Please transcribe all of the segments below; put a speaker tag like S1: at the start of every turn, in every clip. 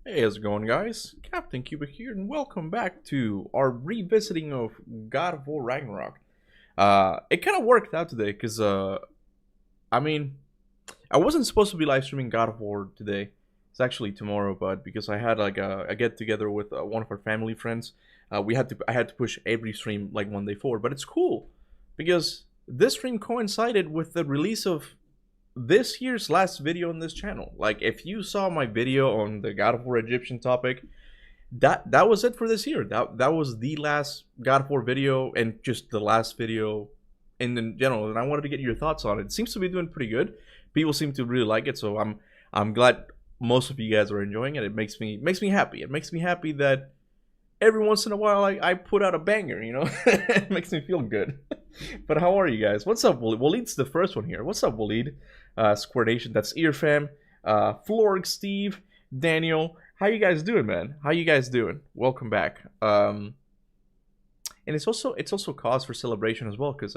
S1: Hey, how's it going, guys? Captain Kuba here, and welcome back to our revisiting of God of War Ragnarok. It kind of worked out today, because, I mean, I wasn't supposed to be live streaming God of War today. It's actually tomorrow, but because I had like a get together with one of our family friends, I had to push every stream like one day forward. But it's cool because this stream coincided with the release of this year's last video on this channel. Like, if you saw my video on the God of War Egyptian topic, that was it for this year. That was the last God of War video, and just the last video in general. And I wanted to get your thoughts on it. It seems to be doing pretty good. People seem to really like it, so I'm glad most of you guys are enjoying it. It makes me happy. It makes me happy that every once in a while I put out a banger, you know? It makes me feel good. But how are you guys? What's up, Waleed? Waleed's the first one here. What's up, Waleed? Square Nation, that's Earfam, Florg, Steve, Daniel. How you guys doing, man? How you guys doing? Welcome back. And it's also cause for celebration as well, because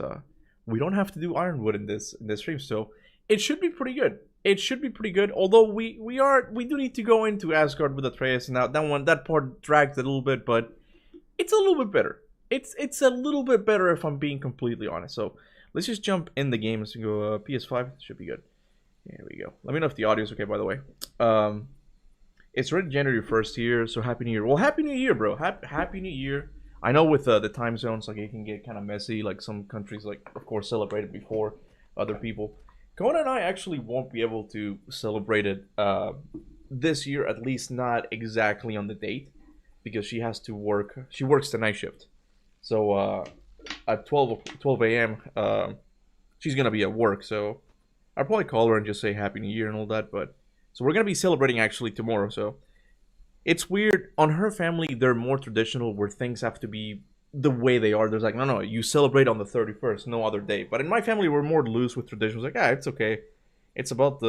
S1: we don't have to do Ironwood in this stream, so it should be pretty good. It should be pretty good. Although we do need to go into Asgard with Atreus, and that part dragged a little bit, but it's a little bit better. It's a little bit better if I'm being completely honest. So let's just jump in the game and go PS5. Should be good. There we go. Let me know if the audio is okay, by the way. It's already January 1st here, so Happy New Year. Well, Happy New Year, bro. Happy New Year. I know with the time zones, like, it can get kind of messy. Like, some countries, like, of course, celebrate it before other people. Kona and I actually won't be able to celebrate it this year, at least not exactly on the date, because she has to work. She works the night shift. So at 12 a.m., she's going to be at work, so I'll probably call her and just say Happy New Year and all that. But so we're going to be celebrating actually tomorrow, so it's weird. On her family, they're more traditional, where things have to be the way they are. There's like, no, you celebrate on the 31st, no other day. But in my family, we're more loose with traditions. Like, it's okay. It's about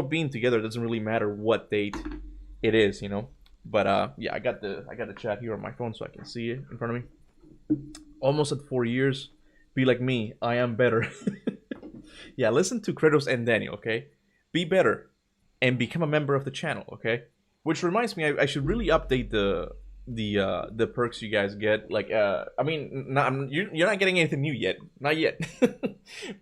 S1: being together. It doesn't really matter what date it is, you know. But yeah, I got the chat here on my phone, so I can see it in front of me. Almost at 4 years. Be like me. I am better. Yeah, listen to Kratos and Daniel, okay? Be better and become a member of the channel, okay? Which reminds me, I should really update the perks you guys get. Like, I mean, you're not getting anything new yet, not yet.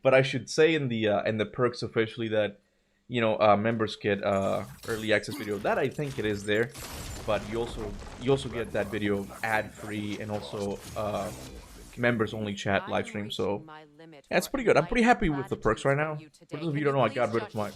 S1: But I should say in the perks officially that, you know, members get early access video. That I think it is there, but you also get that video ad free, and also members only chat live stream. So yeah, it's pretty good. I'm pretty happy with the perks right now. For those of you who don't know, I got rid of my.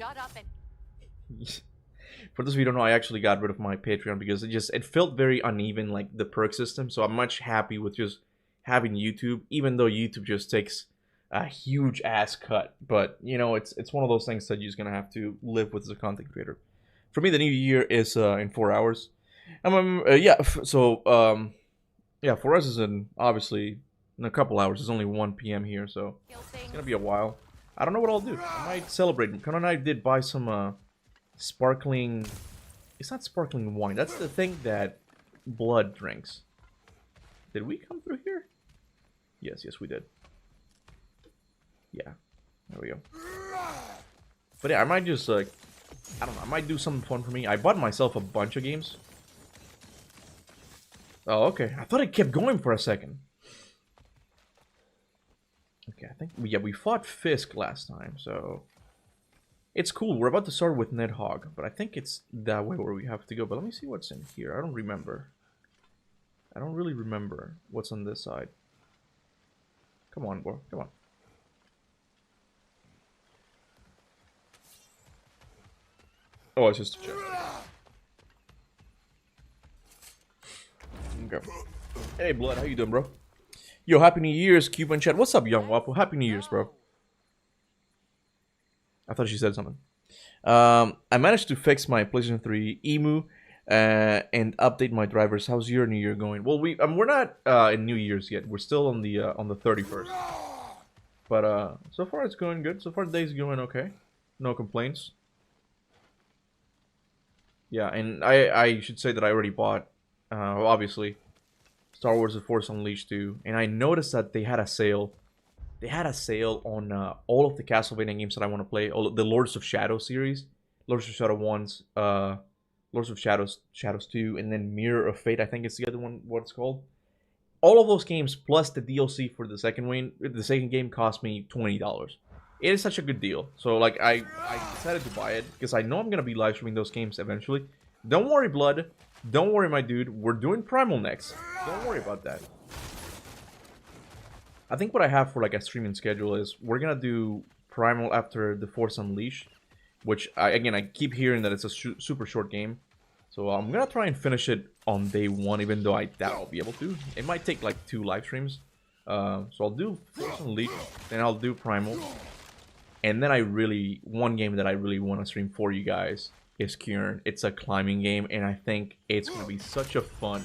S1: For those of you who don't know, I actually got rid of my Patreon because it felt very uneven, like the perk system. So I'm much happy with just having YouTube, even though YouTube just takes a huge ass cut. But you know, it's one of those things that you're just gonna have to live with as a content creator. For me, the new year is in 4 hours. Yeah, yeah, for us is obviously in a couple hours. It's only 1 p.m. here, so it's gonna be a while. I don't know what I'll do. I might celebrate. Kona and I did buy some sparkling. It's not sparkling wine. That's the thing that blood drinks. Did we come through here? Yes, we did. Yeah, there we go. But yeah, I might just I don't know. I might do something fun for me. I bought myself a bunch of games. Oh, okay. I thought it kept going for a second. Okay, I think we fought Fisk last time, so it's cool. We're about to start with Nidhogg, but I think it's that way where we have to go. But let me see what's in here. I don't remember. I don't really remember what's on this side. Come on, bro. Come on. Oh, it's just a chest. Okay. Hey, Blood. How you doing, bro? Yo, Happy New Year's, Cuban chat. What's up, Young Waffle? Happy New Year's, bro. I thought she said something. I managed to fix my PlayStation 3 EMU and update my drivers. How's your New Year going? Well, we're not in New Year's yet. We're still on the 31st. But so far it's going good. So far the day's going okay. No complaints. Yeah, and I should say that I already bought, obviously, Star Wars: The Force Unleashed 2, and I noticed that they had a sale They had a sale on all of the Castlevania games that I want to play. All the Lords of Shadow series, Lords of Shadow ones, Lords of Shadows 2, and then Mirror of Fate. I think it's the other one. What it's called. All of those games plus the DLC for the second game cost me $20. It is such a good deal. So like I decided to buy it because I know I'm gonna be live streaming those games eventually. Don't worry, Blood. Don't worry, my dude. We're doing Primal next. Don't worry about that. I think what I have for like a streaming schedule is we're gonna do Primal after the Force Unleashed, which I keep hearing that it's a super short game. So I'm gonna try and finish it on day one, even though I doubt I'll be able to. It might take like 2 live streams. So I'll do Force Unleashed, then I'll do Primal. And then one game that I really want to stream for you guys is Kieran. It's a climbing game, and I think it's gonna be such a fun.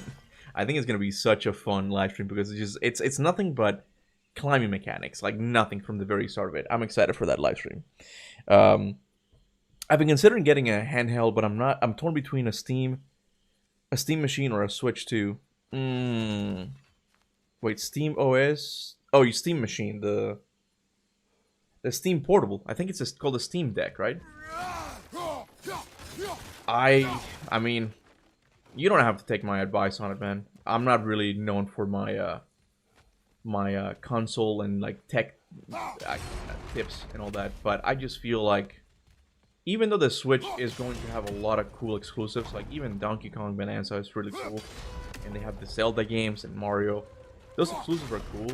S1: I think it's gonna be such a fun live stream because it's nothing but climbing mechanics, like nothing from the very start of it. I'm excited for that live stream. I've been considering getting a handheld, but I'm not. I'm torn between a Steam machine or a Switch 2. Wait, Steam OS? Oh, you Steam machine, the Steam Portable. I think it's just called a Steam Deck, right? I mean, you don't have to take my advice on it, man. I'm not really known for my my console and like tech tips and all that, but I just feel like even though the Switch is going to have a lot of cool exclusives, like even Donkey Kong Bonanza is really cool, and they have the Zelda games and Mario, those exclusives are cool.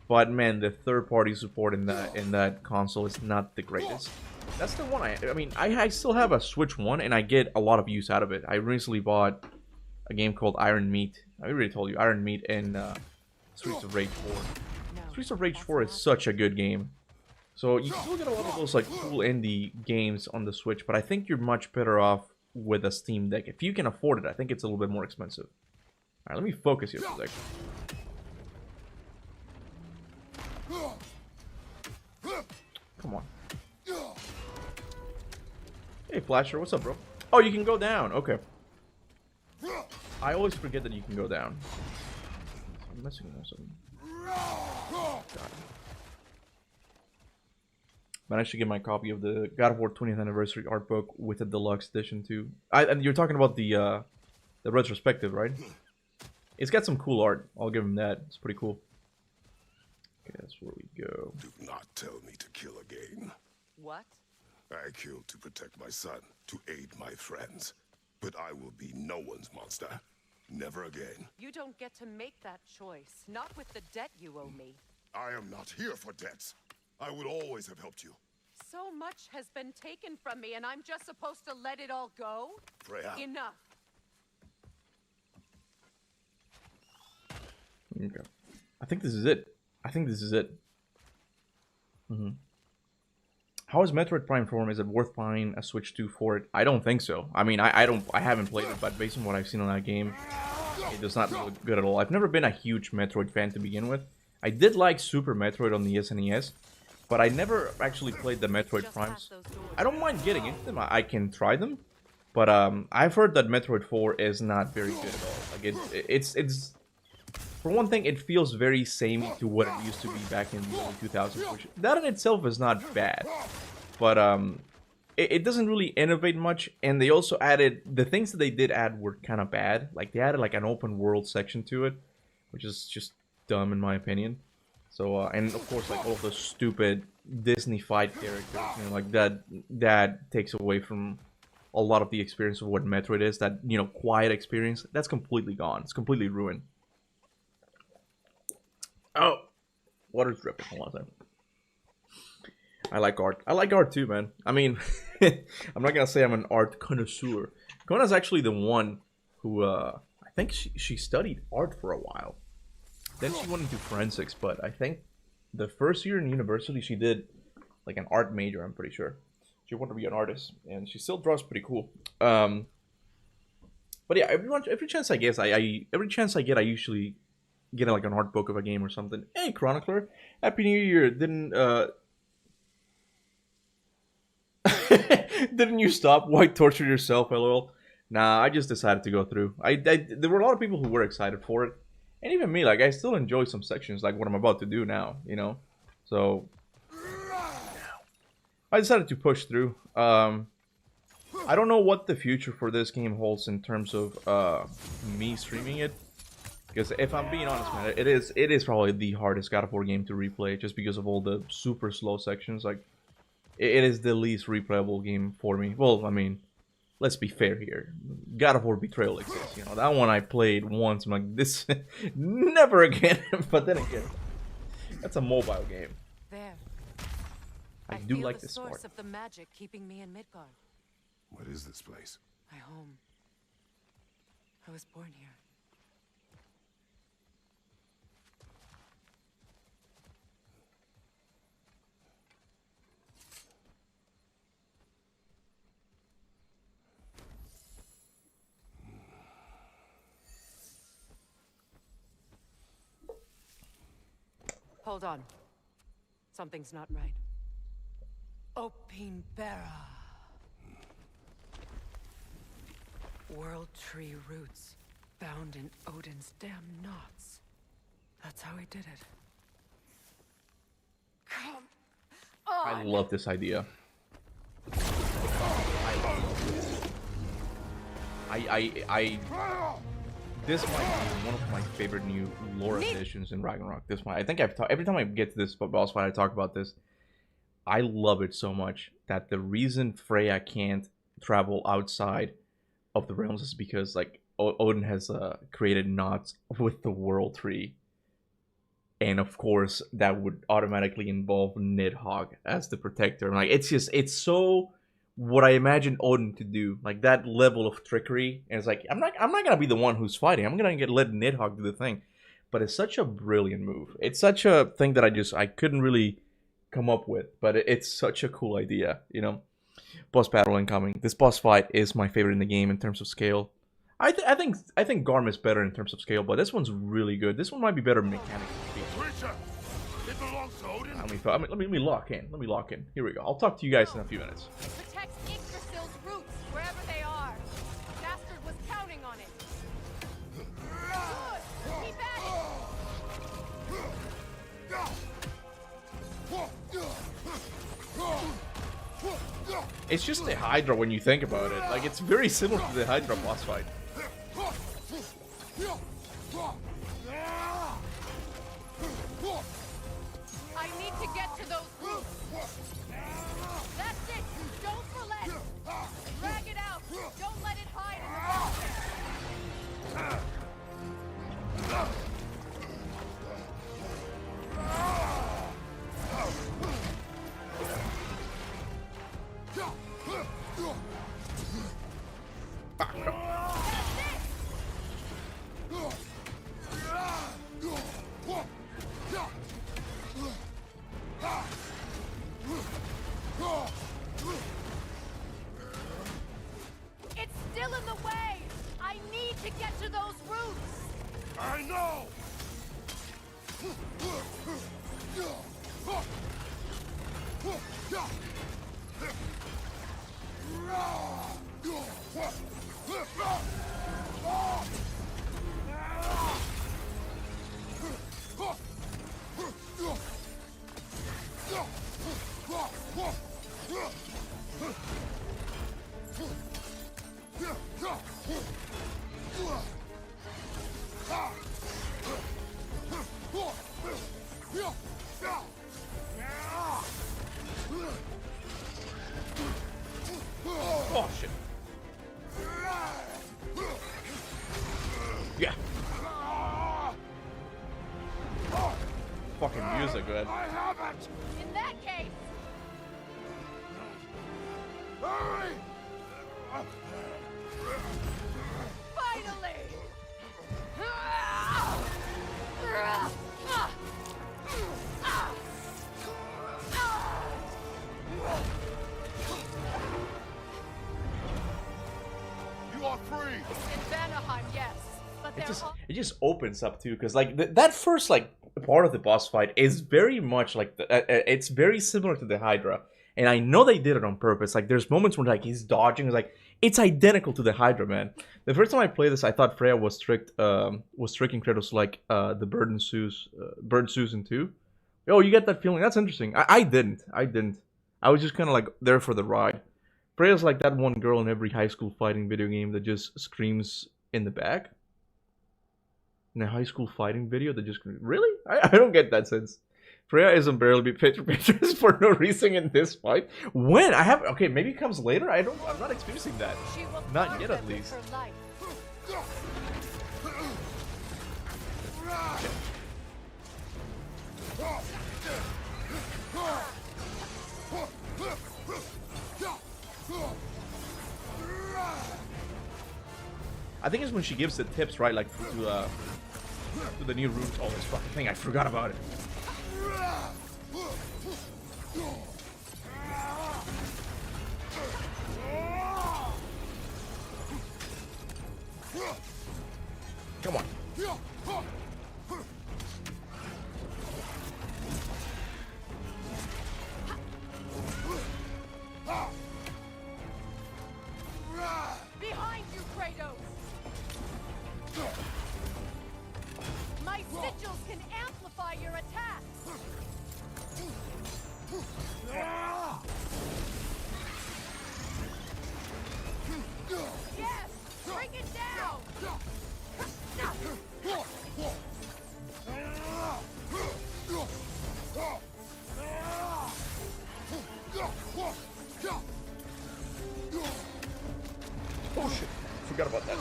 S1: But man, the third-party support in that console is not the greatest. That's the one I mean, I still have a Switch 1, and I get a lot of use out of it. I recently bought a game called Iron Meat. I already told you, Iron Meat and Streets of Rage 4. Streets of Rage 4 is such a good game. So you still get a lot of those like cool indie games on the Switch, but I think you're much better off with a Steam Deck. If you can afford it, I think it's a little bit more expensive. Alright, let me focus here for a second. Come on. Hey, Flasher, what's up, bro? Oh, you can go down. Okay. I always forget that you can go down. I'm messing with something. Managed to get my copy of the God of War 20th Anniversary art book with the deluxe edition too. And you're talking about the retrospective, right? It's got some cool art. I'll give him that. It's pretty cool. Okay, that's where we go.
S2: Do not tell me to kill again.
S3: What?
S2: I killed to protect my son, to aid my friends. But I will be no one's monster. Never again.
S3: You don't get to make that choice. Not with the debt you owe me.
S2: I am not here for debts. I would always have helped you.
S3: So much has been taken from me, and I'm just supposed to let it all go?
S2: Freya.
S3: Enough.
S1: Okay. I think this is it. How is Metroid Prime Form? Is it worth buying a Switch 2 for it? I don't think so. I mean, I haven't played it, but based on what I've seen on that game, it does not look good at all. I've never been a huge Metroid fan to begin with. I did like Super Metroid on the SNES, but I never actually played the Metroid Primes. I don't mind getting into them. I can try them, but I've heard that Metroid 4 is not very good at all. Like it's for one thing, it feels very samey to what it used to be back in the early 2000s, which that in itself is not bad, but it doesn't really innovate much. And they also added the things that they did add were kind of bad. Like they added like an open world section to it, which is just dumb in my opinion. So and of course like all of those stupid Disney fight characters, you know, like that takes away from a lot of the experience of what Metroid is. That, you know, quiet experience, that's completely gone. It's completely ruined. Oh, water's dripping. Hold on a second. I like art. I like art too, man. I mean, I'm not gonna say I'm an art connoisseur. Kona's actually the one who I think she studied art for a while. Then she went into forensics, but I think the first year in university she did like an art major, I'm pretty sure. She wanted to be an artist, and she still draws pretty cool. But yeah, every chance I get, I usually get like an art book of a game or something. Hey, Chronicler, Happy New Year! Didn't you stop? Why torture yourself, lol? Nah, I just decided to go through. There were a lot of people who were excited for it. And even me, like, I still enjoy some sections, like what I'm about to do now, you know? So I decided to push through. I don't know what the future for this game holds in terms of me streaming it. Because if I'm being honest, man, it is probably the hardest God of War game to replay, just because of all the super slow sections. Like, it is the least replayable game for me. Well, I mean, let's be fair here. God of War Betrayal exists. You know, that one I played once. I'm like, this never again. But then again, that's a mobile game.
S3: There.
S1: I do like this
S3: source
S1: part.
S3: of the magic keeping me in Midgard.
S2: What is this place?
S3: My home. I was born here. Hold on. Something's not right. Opinbera. World tree roots bound in Odin's damn knots. That's how he did it. Come on.
S1: I love this idea. This might be one of my favorite new lore additions in Ragnarok. This might, I think I've every time I get to this boss fight, I talk about this. I love it so much that the reason Freya can't travel outside of the realms is because, like, Odin has created knots with the world tree, and of course that would automatically involve Nidhogg as the protector. Like, it's so what I imagine Odin to do, like that level of trickery. And it's like, I'm not gonna be the one who's fighting. I'm gonna let Nidhogg do the thing. But it's such a brilliant move. It's such a thing that I couldn't really come up with. But it's such a cool idea, you know. Boss battle incoming. This boss fight is my favorite in the game in terms of scale. I think Garm is better in terms of scale, but this one's really good. This one might be better mechanically. Let me lock in. Let me lock in. Here we go. I'll talk to you guys in a few minutes.
S3: Protect Yggdrasil's roots wherever they are. Bastard was counting on it. Good. Keep at it.
S1: It's just the Hydra when you think about it. Like, it's very similar to the Hydra boss fight.
S3: I need to get to those roots. That's it. Don't relent. Drag it out. Don't let it hide in the mountains. It's still in the way. I need to get to those roots.
S2: I know!
S1: Oh shit. Yeah. Fucking music, man.
S2: I haven't!
S3: In that case,
S2: Hurry!
S3: finally.
S2: You are free!
S3: In Vanaheim, yes. But they're
S1: It just opens up too, because like that first like part of the boss fight is very much like it's very similar to the Hydra, and I know they did it on purpose. Like, there's moments when like he's dodging, it's like it's identical to the Hydra, man. The first time I played this, I thought Freya was tricking Kratos like the bird and Susan too. Oh, you get that feeling? That's interesting. I didn't. I was just kind of like there for the ride. Freya's like that one girl in every high school fighting video game that just screams in the back. In a high school fighting video that just really? I don't get that sense. Freya is unbearably pictures for no reason in this fight. When? I have okay, maybe it comes later. I'm not experiencing that. Not yet at least. I think it's when she gives the tips, right? Like to the new rooms. Oh, this fucking thing! I forgot about it. Come on.
S3: Behind you, Kratos! My sigils can amplify your attacks! Yes! Bring it down!
S1: Oh shit! Forgot about that.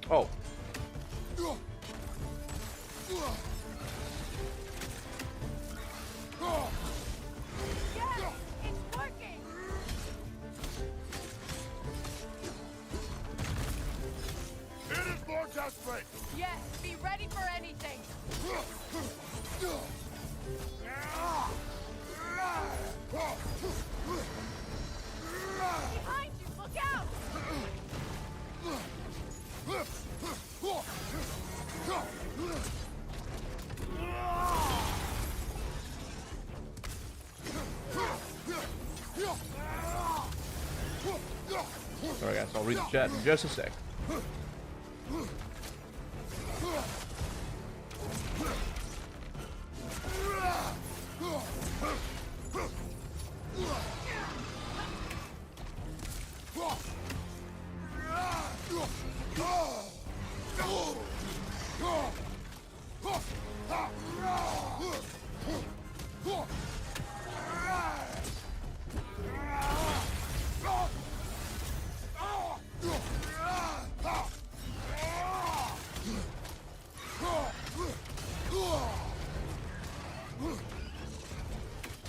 S1: Oh.
S3: Yes, it's working.
S2: It is more desperate.
S3: Yes, be ready for anything. Behind you, look out!
S1: Sorry guys, I'll read the chat in just a sec.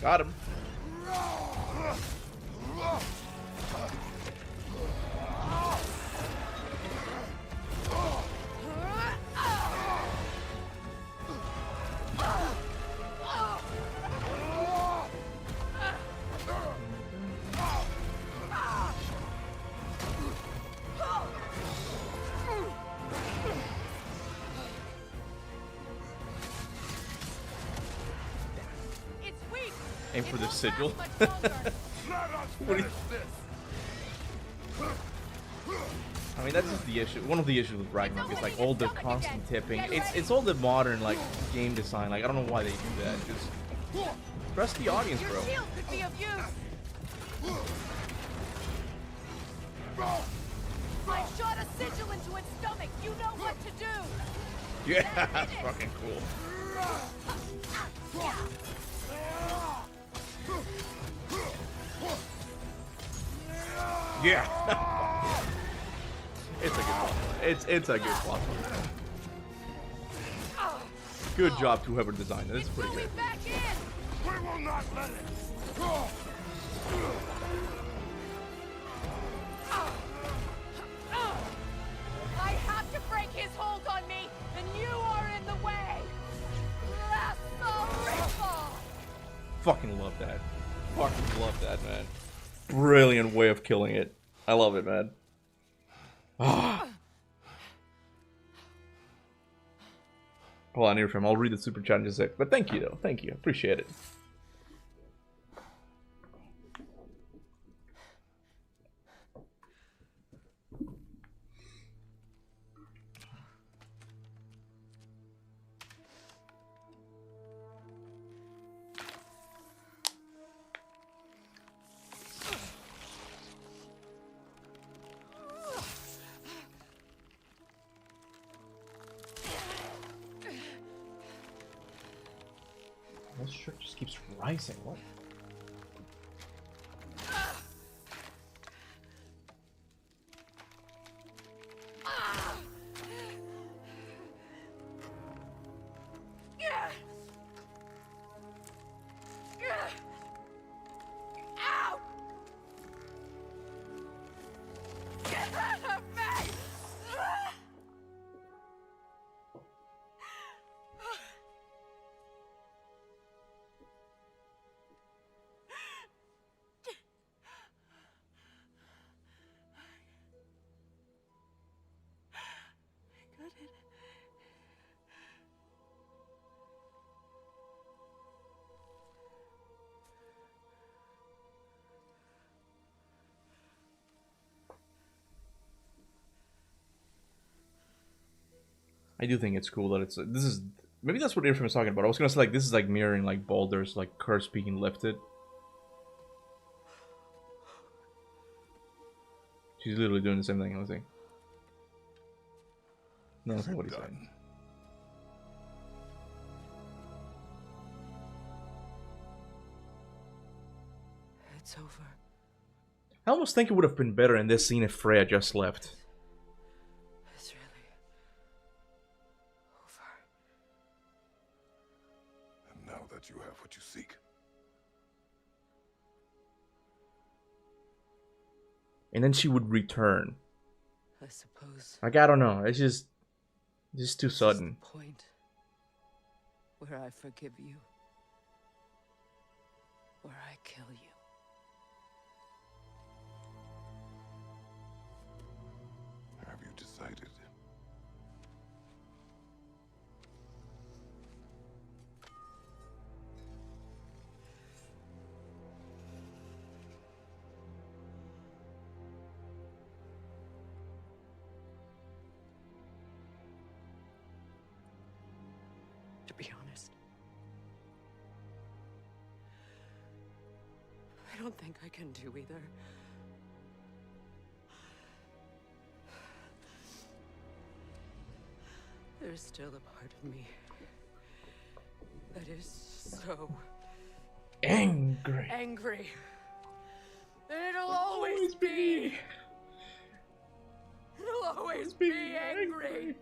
S1: Got him. Aim for the sigil. What do you... I mean, that's just the issue. One of the issues with Ragnarok is like all the constant tipping. It's all the modern like game design. Like I don't know why they do that. Just trust the audience, bro.
S3: Your shield could be of use. I shot a sigil into its stomach. You know what to do.
S1: Yeah, that's fucking cool. Yeah. It's a good one. It's a good one. Good job to whoever designed it. It's pretty good.
S3: Back in.
S2: We will not let it!
S3: I have to break his hold on me, and you are in the way. Lasso
S1: Fucking love that. Fucking love that, man. Brilliant way of killing it. I love it, man. Ah. Hold on here, fam. I'll read the super chat in just a sec. But thank you, though. Thank you. Appreciate it. This shirt just keeps rising. What?
S3: Ow! Get out of me!
S1: I do think it's cool that it's this is maybe that's what Earthworm was talking about. I was gonna say like this is like mirroring like Baldur's like curse being lifted. She's literally doing the same thing, I think. No, that's not what he's saying.
S3: It's over.
S1: I almost think it would have been better in this scene if Freya just left.
S3: It's really over.
S2: And now that you have what you seek,
S1: And then she would return.
S3: I suppose.
S1: Like, I don't know. It's just too
S3: This is
S1: sudden.
S3: the point where I forgive you, where I kill you.
S2: have you decided?
S3: To be honest, I don't think I can do either. There's still a part of me that is so
S1: Angry.
S3: angry. And it'll always be. It'll always be angry.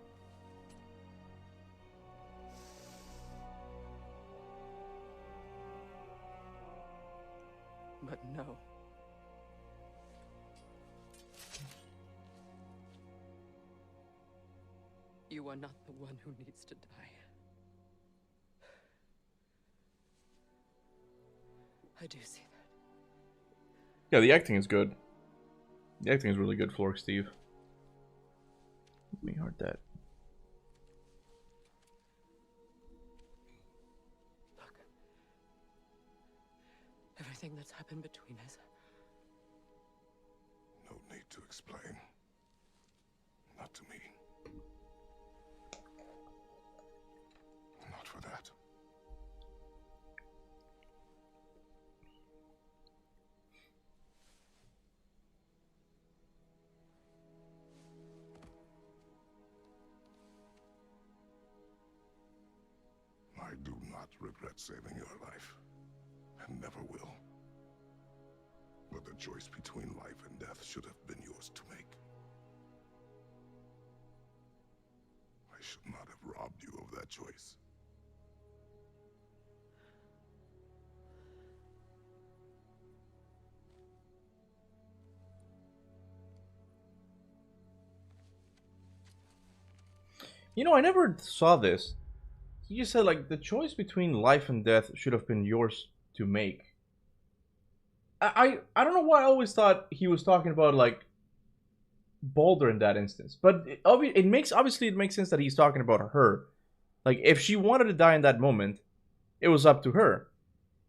S3: But no. You are not the one who needs to die. I do see that.
S1: Yeah, the acting is good. The acting is really good, Flork Steve. Let me heart that.
S3: Look. Everything that's happened between us.
S2: No need to explain. Not to me. Not for that. I do not regret saving your life, and never will. But the choice between life and death should have been yours to make. I should not have robbed you of that choice.
S1: You know, I never saw this. He just said like the choice between life and death should have been yours to make. I don't know why I always thought he was talking about like Boulder in that instance, but it makes obviously it makes sense that he's talking about her. Like if she wanted to die in that moment, it was up to her.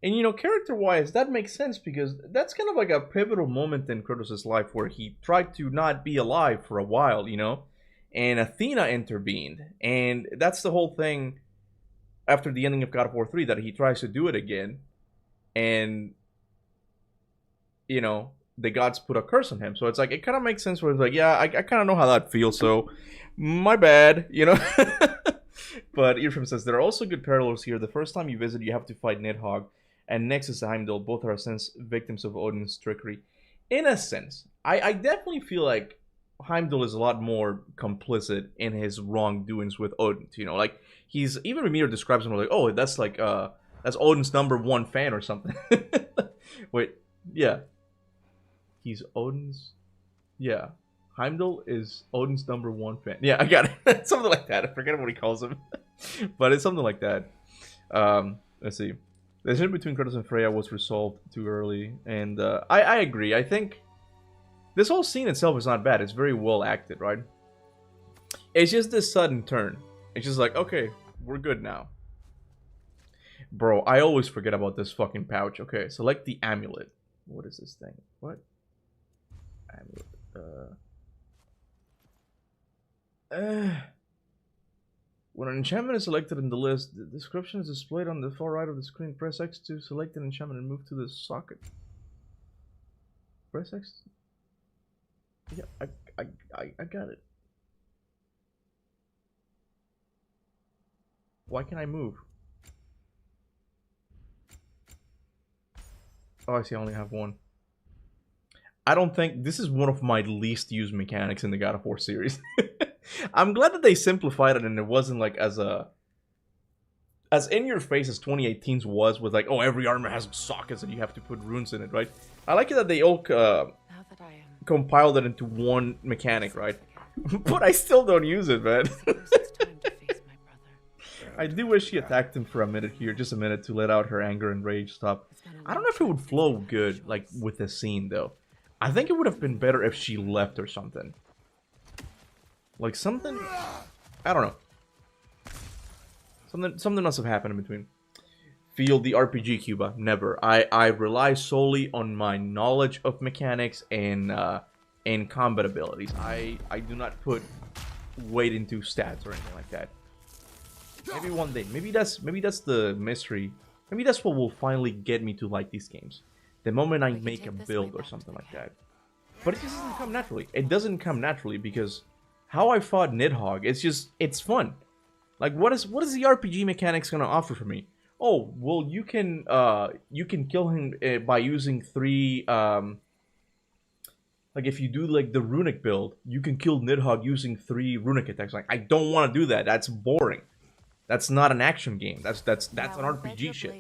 S1: And you know, character-wise, that makes sense because that's kind of like a pivotal moment in Kratos' life where he tried to not be alive for a while, you know, and Athena intervened, and that's the whole thing. After the ending of God of War 3, that he tries to do it again, and you know, the gods put a curse on him. So it's like, it kind of makes sense where it's like, yeah, I kind of know how that feels, so my bad, you know? But Earfrim says, there are also good parallels here. The first time you visit, you have to fight Nidhogg, and next is Heimdall. Both are, in a sense, victims of Odin's trickery. In a sense, I definitely feel like Heimdall is a lot more complicit in his wrongdoings with Odin. You know, like, he's, even Ramiro describes him like, oh, that's like, that's Odin's #1 fan or something. Wait, yeah. He's Odin's, yeah. Heimdall is Odin's #1 fan. Yeah, I got it. Something like that. I forget what he calls him. But it's something like that. Let's see. The tension between Kratos and Freya was resolved too early. And I agree. I think this whole scene itself is not bad. It's very well acted, right? It's just this sudden turn. It's just like, okay, we're good now. Bro, I always forget about this fucking pouch. Okay, select the amulet. What is this thing? What? Amulet. When an enchantment is selected in the list, the description is displayed on the far right of the screen. Press X to select an enchantment and move to the socket. Press X. Yeah, I got it. Why can't I move? Oh, I see. I only have one. I don't think this is one of my least used mechanics in the God of War series. I'm glad that they simplified it and it wasn't like as in your face as 2018's was with like, oh, every armor has sockets and you have to put runes in it, right? I like it that they all compiled it into one mechanic, right? But I still don't use it, man. I do wish she attacked him for a minute here, just a minute, to let out her anger and rage stop. I don't know if it would flow good, like, with the scene, though. I think it would have been better if she left or something. Like, something... I don't know. Something must have happened in between. Feel the RPG, Kuba. Never. I rely solely on my knowledge of mechanics and combat abilities. I do not put weight into stats or anything like that. Maybe one day. Maybe that's the mystery. Maybe that's what will finally get me to like these games. The moment I make a build or something like that. But it just doesn't come naturally. It doesn't come naturally because how I fought Nidhogg, it's fun. Like what is the RPG mechanics gonna offer for me? Oh, well you can kill him by using 3 like if you do like the runic build, you can kill Nidhogg using 3 runic attacks. Like I don't want to do that. That's boring. That's not an action game. That's an RPG shit.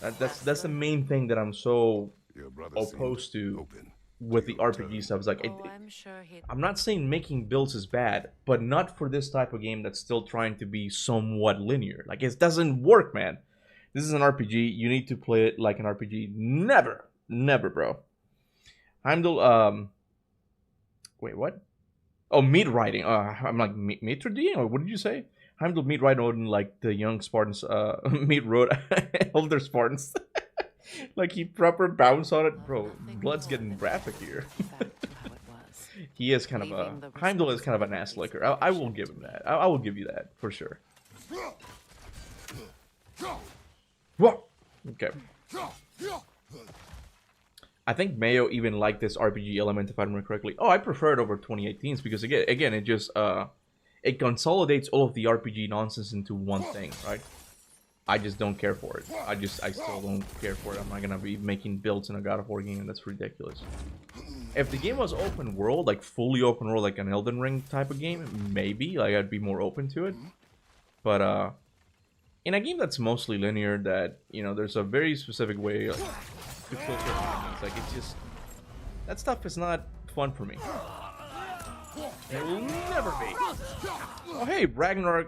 S1: That's the main thing that I'm so opposed to with the RPG stuff. It's like I'm not saying making builds is bad, but not for this type of game that's still trying to be somewhat linear. Like it doesn't work, man. This is an RPG. You need to play it like an RPG. Never, bro. Heimdall. Wait, what? Oh, meat riding. I'm like, maitre d'? Or what did you say? Heimdall meat ride Odin like the young Spartans, meat rode older Spartans. Like he proper bounce on it. Bro, blood's getting graphic here. He is kind of a... Heimdall is kind of an ass licker. I will give him that. I will give you that, for sure. Whoa! Okay. I think Mayo even liked this RPG element, if I remember correctly. Oh, I prefer it over 2018's because again, it just it consolidates all of the RPG nonsense into one thing, right? I just don't care for it. I still don't care for it. I'm not gonna be making builds in a God of War game, and that's ridiculous. If the game was open world, like fully open world, like an Elden Ring type of game, maybe like I'd be more open to it. But in a game that's mostly linear, that there's a very specific way. Like, to kill certain enemies. Like it's just that stuff is not fun for me. and it will never be. Oh, hey, Ragnarok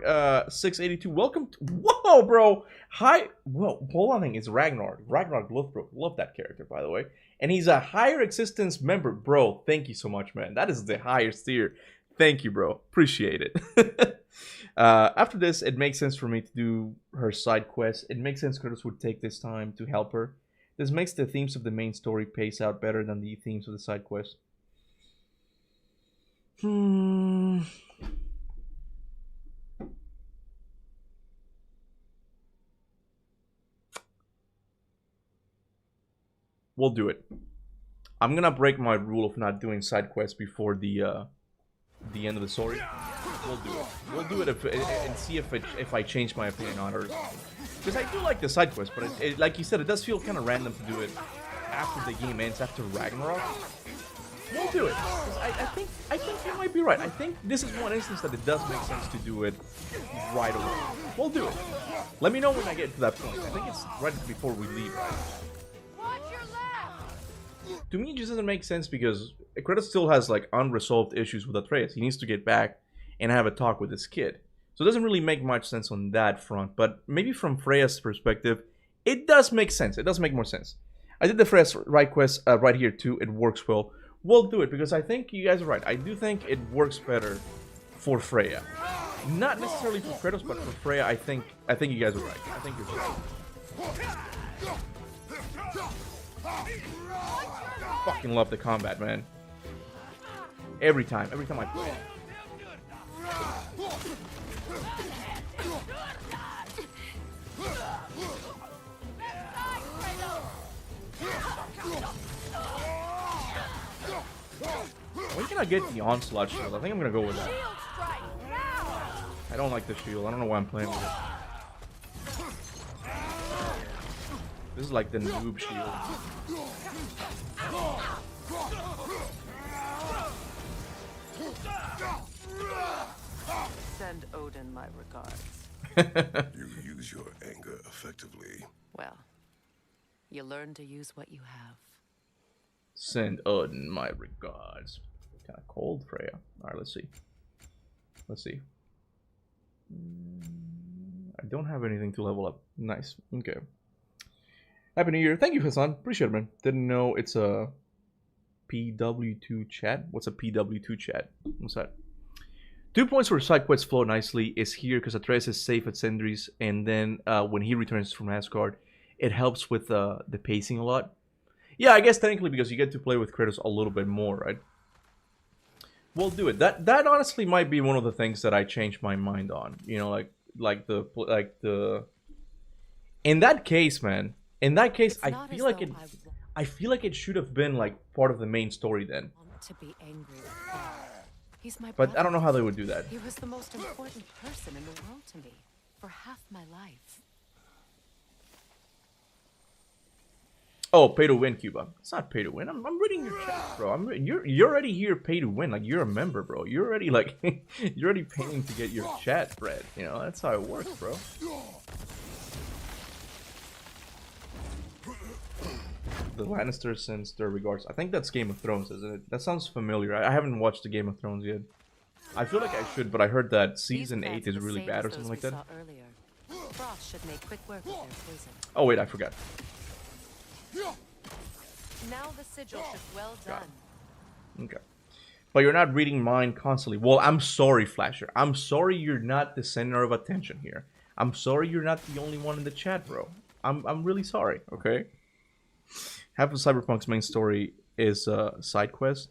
S1: 682. Welcome to... Whoa, bro. Hi. Whoa, hold on. It's Ragnarok. Ragnarok Lothbrok. Love that character, by the way. And he's a higher existence member. Bro, thank you so much, man. That is the highest tier. Thank you, bro. Appreciate it. After this, it makes sense for me to do her side quest. It makes sense Kratos would take this time to help her. This makes the themes of the main story pace out better than the themes of the side quest. We'll do it. I'm gonna break my rule of not doing side quests before the end of the story. We'll do it. We'll do it and see if I change my opinion on it or something. Because I do like the side quest, but it, like you said, it does feel kind of random to do it after the game ends, after Ragnarok. We'll do it. I think you might be right. I think this is one instance that it does make sense to do it right away. We'll do it. Let me know when I get to that point. I think it's right before we leave, right? To me, it just doesn't make sense because Kratos still has like unresolved issues with Atreus. He needs to get back and have a talk with his kid. So it doesn't really make much sense on that front. But maybe from Freya's perspective, it does make sense. It does make more sense. I did the Freya's right quest right here too. It works well. We'll do it because I think you guys are right. I do think it works better for Freya. Not necessarily for Kratos, but for Freya, I think you guys are right. I think you're right. Fucking love the combat, man. Every time I play it. When can I get the onslaught shield? I think I'm gonna go with that. I don't like the shield. I don't know why I'm playing with it. This is like the noob shield.
S3: Send Odin my regards.
S2: You use your anger effectively.
S3: Well, you learn to use what you have.
S1: Send Odin my regards. Kind of cold, Freya. Alright, let's see. Let's see. I don't have anything to level up. Nice. Okay. Happy New Year. Thank you, Hassan. Appreciate it, man. Didn't know it's a PW2 chat. What's a PW2 chat? What's that? 2 points where side quests flow nicely is here because Atreus is safe at Sindri's, and then when he returns from Asgard, it helps with the pacing a lot. Yeah, I guess technically because you get to play with Kratos a little bit more, right? We'll do it. That honestly might be one of the things that I changed my mind on. You know, like the. In that case, man. In that case, I feel like it should have been like part of the main story then.
S3: To be angry with him. He's my
S1: But
S3: brother.
S1: I don't know how they would do that.
S3: He was the most important person in the world to me for half my life.
S1: Oh, pay to win, Cuba. It's not pay to win. I'm reading your chat, bro. You're already here, pay to win. Like you're a member, bro. You're already like you're already paying to get your chat read. You know that's how it works, bro. The Lannisters sends their regards. I think that's Game of Thrones, isn't it? That sounds familiar. I haven't watched the Game of Thrones yet. I feel like I should, but I heard that season 8 is really bad or something like that.
S3: Frost should make quick work with their poison.
S1: Oh wait, I forgot.
S3: Now the sigil should well done.
S1: Okay. But you're not reading mine constantly. Well, I'm sorry, Flasher. I'm sorry you're not the center of attention here. I'm sorry you're not the only one in the chat, bro. I'm really sorry, okay? Half of Cyberpunk's main story is side quest.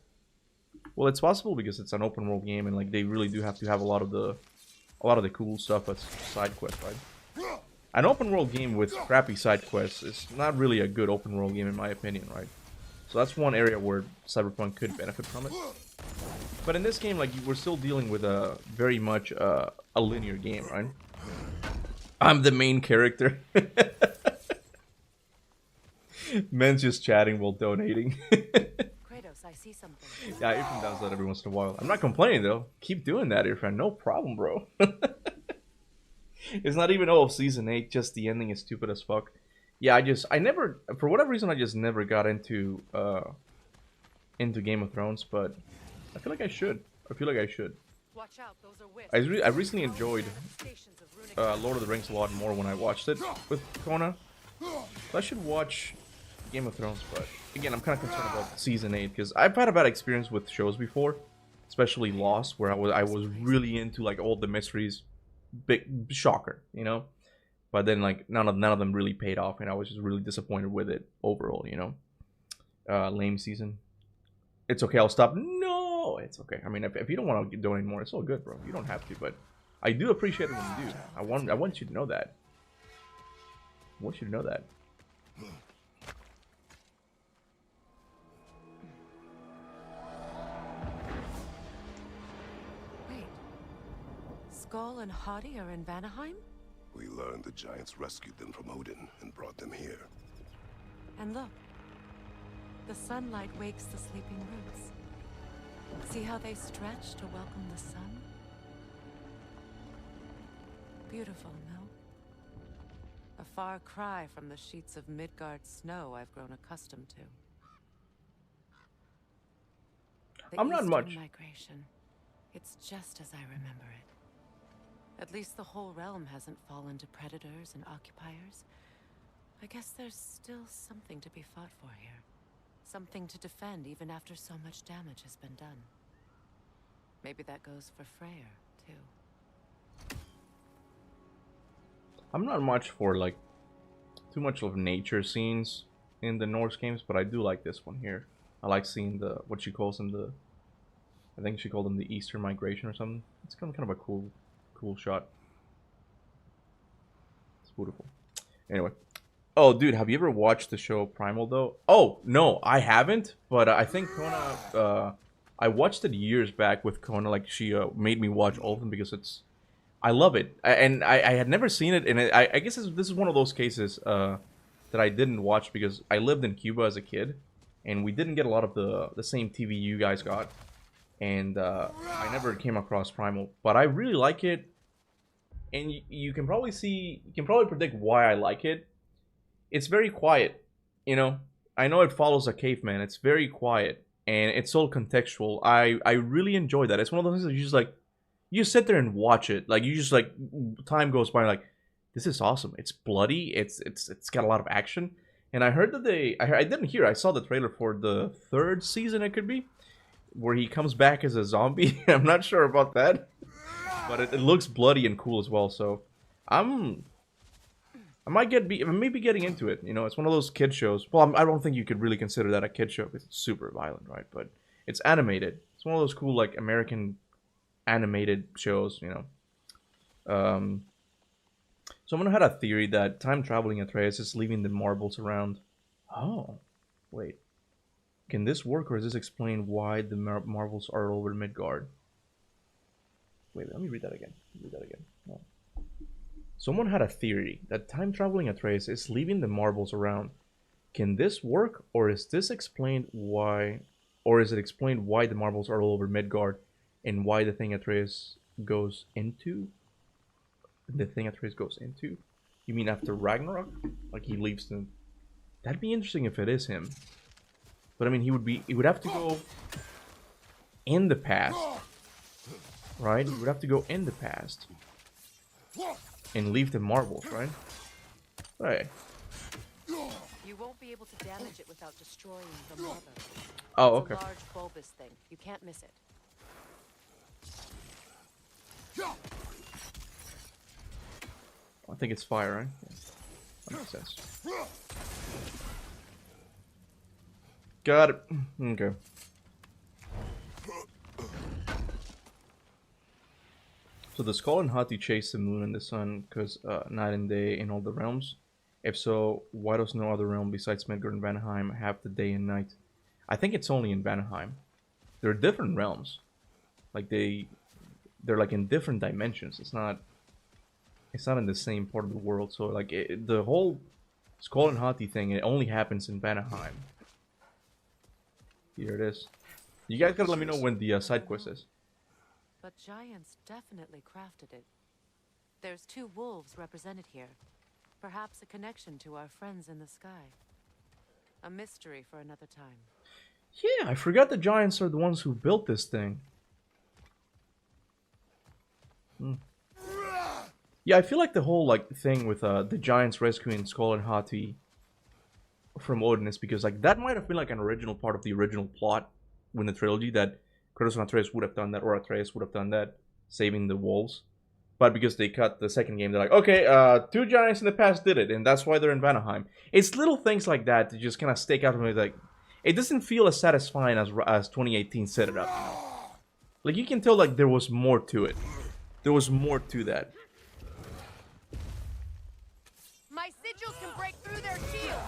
S1: Well, it's possible because it's an open world game and like they really do have to have a lot of the cool stuff that's side quest, right? An open world game with crappy side quests is not really a good open world game in my opinion, right? So that's one area where Cyberpunk could benefit from it. But in this game, like we're still dealing with a very much a linear game, right? I'm the main character. Men's just chatting while donating.
S3: Kratos, I see something.
S1: Yeah, Irfan does that every once in a while. I'm not complaining though. Keep doing that, Irfan. No problem, bro. It's not even season 8. Just the ending is stupid as fuck. Yeah, I never, for whatever reason, I just never got into Game of Thrones. But I feel like I should. I feel like I should.
S3: Watch out, those are wisps.
S1: I recently enjoyed
S3: Manifestations of runic
S1: Lord of the Rings a lot more when I watched it with Kona. So I should watch Game of Thrones, but again, I'm kind of concerned about season 8 because I've had a bad experience with shows before, especially Lost, where I was really into like all the mysteries, big shocker, you know. But then like none of them really paid off, and I was just really disappointed with it overall, you know. Lame season. It's okay, I'll stop. No, it's okay. I mean, if you don't want to donate more, it's all good, bro. You don't have to, but I do appreciate it when you do. I want you to know that. I want you to know that.
S3: Wait. Skull and Hati are in Vanaheim?
S2: We learned the giants rescued them from Odin and brought them here.
S3: And look. The sunlight wakes the sleeping roots. See how they stretch to welcome the sun? Beautiful, no? A far cry from the sheets of Midgard snow I've grown accustomed to. The
S1: I'm not
S3: Eastern
S1: much.
S3: Migration. It's just as I remember it. At least the whole realm hasn't fallen to predators and occupiers. I guess there's still something to be fought for here. Something to defend even after so much damage has been done. Maybe that goes for Freyr, too.
S1: I'm not much for like too much of nature scenes in the Norse games, but I do like this one here. I like seeing the what she calls them the I think she called them the Eastern Migration or something. It's kind of a cool shot. It's beautiful. Anyway. Oh, dude, have you ever watched the show Primal, though? Oh, no, I haven't, but I think Kona, I watched it years back with Kona, like, she made me watch all of them because I love it, and I had never seen it, and I guess this is one of those cases that I didn't watch because I lived in Cuba as a kid, and we didn't get a lot of the same TV you guys got, and I never came across Primal, but I really like it, and you can probably predict why I like it. It's very quiet, you know. I know it follows a caveman. It's very quiet and it's all contextual. I really enjoy that. It's one of those things that you just like, you sit there and watch it. Like you just like, time goes by, like this is awesome. It's bloody. It's got a lot of action. And I heard that I didn't hear. I saw the trailer for the 3rd season. It could be where he comes back as a zombie. I'm not sure about that, but it looks bloody and cool as well. So I might maybe getting into it. You know, it's one of those kid shows. Well, I don't think you could really consider that a kid show because it's super violent, right? But it's animated. It's one of those cool, like, American animated shows, you know. Someone had a theory that time-traveling Atreus is leaving the marbles around. Oh, wait. Can this work, or does this explain why the marbles are all over Midgard? Wait, let me read that again. No. Someone had a theory that time-traveling Atreus is leaving the marbles around. Can this work, or is this explained why, or is it explained why the marbles are all over Midgard, and why the thing Atreus goes into? The thing Atreus goes into? You mean after Ragnarok? Like he leaves them? That'd be interesting if it is him. But I mean, he would have to go in the past, right? He would have to go in the past and leave the marbles, right? Right.
S3: You won't be able to damage it without destroying the mother.
S1: Oh,
S3: It's
S1: okay.
S3: a large bulbous thing. You can't miss it.
S1: I think it's fire, right? Yeah. That makes sense. Got it. Okay. So the Skull and Hati chase the moon and the sun because night and day in all the realms. If so, why does no other realm besides Midgard and Vanaheim have the day and night? I think it's only in Vanaheim. They're different realms. Like they're like in different dimensions. It's not in the same part of the world. So like the whole Skull and Hati thing, it only happens in Vanaheim. Here it is. You guys gotta let me know when the side quest is.
S3: But giants definitely crafted it. There's 2 wolves represented here. Perhaps a connection to our friends in the sky. A mystery for another time.
S1: Yeah, I forgot the giants are the ones who built this thing. Yeah, I feel like the whole like thing with the giants rescuing Skull and Hati from Odin is because like that might have been like an original part of the original plot in the trilogy, that Kratos and Atreus would have done that, or Atreus would have done that, saving the wolves. But because they cut the second game, they're like, okay, two giants in the past did it, and that's why they're in Vanaheim. It's little things like that that just kind of stick out to me. Like, it doesn't feel as satisfying as 2018 set it up. Like, you can tell like there was more to it. There was more to that.
S3: My sigils can break through their shields.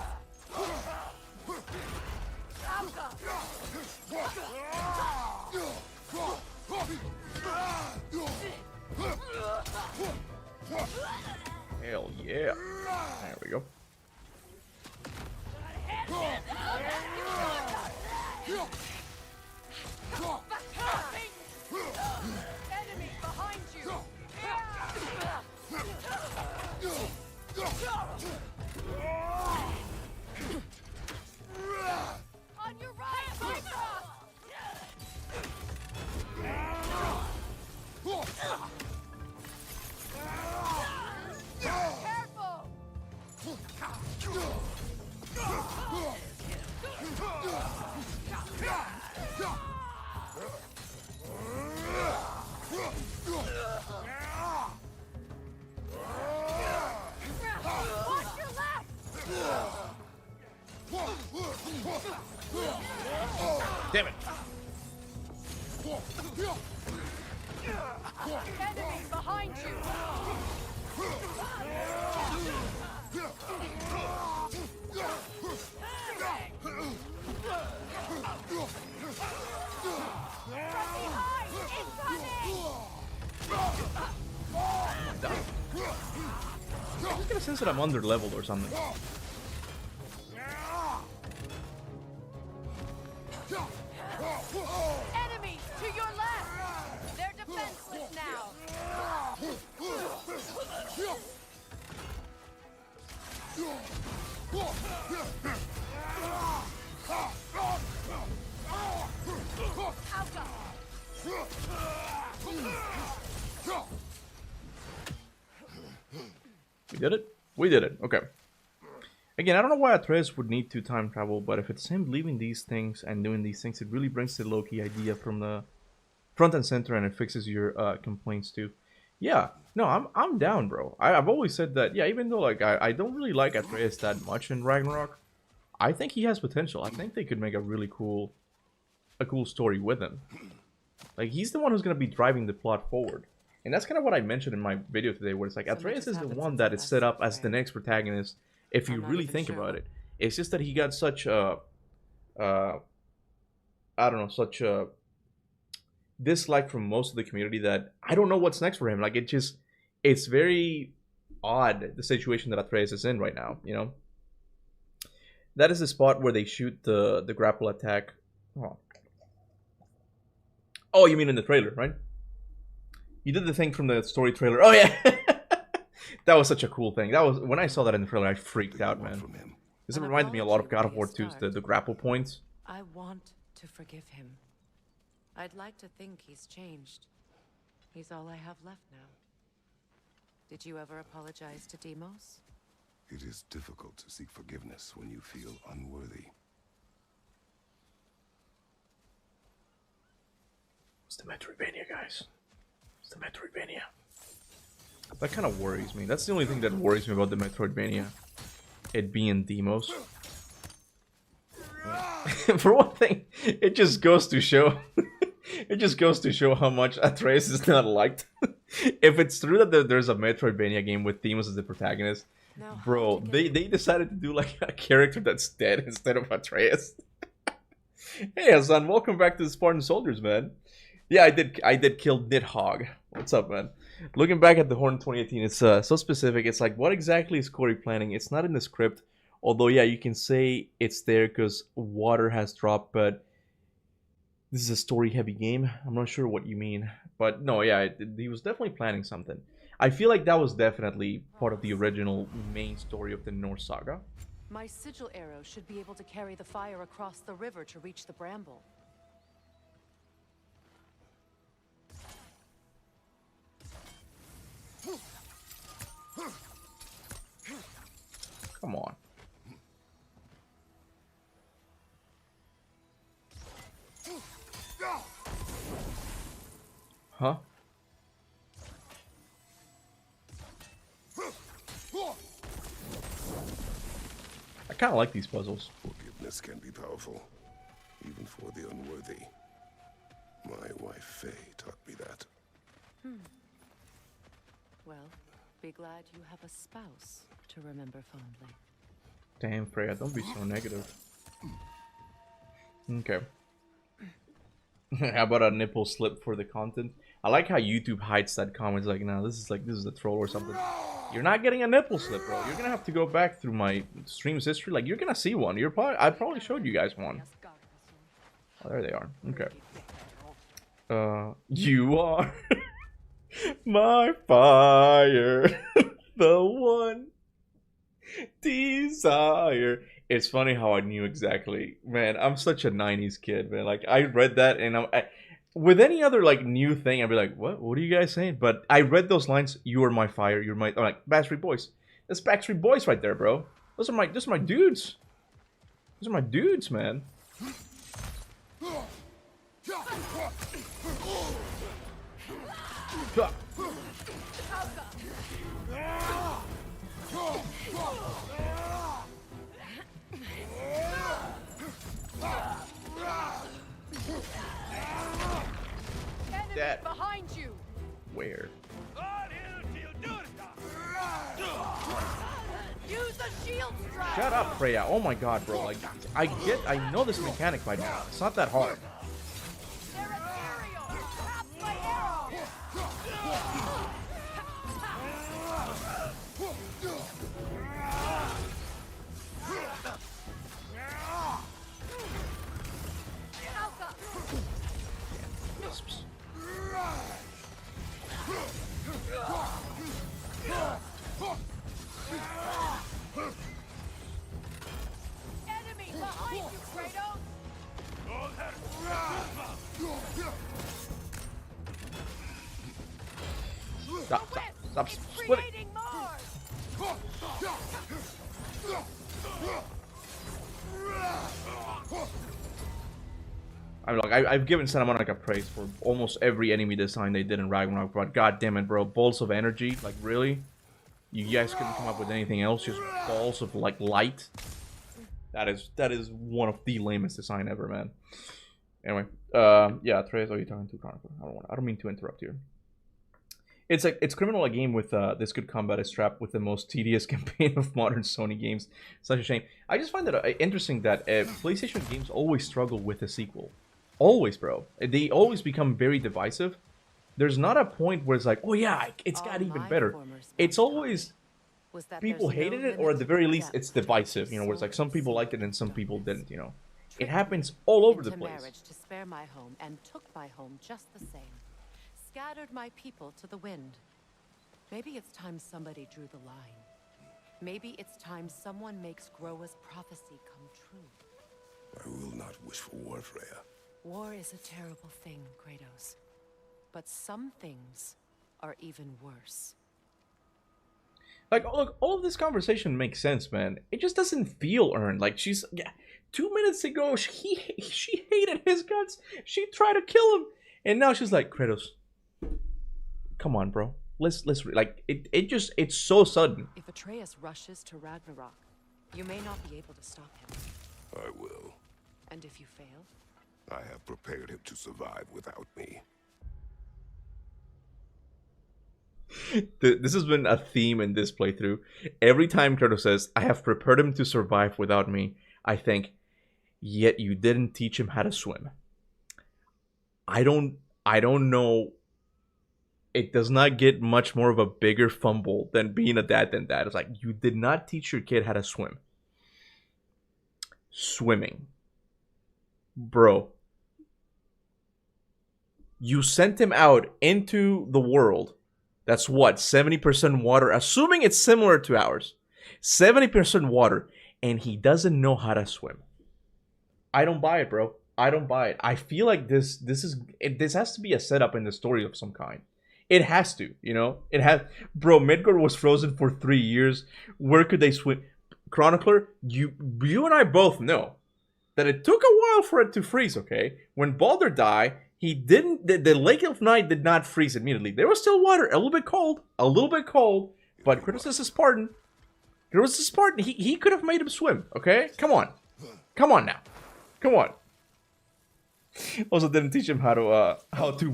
S1: Hell yeah. There we go.
S3: Enemy behind you. On your right, Cyclops! Careful! Watch your left!
S1: Damn it.
S3: Enemy behind you! From behind!
S1: I just get a sense that I'm under leveled or something.
S3: Enemies to your left! They're defenseless now!
S1: We did it? We did it. Okay. Again, I don't know why Atreus would need to time travel, but if it's him leaving these things and doing these things, it really brings the Loki idea from the front and center, and it fixes your complaints too. Yeah, no, I'm down, bro. I've always said that. Yeah, even though like I don't really like Atreus that much in Ragnarok, I think he has potential. I think they could make a really cool story with him. Like, he's the one who's gonna be driving the plot forward. And that's kind of what I mentioned in my video today, where it's like Atreus is the one that is set up as the next protagonist, if you really think about it. It's just that he got such a, I don't know, such a dislike from most of the community that I don't know what's next for him. Like, it's very odd, the situation that Atreus is in right now, you know? That is the spot where they shoot the grapple attack. Oh, you mean in the trailer, right? You did the thing from the story trailer. Oh, yeah. That was such a cool thing. That was, when I saw that in the trailer, I freaked out, man. This reminded me a lot of God of War 2's the grapple points.
S3: I want to forgive him. I'd like to think he's changed. He's all I have left now. Did you ever apologize to Deimos?
S2: It is difficult to seek forgiveness when you feel unworthy.
S1: It's the Metroidvania, guys. It's the Metroidvania. That kind of worries me. That's the only thing that worries me about the Metroidvania. It being Deimos. For one thing, it just goes to show... it just goes to show how much Atreus is not liked. If it's true that there's a Metroidvania game with Deimos as the protagonist, bro, they decided to do like a character that's dead instead of Atreus. Hey Hassan, welcome back to the Spartan Soldiers, man. Yeah, I did kill Nidhogg. What's up, man? Looking back at the Horn 2018, it's so specific. It's like, what exactly is Corey planning? It's not in the script. Although, yeah, you can say it's there because water has dropped, but this is a story-heavy game. I'm not sure what you mean. But no, yeah, he was definitely planning something. I feel like that was definitely part of the original main story of the Norse saga.
S3: My sigil arrow should be able to carry the fire across the river to reach the bramble.
S1: kind of like these puzzles.
S2: Forgiveness can be powerful, even for the unworthy. My wife Faye taught me that.
S3: Well, be glad you have a spouse to remember fondly.
S1: Damn, Freya, don't be so negative. Okay. How about a nipple slip for the content? I like how YouTube hides that comment. It's like, no, this is a troll or something. You're not getting a nipple slip, bro. You're gonna have to go back through my streams history. Like, you're gonna see one. I probably showed you guys one. Oh, there they are. Okay. You are my fire, the one desire. It's funny how I knew exactly. Man, I'm such a 90s kid, man. Like, I read that and with any other, like, new thing, I'd be like, what? What are you guys saying? But I read those lines, you are my fire, you're my... I'm like, Backstreet Boys. That's Backstreet Boys right there, bro. Those are my dudes. Those are my dudes, man. That
S3: behind you.
S1: Where?
S3: Use the shield strike.
S1: Shut up, Freya. Oh my god, bro. Like, I know this mechanic by now. It's not that hard.
S3: Enemy behind you, Kratos.
S1: Stop splitting. I'm like, I've given Santa Monica praise for almost every enemy design they did in Ragnarok, but god damn it, bro, balls of energy, like, really? You guys couldn't come up with anything else, just balls of, like, light? That is one of the lamest design ever, man. Anyway, yeah, Atreus, are you talking to Chronicler? I don't mean to interrupt here. It's criminal a game with this good combat is strapped with the most tedious campaign of modern Sony games. Such a shame. I just find that interesting that PlayStation games always struggle with a sequel. Always, bro. They always become very divisive. There's not a point where it's like, oh yeah, it's got even better. It's always people hated it, or at the very least, it's divisive. You know, where it's like some people liked it and some people didn't. You know, it happens all over the place.
S3: To spare my home and took my home just the same. Scattered my people to the wind. Maybe it's time somebody drew the line. Maybe it's time someone makes Groa's prophecy come true.
S2: I will not wish for war, Freya.
S3: War is a terrible thing, Kratos. But some things are even worse.
S1: Like, look, all of this conversation makes sense, man. It just doesn't feel earned. Like, she's... Yeah, 2 minutes ago, she hated his guts. She tried to kill him. And now she's like, Kratos, come on, bro. Let's like, it's so sudden.
S3: If Atreus rushes to Ragnarok, you may not be able to stop him.
S2: I will.
S3: And if you fail?
S2: I have prepared him to survive without me.
S1: This has been a theme in this playthrough. Every time Kratos says, I have prepared him to survive without me, I think, yet you didn't teach him how to swim. I don't know. It does not get much more of a bigger fumble than being a dad than that. It's like, you did not teach your kid how to swim. Swimming. Bro. You sent him out into the world. That's what? 70% water. Assuming it's similar to ours. 70% water. And he doesn't know how to swim. I don't buy it, bro. I don't buy it. I feel like this has to be a setup in the story of some kind. It has to, you know? It has. Bro, Midgard was frozen for 3 years. Where could they swim? Chronicler, you and I both know that it took a while for it to freeze, okay? When Baldur died, he didn't... The Lake of Night did not freeze immediately. There was still water, a little bit cold, but Kratos is pardoned. There was this part, he could have made him swim, okay? Come on. Come on now. Come on. Also didn't teach him how to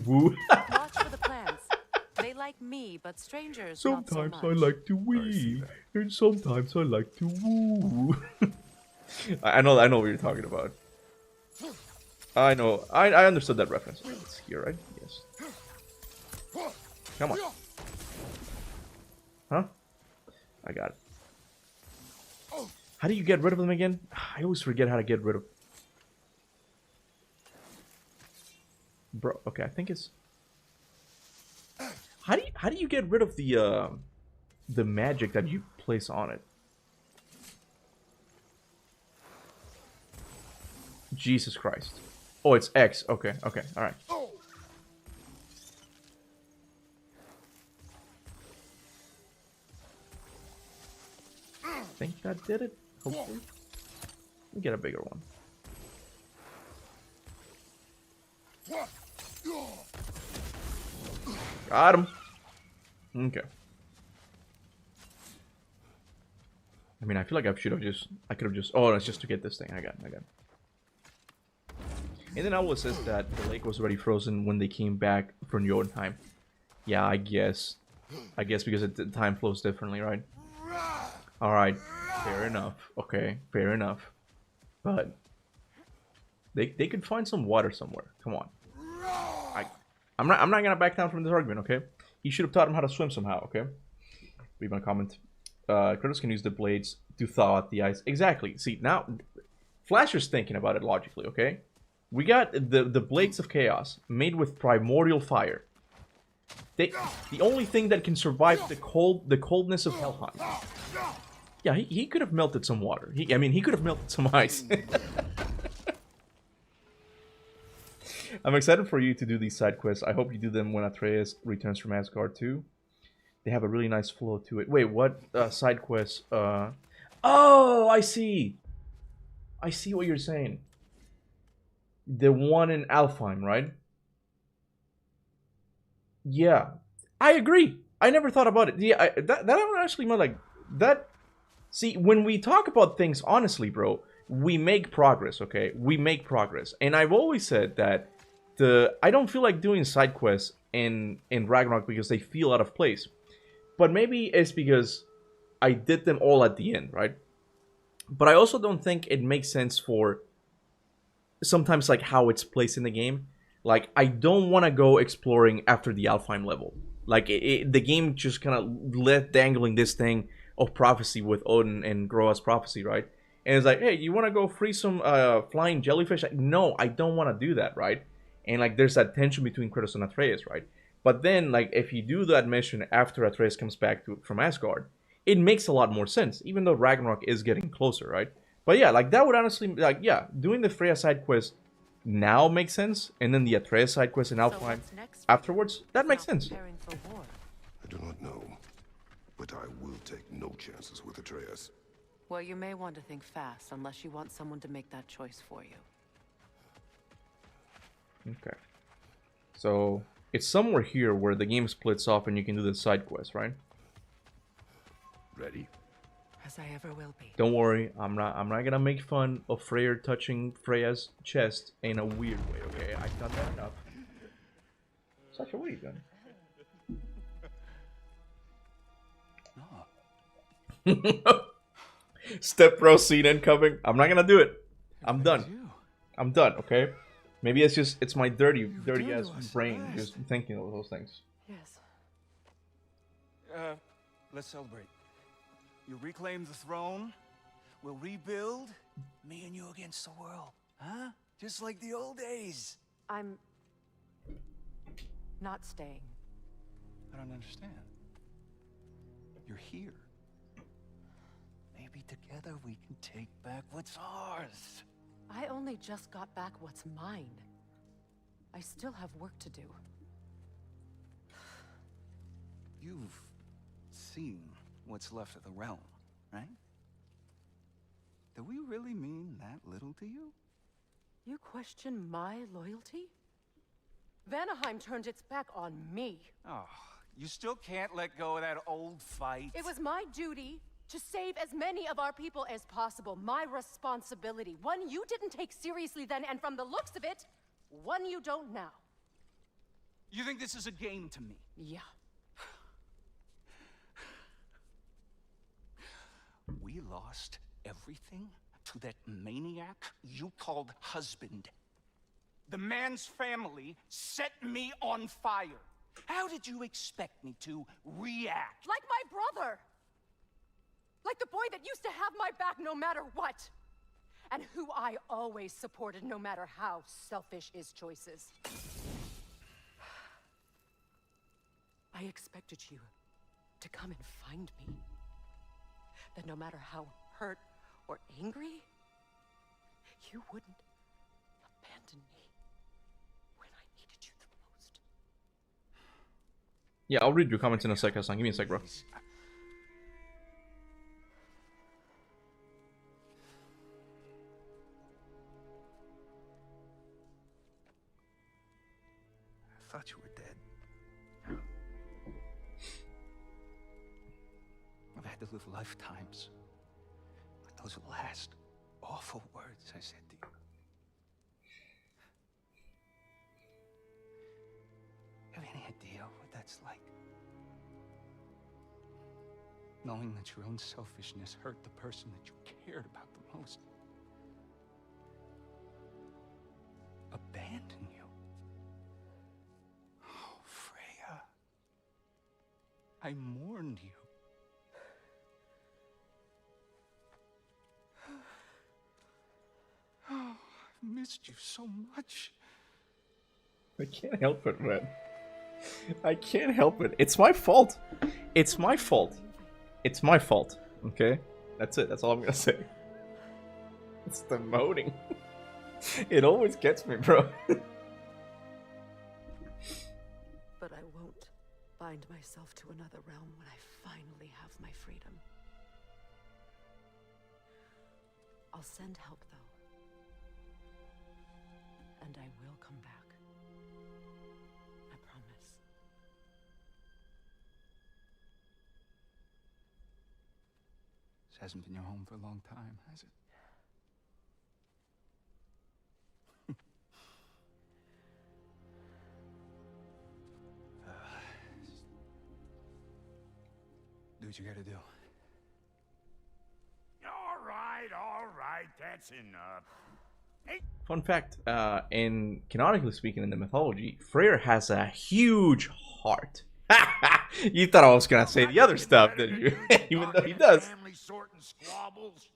S1: woo.
S3: Watch for the plants. They like me, but strangers
S1: Sometimes
S3: not so
S1: I
S3: much.
S1: like to wee, and sometimes I like to woo. I know what you're talking about. I know. I understood that reference. It's here, right? Yes. Come on. Huh? I got it. How do you get rid of them again? I always forget how to get rid of... Bro, okay, I think it's... How do you get rid of the magic that you place on it? Jesus Christ. Oh, it's X. Okay, okay, alright. I think that did it. Hopefully. Let me get a bigger one. Got him. Okay. I mean, I feel like I could have just... Oh, it's just to get this thing. I got it. And then Owl says that the lake was already frozen when they came back from Jotunheim. Yeah, I guess. Because the time flows differently, right? Alright. Fair enough. Okay, fair enough. But... They could find some water somewhere. Come on. I'm not gonna back down from this argument, okay? You should have taught him how to swim somehow, okay? Read my comment. Kratos can use the blades to thaw out the ice. Exactly. See, now... Flasher's thinking about it logically, okay? We got the Blades of Chaos, made with primordial fire. The only thing that can survive the coldness of Helheim. Yeah, he could have melted some water. He could have melted some ice. I'm excited for you to do these side quests. I hope you do them when Atreus returns from Asgard too. They have a really nice flow to it. Wait, what side quests? Oh, I see. I see what you're saying. The one in Alfheim, right? Yeah, I agree. I never thought about it. Yeah, that actually meant like that. See, when we talk about things honestly, bro, we make progress. Okay, we make progress, and I've always said that I don't feel like doing side quests in Ragnarok because they feel out of place. But maybe it's because I did them all at the end, right? But I also don't think it makes sense for sometimes like how it's placed in the game. Like, I don't want to go exploring after the Alfheim level. Like, the game just kind of left dangling this thing of prophecy with Odin and Groa's prophecy, right? And it's like, hey, you want to go free some flying jellyfish? Like, no, I don't want to do that, right? And like, there's that tension between Kratos and Atreus, right? But then, like, if you do that mission after Atreus comes back from Asgard, it makes a lot more sense, even though Ragnarok is getting closer, right? But yeah, like, that would honestly, like, yeah, doing the Freya side quest now makes sense, and then the Atreus side quest in Alfheim afterwards, that makes sense.
S2: I do not know, but I will take no chances with Atreus.
S3: Well, you may want to think fast, unless you want someone to make that choice for you.
S1: Okay. So, it's somewhere here where the game splits off and you can do the side quest, right?
S2: Ready?
S3: As I ever will be.
S1: Don't worry, I'm not gonna make fun of Freyr touching Freya's chest in a weird way, okay? I've done that enough. Such a way, then. Step bro scene incoming. I'm not gonna do it. I'm done. I'm done, okay? Maybe it's my dirty ass brain just thinking of those things.
S3: Yes.
S4: Let's celebrate. You reclaim the throne, we'll rebuild, me and you against the world, huh? Just like the old days.
S3: I'm not staying.
S4: I don't understand. You're here. Maybe together we can take back what's ours.
S3: I only just got back what's mine. I still have work to do.
S4: You've seen what's left of the realm, right? Do we really mean that little to you?
S3: You question my loyalty? Vanaheim turned its back on me.
S4: Oh, you still can't let go of that old fight?
S3: It was my duty To save as many of our people as possible. My responsibility. One you didn't take seriously then, and from the looks of it, one you don't now.
S4: You think this is a game to me?
S3: Yeah.
S4: We lost everything to that maniac you called husband. The man's family set me on fire. How did you expect me to react?
S3: Like my brother! Like the boy that used to have my back no matter what! And who I always supported no matter how selfish his choices. I expected you to come and find me. That no matter how hurt or angry, you wouldn't abandon me when I needed you the most.
S1: Yeah, I'll read your comments in a sec, Hassan. Give me a sec, bro.
S4: I thought you were dead. I've had to live lifetimes with those last awful words I said to you. Have any idea what that's like? Knowing that your own selfishness hurt the person that you cared about the most. Abandon you. Oh, Freya. I mourned you. Oh, I've missed you so much.
S1: I can't help it, man. I can't help it. It's my fault. It's my fault. It's my fault. Okay? That's it. That's all I'm gonna say. It's the moaning. It always gets me, bro.
S3: But I won't bind myself to another realm when I finally have my freedom. I'll send help, though. And I will come back. I promise.
S4: This hasn't been your home for a long time, has it? Do what you gotta do.
S5: All right, that's enough.
S1: Fun fact, in canonically speaking in the mythology, Freyr has a huge heart. You thought I was gonna say the other stuff, didn't you? Even though he does.
S5: Family sorting squabbles.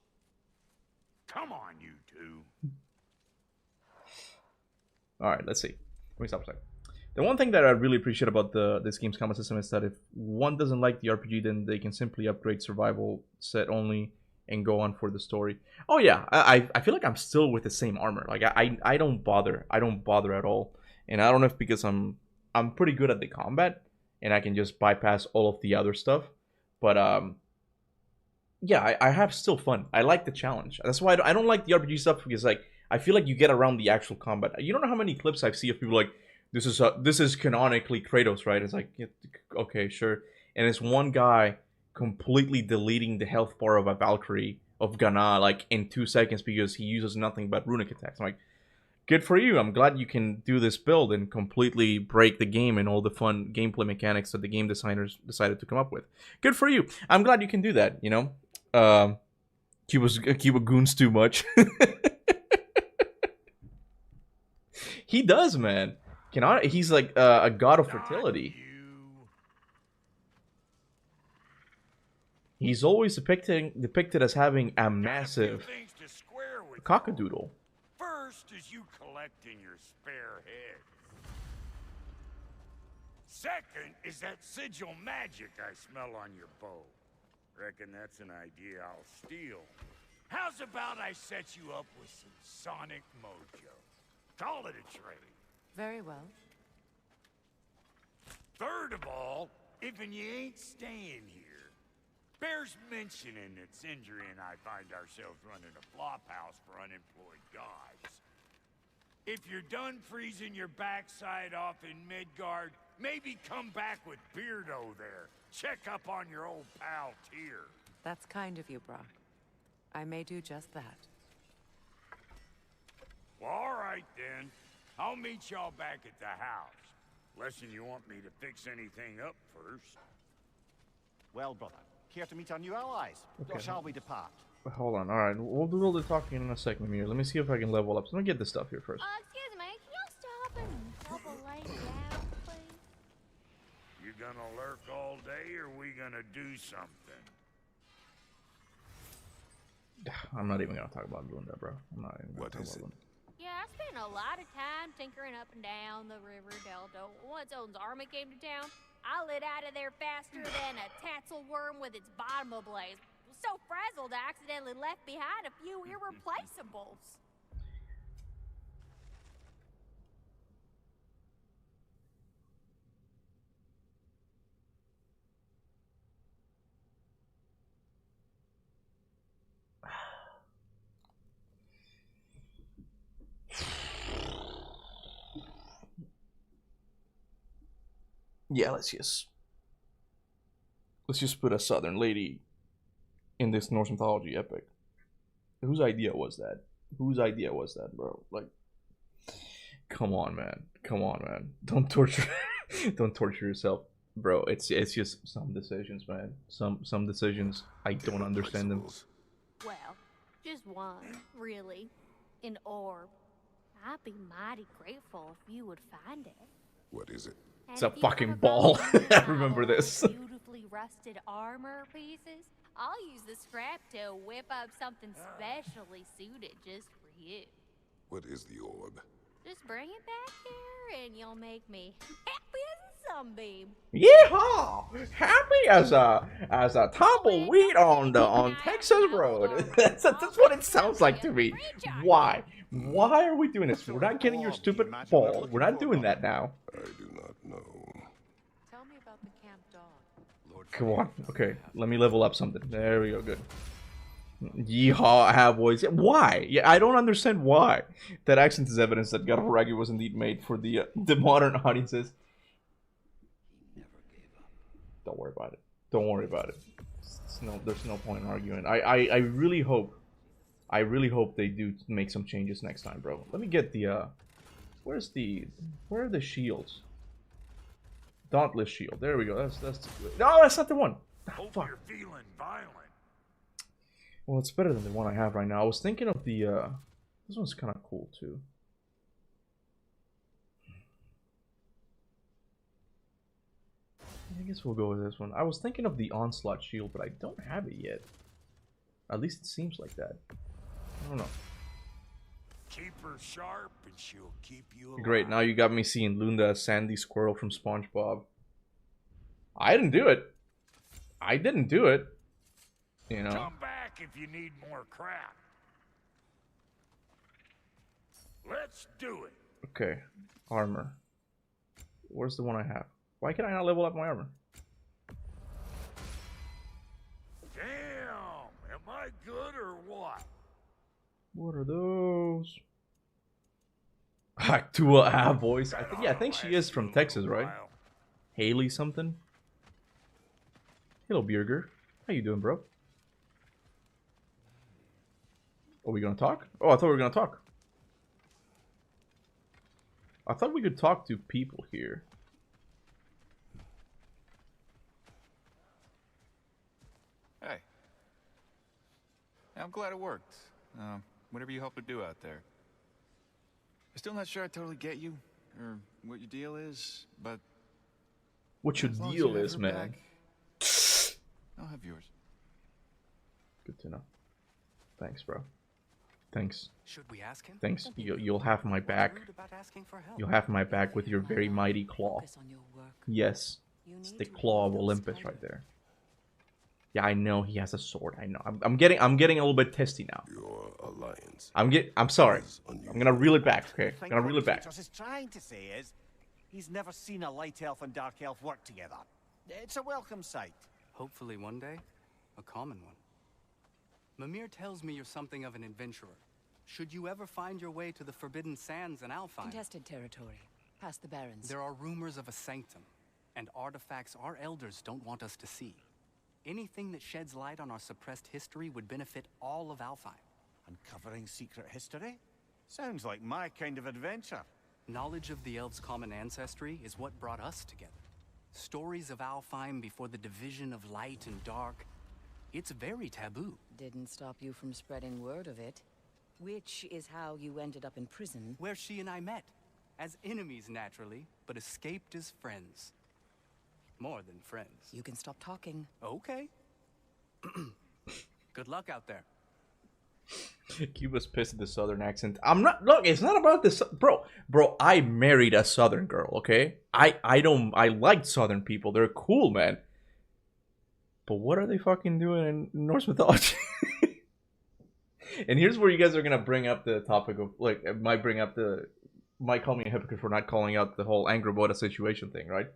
S5: Come on, you two.
S1: Alright, let's see. Let me stop a second. The one thing that I really appreciate about this game's combat system is that if one doesn't like the RPG, then they can simply upgrade survival set only and go on for the story. Oh yeah, I feel like I'm still with the same armor. Like I don't bother. I don't bother at all. And I don't know if because I'm pretty good at the combat and I can just bypass all of the other stuff. But yeah, I have still fun. I like the challenge. That's why I don't like the RPG stuff, because like I feel like you get around the actual combat. You don't know how many clips I've seen of people like, this is canonically Kratos, right? It's like, yeah, okay, sure. And it's one guy completely deleting the health bar of a Valkyrie of Ghana like in 2 seconds because he uses nothing but runic attacks. I'm like, good for you. I'm glad you can do this build and completely break the game and all the fun gameplay mechanics that the game designers decided to come up with. Good for you. I'm glad you can do that, you know? Cuba goons too much. He does, man. He's like a god of fertility. He's always depicted as having a massive cockadoodle.
S5: First is you collecting your spare head. Second is that sigil magic I smell on your bow. Reckon that's an idea I'll steal. How's about I set you up with some sonic mojo? Call it a trade.
S3: Very well.
S5: Third of all, even you ain't staying here, bears mentioning that Sindri and I find ourselves running a flop house for unemployed guys. If you're done freezing your backside off in Midgard, maybe come back with Beardo there. Check up on your old pal Tyr.
S3: That's kind of you, Brock. I may do just that.
S5: Well, all right then. I'll meet y'all back at the house. Unless you want me to fix anything up first.
S6: Well, brother, care to meet our new allies?
S1: Okay.
S6: Or shall we depart?
S1: Hold on. All right, we'll do all the talking in a second here. Let me see if I can level up. So let me get this stuff here first.
S7: Excuse me, can y'all stop and help a lady out, please?
S5: You gonna lurk all day, or we gonna do something?
S1: I'm not even gonna talk about doing that, bro. I'm not even gonna
S2: What
S1: talk
S2: is
S1: about
S2: it?
S7: Yeah, I spent a lot of time tinkering up and down the river delta. Once Odin's army came to town, I lit out of there faster than a tassel worm with its bottom ablaze. So frazzled, I accidentally left behind a few irreplaceables.
S1: Yeah, let's just put a southern lady in this Norse mythology epic. Whose idea was that? Whose idea was that, bro? Like, come on, man. Come on, man. Don't torture, don't torture yourself, bro. It's just some decisions, man. Some decisions I don't understand them.
S7: Well, just one, really. An orb. I'd be mighty grateful if you would find it.
S2: What is it?
S1: It's
S7: And
S1: a
S7: if you
S1: fucking
S7: ever
S1: ball.
S7: find any of
S1: I
S7: my
S1: remember
S7: old
S1: this.
S7: Beautifully rusted armor pieces, I'll use the scrap to whip up something specially suited just for you.
S2: What is the orb?
S7: Just bring it back here and you'll make me happy as a sunbeam.
S1: Yeehaw! Happy as a tumbleweed on Texas Road. that's what it sounds like to me. Why? Why are we doing this? We're not getting your stupid ball. We're not doing that now.
S2: I do not know.
S3: Tell me about the camp dog.
S1: Come on. Okay, let me level up something. There we go. Good. Yeehaw, I have boys. Why? Yeah, I don't understand why. That accent is evidence that God of War Ragnarok was indeed made for the modern audiences. Don't worry about it. Don't worry about it. There's no point in arguing. I really hope they do make some changes next time, bro. Let me get the where are the shields? Dauntless shield. There we go. That's no, that's not the one.
S5: Hope
S1: Fuck.
S5: you're feeling violent.
S1: Well, it's better than the one I have right now. I was thinking of the this one's kind of cool too. I guess we'll go with this one. I was thinking of the onslaught shield, but I don't have it yet. At least it seems like that. I don't know.
S5: Keep her sharp and she'll keep you alive.
S1: Great, now you got me seeing Lunda as Sandy Squirrel from SpongeBob. I didn't do it. I didn't do it. You know.
S5: Come back if you need more crap. Let's do it.
S1: Okay. Armor. Where's the one I have? Why can I not level up my armor?
S5: Damn, am I good or what?
S1: What are those? Tua voice. I think she is from Texas, right? Haley something. Hello, Bierger. How you doing, bro? Are we gonna talk? Oh, I thought we were gonna talk. I thought we could talk to people here.
S8: Hey. I'm glad it worked. Whatever you hope to do out there. I'm still not sure I totally get you, or what your deal is, but...
S1: What your
S8: as long as
S1: deal
S8: you have
S1: is,
S8: her
S1: man.
S8: back, I'll have yours.
S1: Good to know. Thanks, bro. Thanks.
S4: Should we ask him?
S1: Thanks. You'll have my back.
S4: Rude about asking for help.
S1: You'll have my back with your very mighty claw.
S3: Focus on your work.
S1: Yes.
S3: You
S1: It's
S3: need
S1: the
S3: to
S1: claw of
S3: leave those
S1: Olympus
S3: kind
S1: right
S3: of-
S1: there. Yeah, I know he has a sword. I know. I'm getting a little bit testy now.
S2: Your alliance.
S1: I'm sorry.
S2: is
S1: I'm
S2: unusual.
S1: gonna reel it back. Okay,
S6: I
S1: I'm
S6: think
S1: gonna
S6: what
S1: reel it back.
S6: Kratos is trying to say is, he's never seen a light elf and dark elf work together. It's a welcome sight.
S4: Hopefully one day, a common one. Mimir tells me you're something of an adventurer. Should you ever find your way to the Forbidden Sands in Alfheim,
S3: Contested territory. Past the Barrens.
S4: there are rumors of a sanctum, and artifacts our elders don't want us to see.
S9: Anything that sheds light on our suppressed history would benefit all of Alfheim.
S6: Uncovering secret history? Sounds like my kind of adventure.
S9: Knowledge of the elves' common ancestry is what brought us together. Stories of Alfheim before the division of light and dark. It's very taboo.
S3: Didn't stop you from spreading word of it. Which is how you ended up in prison.
S9: Where she and I met. As enemies, naturally, but escaped as friends. More than friends.
S3: You can stop talking.
S9: Okay. Good luck out there.
S1: Cuba's pissed at the southern accent. I'm not. Look, it's not about this, bro. I married a southern girl. Okay, I like southern people. They're cool, man. But what are they fucking doing in Norse mythology? And here's where you guys are gonna bring up the topic of, like, might call me a hypocrite for not calling out the whole Angrboda situation thing, right?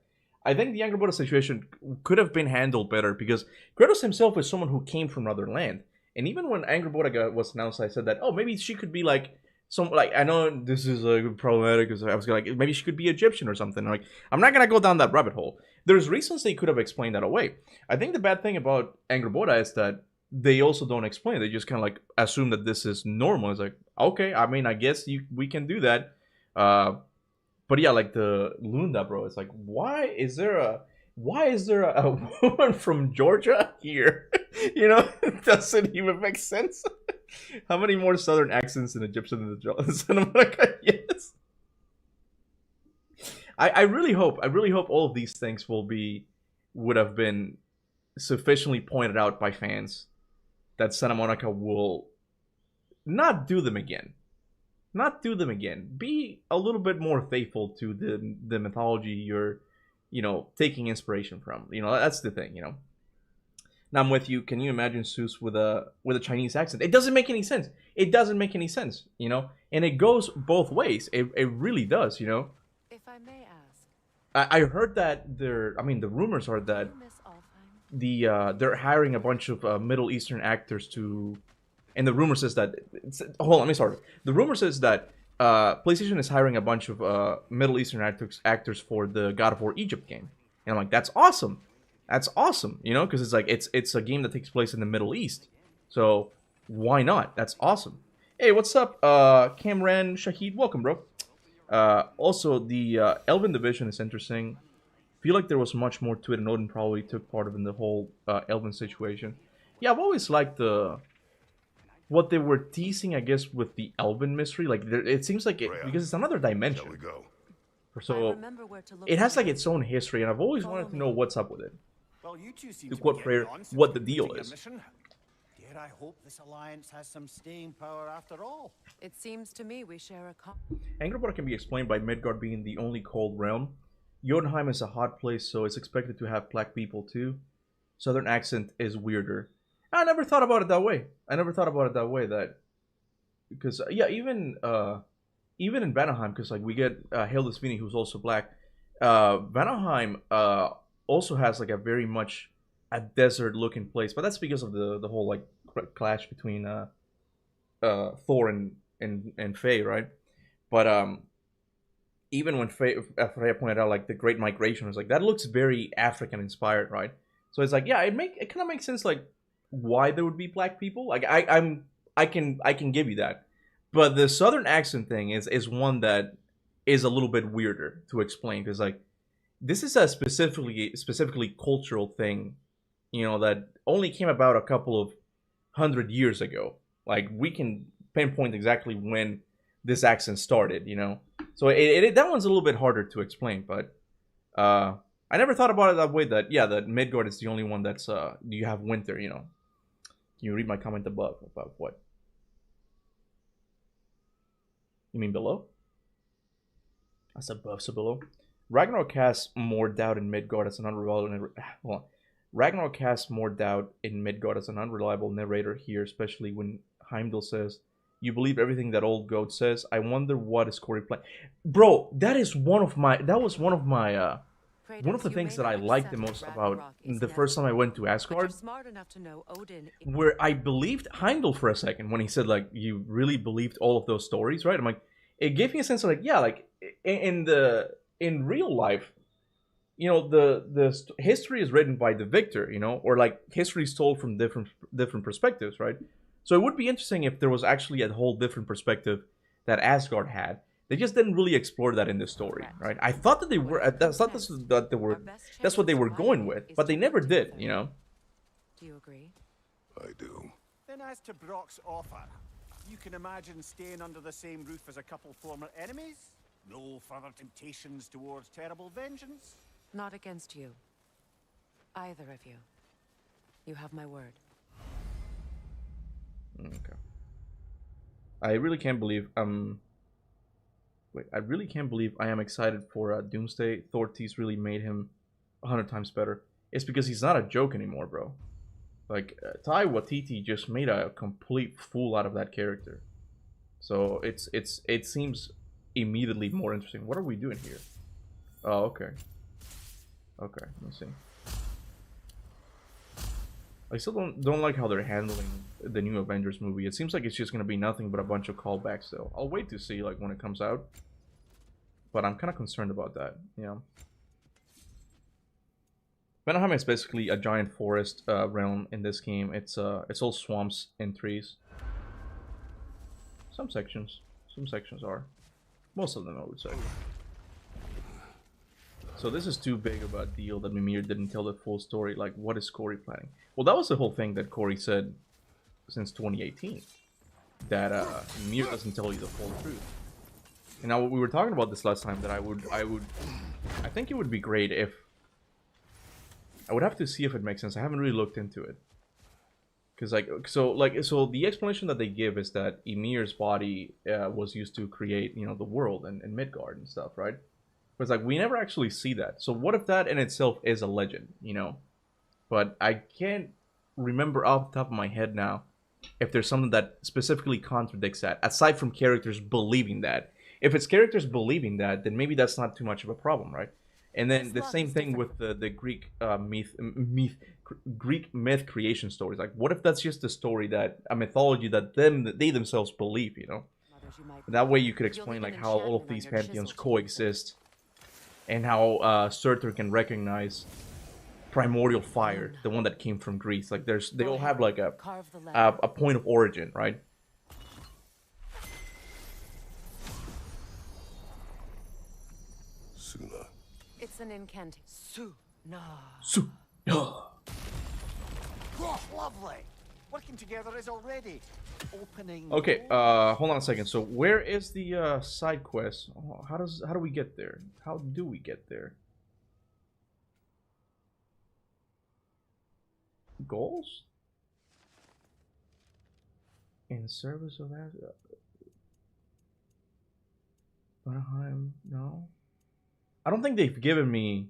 S1: I think the Angrboda situation could have been handled better because Kratos himself is someone who came from another land. And even when Angrboda was announced, I said that, oh, maybe she could be like I know this is problematic because I was like, maybe she could be Egyptian or something. Like, I'm not gonna go down that rabbit hole. There's reasons they could have explained that away. I think the bad thing about Angrboda is that they also don't explain it. They just kind of like assume that this is normal. It's like, okay, I mean, I guess we can do that. But yeah, like the Lunda, bro, it's like, why is there a woman from Georgia here? You know, it doesn't even make sense. How many more southern accents in Egyptian than the Cinematica? Yes. I really hope all of these things would have been sufficiently pointed out by fans that Santa Monica will not do them again. Not do them again. Be a little bit more faithful to the mythology you're, taking inspiration from. That's the thing, Now I'm with you. Can you imagine Zeus with a Chinese accent? It doesn't make any sense. It doesn't make any sense, And it goes both ways. It really does,
S3: If I may ask.
S1: I heard that the rumors are that they're hiring a bunch of Middle Eastern actors to, and the rumor says that hold on, let me start. The rumor says that PlayStation is hiring a bunch of Middle Eastern actors for the God of War Egypt game, and I'm like, that's awesome. That's awesome, because it's like it's a game that takes place in the Middle East, so why not? That's awesome. Hey, what's up, Kamran Shahid? Welcome, bro. Also, the Elven division is interesting. Feel like there was much more to it, and Odin probably took part of in the whole Elven situation. Yeah, I've always liked what they were teasing, I guess, with the Elven mystery. Like, it seems like because it's another dimension.
S2: Shall we go?
S1: So it has like its own history, and I've always wanted to know what's up with it.
S6: Well, you two seem
S1: To
S6: be
S1: quote
S6: getting
S1: Freyr,
S6: on since
S1: what the
S6: completing
S1: deal
S6: your
S1: is.
S6: mission. Dare I hope this alliance has some staying power after all?
S3: It seems to me we share a
S1: Angrboda can be explained by Midgard being the only cold realm. Jotunheim is a hot place, so it's expected to have black people too. Southern accent is weirder. I never thought about it that way. That because yeah, even in Vanaheim, because like we get Hilda Sweeney, who's also black. Vanaheim also has like a very much a desert looking place, but that's because of the whole like clash between Thor and Faye, right? But even when Freya pointed out like the Great Migration, was like that looks very African inspired, right? So it's like, yeah, it kind of makes sense like why there would be black people. Like I can give you that, but the Southern accent thing is one that is a little bit weirder to explain, because like this is a specifically cultural thing, that only came about a couple of 100 years ago. Like we can pinpoint exactly when this accent started, So that one's a little bit harder to explain, but I never thought about it that way. That that Midgard is the only one that's you have winter. Can you read my comment above about what? You mean below? That's above, so below. Ragnarok casts more doubt in Midgard as an unreliable. Hold on. Ragnarok casts more doubt in Midgard as an unreliable narrator here, especially when Heimdall says, "You believe everything that old goat says." I wonder what is Corey playing. Bro, that was one of the things that I liked the most about the first time I went to Asgard, where I believed Heimdall for a second when he said like, "You really believed all of those stories, right?" I'm like, it gave me a sense of like, yeah, like in real life, you know, history is written by the victor, you know, or like history is told from different perspectives, right? So it would be interesting if there was actually a whole different perspective that Asgard had. They just didn't really explore that in the story, right? I thought that they were. I thought that's what they were going with, but they never did, you know.
S3: Do you agree?
S2: I do.
S6: Then as to Brock's offer, you can imagine staying under the same roof as a couple former enemies? No further temptations towards terrible vengeance?
S3: Not against you. Either of you. You have my word.
S1: Okay. I really can't believe wait, I really can't believe I am excited for Doomsday. Thortees really made him 100 times better. It's because he's not a joke anymore, bro. Like, Tai Waititi just made a complete fool out of that character. So it seems immediately more interesting. What are we doing here? Oh, okay. Okay, let me see. I still don't like how they're handling the new Avengers movie. It seems like it's just gonna be nothing but a bunch of callbacks though. I'll wait to see like when it comes out. But I'm kinda concerned about that, you know. Vanaheim is basically a giant forest realm in this game. It's all swamps and trees. Some sections are. Most of them, I would say. So this is too big of a deal that Mimir didn't tell the full story. Like, what is Corey planning? Well, that was the whole thing that Corey said since 2018. That Mimir doesn't tell you the full truth. And now we were talking about this last time. That I think it would be great if. I would have to see if it makes sense. I haven't really looked into it. Because so the explanation that they give is that Ymir's body was used to create, you know, the world and Midgard and stuff, right? But it's like we never actually see that. So what if that in itself is a legend, you know? But I can't remember off the top of my head now if there's something that specifically contradicts that, aside from characters believing that. If it's characters believing that, then maybe that's not too much of a problem, right? And then the same thing with the Greek Greek myth creation stories. Like, what if that's just a story a mythology that they themselves believe, you know? That way you could explain like how all of these pantheons coexist, and how Surtur can recognize primordial fire, the one that came from Greece. Like, they all have like a point of origin, right?
S2: Suna.
S3: It's an incantation.
S6: Oh, lovely! Working together is already opening.
S1: Okay, hold on a second. So where is the side quest? Oh, how do we get there? How do we get there? Goals? In service of that? Vanaheim? No. I don't think they've given me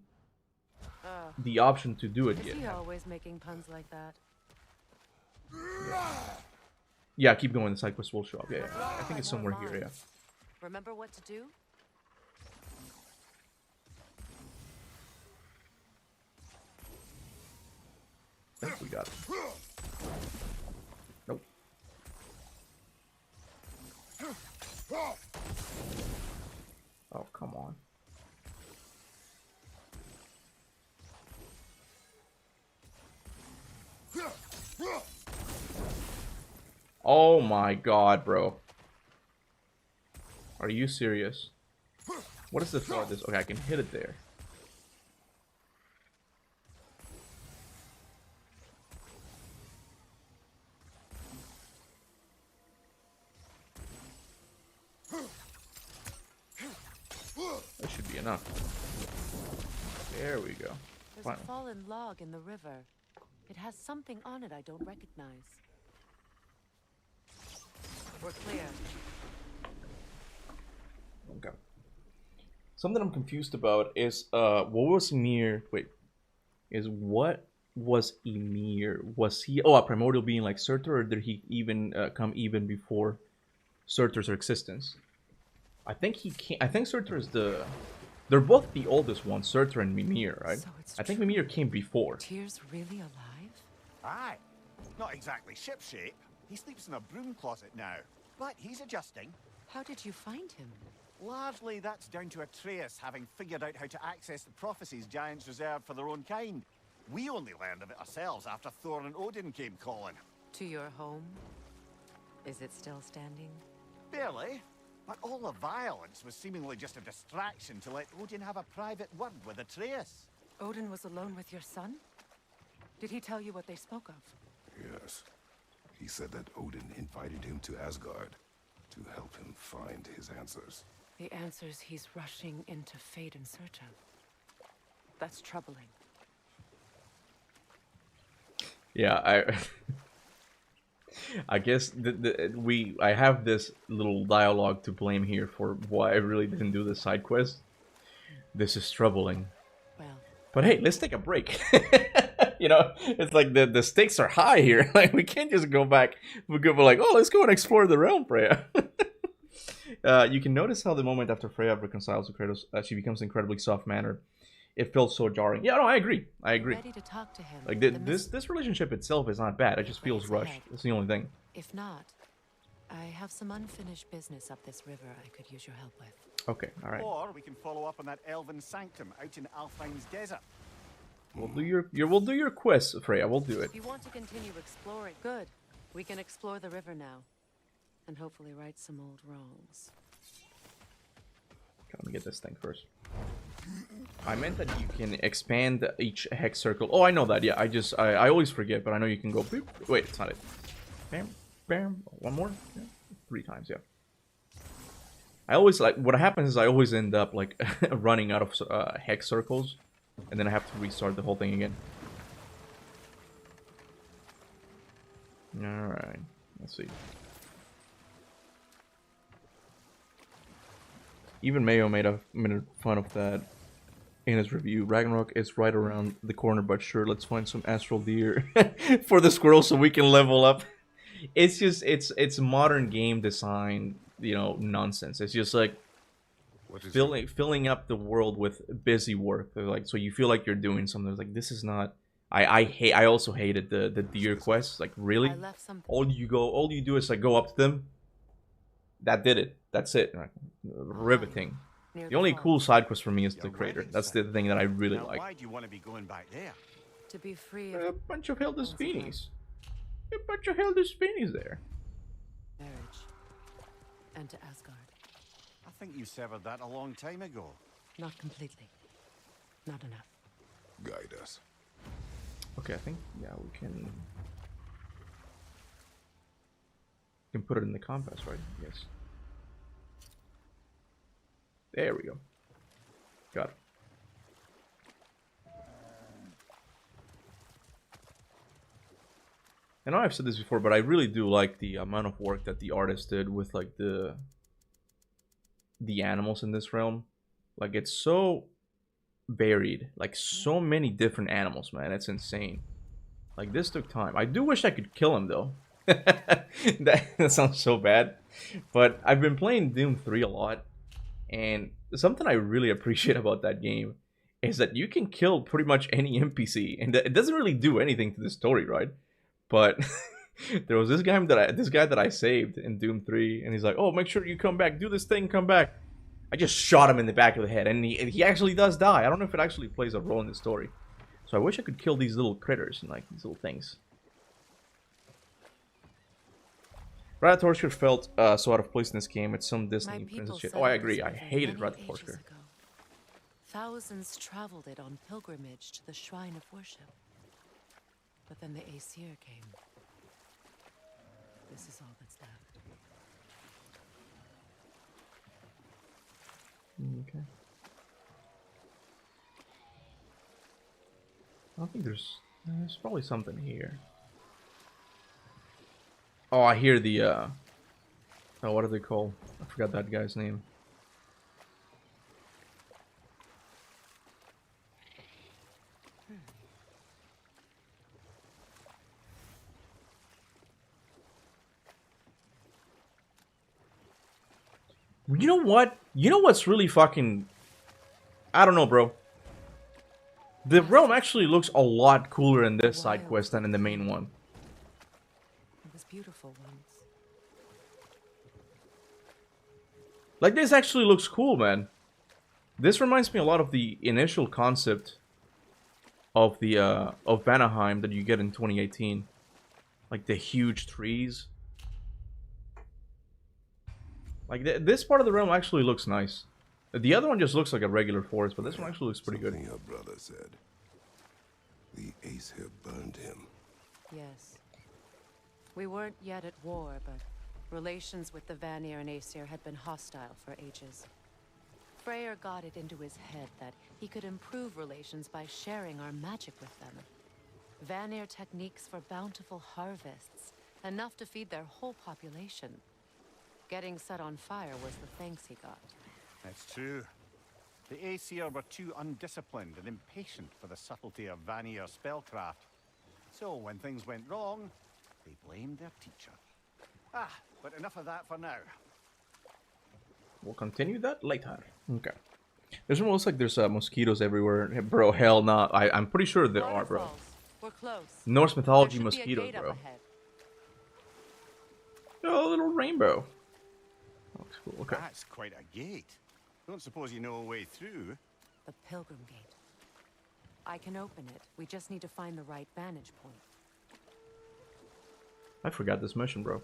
S1: the option to do it yet.
S3: Is he always making puns like that?
S1: Yeah, keep going. The side quest will show up. Yeah, I think it's somewhere here. Yeah.
S3: Remember what to do?
S1: I think we got it. Nope. Oh, come on. Oh my god, bro. Are you serious? What is the farthest? Okay, I can hit it there. That should be enough. There we go.
S3: There's
S1: Finally.
S3: a fallen log in the river. It has something on it I don't recognize. We're clear.
S1: Okay. Something I'm confused about is what was Ymir? Wait, what was Ymir? Was he a primordial being like Surtur, or did he even come even before Surtur's existence? I think he came. I think Surtur is the. They're both the oldest ones, Surtur and Mimir, right?
S3: So it's
S1: I think
S3: true.
S1: Mimir came before.
S3: Tyr's really alive?
S6: Aye. Not exactly shipshape. He sleeps in a broom closet now. But he's adjusting.
S3: How did you find him?
S6: Largely, that's down to Atreus having figured out how to access the prophecies giants reserved for their own kind. We only learned of it ourselves after Thor and Odin came calling.
S3: To your home? Is it still standing?
S6: Barely. But all the violence was seemingly just a distraction to let Odin have a private word with Atreus.
S3: Odin was alone with your son? Did he tell you what they spoke of?
S2: Yes. He said that Odin invited him to Asgard to help him find his answers.
S3: The answers he's rushing into fate in search of. That's troubling.
S1: Yeah, I guess I have this little dialogue to blame here for why I really didn't do the side quest. This is troubling.
S3: Well,
S1: but hey, let's take a break. You know, it's like the stakes are high here. Like we can't just go back. We're like, oh, let's go and explore the realm, Freya. You can notice how the moment after Freya reconciles with Kratos, she becomes incredibly soft-mannered. It felt so jarring. Yeah, no, I agree.
S3: Ready to talk to him.
S1: Like this relationship itself is not bad. It just feels rushed. That's the only thing.
S3: If not, I have some unfinished business up this river I could use your help with.
S1: Okay, all right.
S6: Or we can follow up on that elven sanctum out in Alfheim's desert.
S1: We'll do your quest, Freya. We'll do it.
S3: If you want to continue exploring, good. We can explore the river now, and hopefully right some old wrongs.
S1: Let me get this thing first. I meant that you can expand each hex circle. Oh, I know that. Yeah, I always forget, but I know you can go. Boop. Wait, it's not it. Bam, bam. One more. Yeah. 3 times. Yeah. I always like what happens is I always end up like running out of hex circles, and then I have to restart the whole thing again. All right. Let's see. Even Mayo made a fun of that in his review. Ragnarok is right around the corner, but sure, let's find some astral deer for the squirrel so we can level up. It's just, it's modern game design, you know, nonsense. It's just like filling up the world with busy work. Like, so you feel like you're doing something. It's like, this is not. I also hated the deer quests. Like, really, all you do is like go up to them. That did it. That's it. Riveting. The only cool side quest for me is the crater. That's the thing that I really like.
S6: Why do you want to be going back there?
S3: To be free of
S1: a bunch of Hilda Spinies. A bunch of Hilda Spinies there.
S3: Marriage. And to Asgard.
S6: I think you severed that a long time ago.
S3: Not completely. Not enough.
S2: Guide us.
S1: Okay, I think, yeah, we can put it in the compass, right? Yes. There we go. Got it. I know I've said this before, but I really do like the amount of work that the artist did with like the animals in this realm. Like, it's so varied. Like, so many different animals, man. It's insane. Like, this took time. I do wish I could kill him, though. that sounds so bad. But I've been playing Doom 3 a lot. And something I really appreciate about that game is that you can kill pretty much any NPC. And it doesn't really do anything to the story, right? But there was this guy that I saved in Doom 3. And he's like, oh, make sure you come back. Do this thing, come back. I just shot him in the back of the head, and he actually does die. I don't know if it actually plays a role in the story. So I wish I could kill these little critters and like these little things. Ratatorsker felt so out of place in this game. It's some Disney princess shit. Oh, I agree. I hated Ratatorsker.
S3: Thousands traveled it on pilgrimage to the shrine of worship. But then the Aesir came. This is all that's left.
S1: Okay. I don't think there's probably something here. Oh, I hear the oh, what are they called? I forgot that guy's name. You know what? You know what's really fucking... I don't know, bro. The realm actually looks a lot cooler in this side quest than in the main one.
S3: It was beautiful once.
S1: Like, this actually looks cool, man. This reminds me a lot of the initial concept of the of Vanaheim that you get in 2018. Like the huge trees. Like this part of the realm actually looks nice. The other one just looks like a regular forest, but this one actually looks pretty good.
S2: Something your brother said. The Ace here burned him.
S3: Yes. We weren't yet at war, but relations with the Vanir and Aesir had been hostile for ages. Freyr got it into his head that he could improve relations by sharing our magic with them. Vanir techniques for bountiful harvests, enough to feed their whole population. Getting set on fire was the thanks he got.
S6: That's true. The Aesir were too undisciplined and impatient for the subtlety of Vanir spellcraft. So when things went wrong, they blamed their teacher. But enough of that for now.
S1: We'll continue that later. Okay. There's almost like there's mosquitoes everywhere. Bro, hell no. I'm pretty sure there are, bro.
S3: We're close.
S1: Norse mythology
S3: There should be a
S1: mosquitoes,
S3: gate up
S1: bro.
S3: ahead.
S1: Oh, a little rainbow. Looks cool. Okay.
S6: That's quite a gate. Don't suppose you know a way through?
S3: The Pilgrim Gate. I can open it. We just need to find the right vantage point.
S1: I forgot this mission, bro.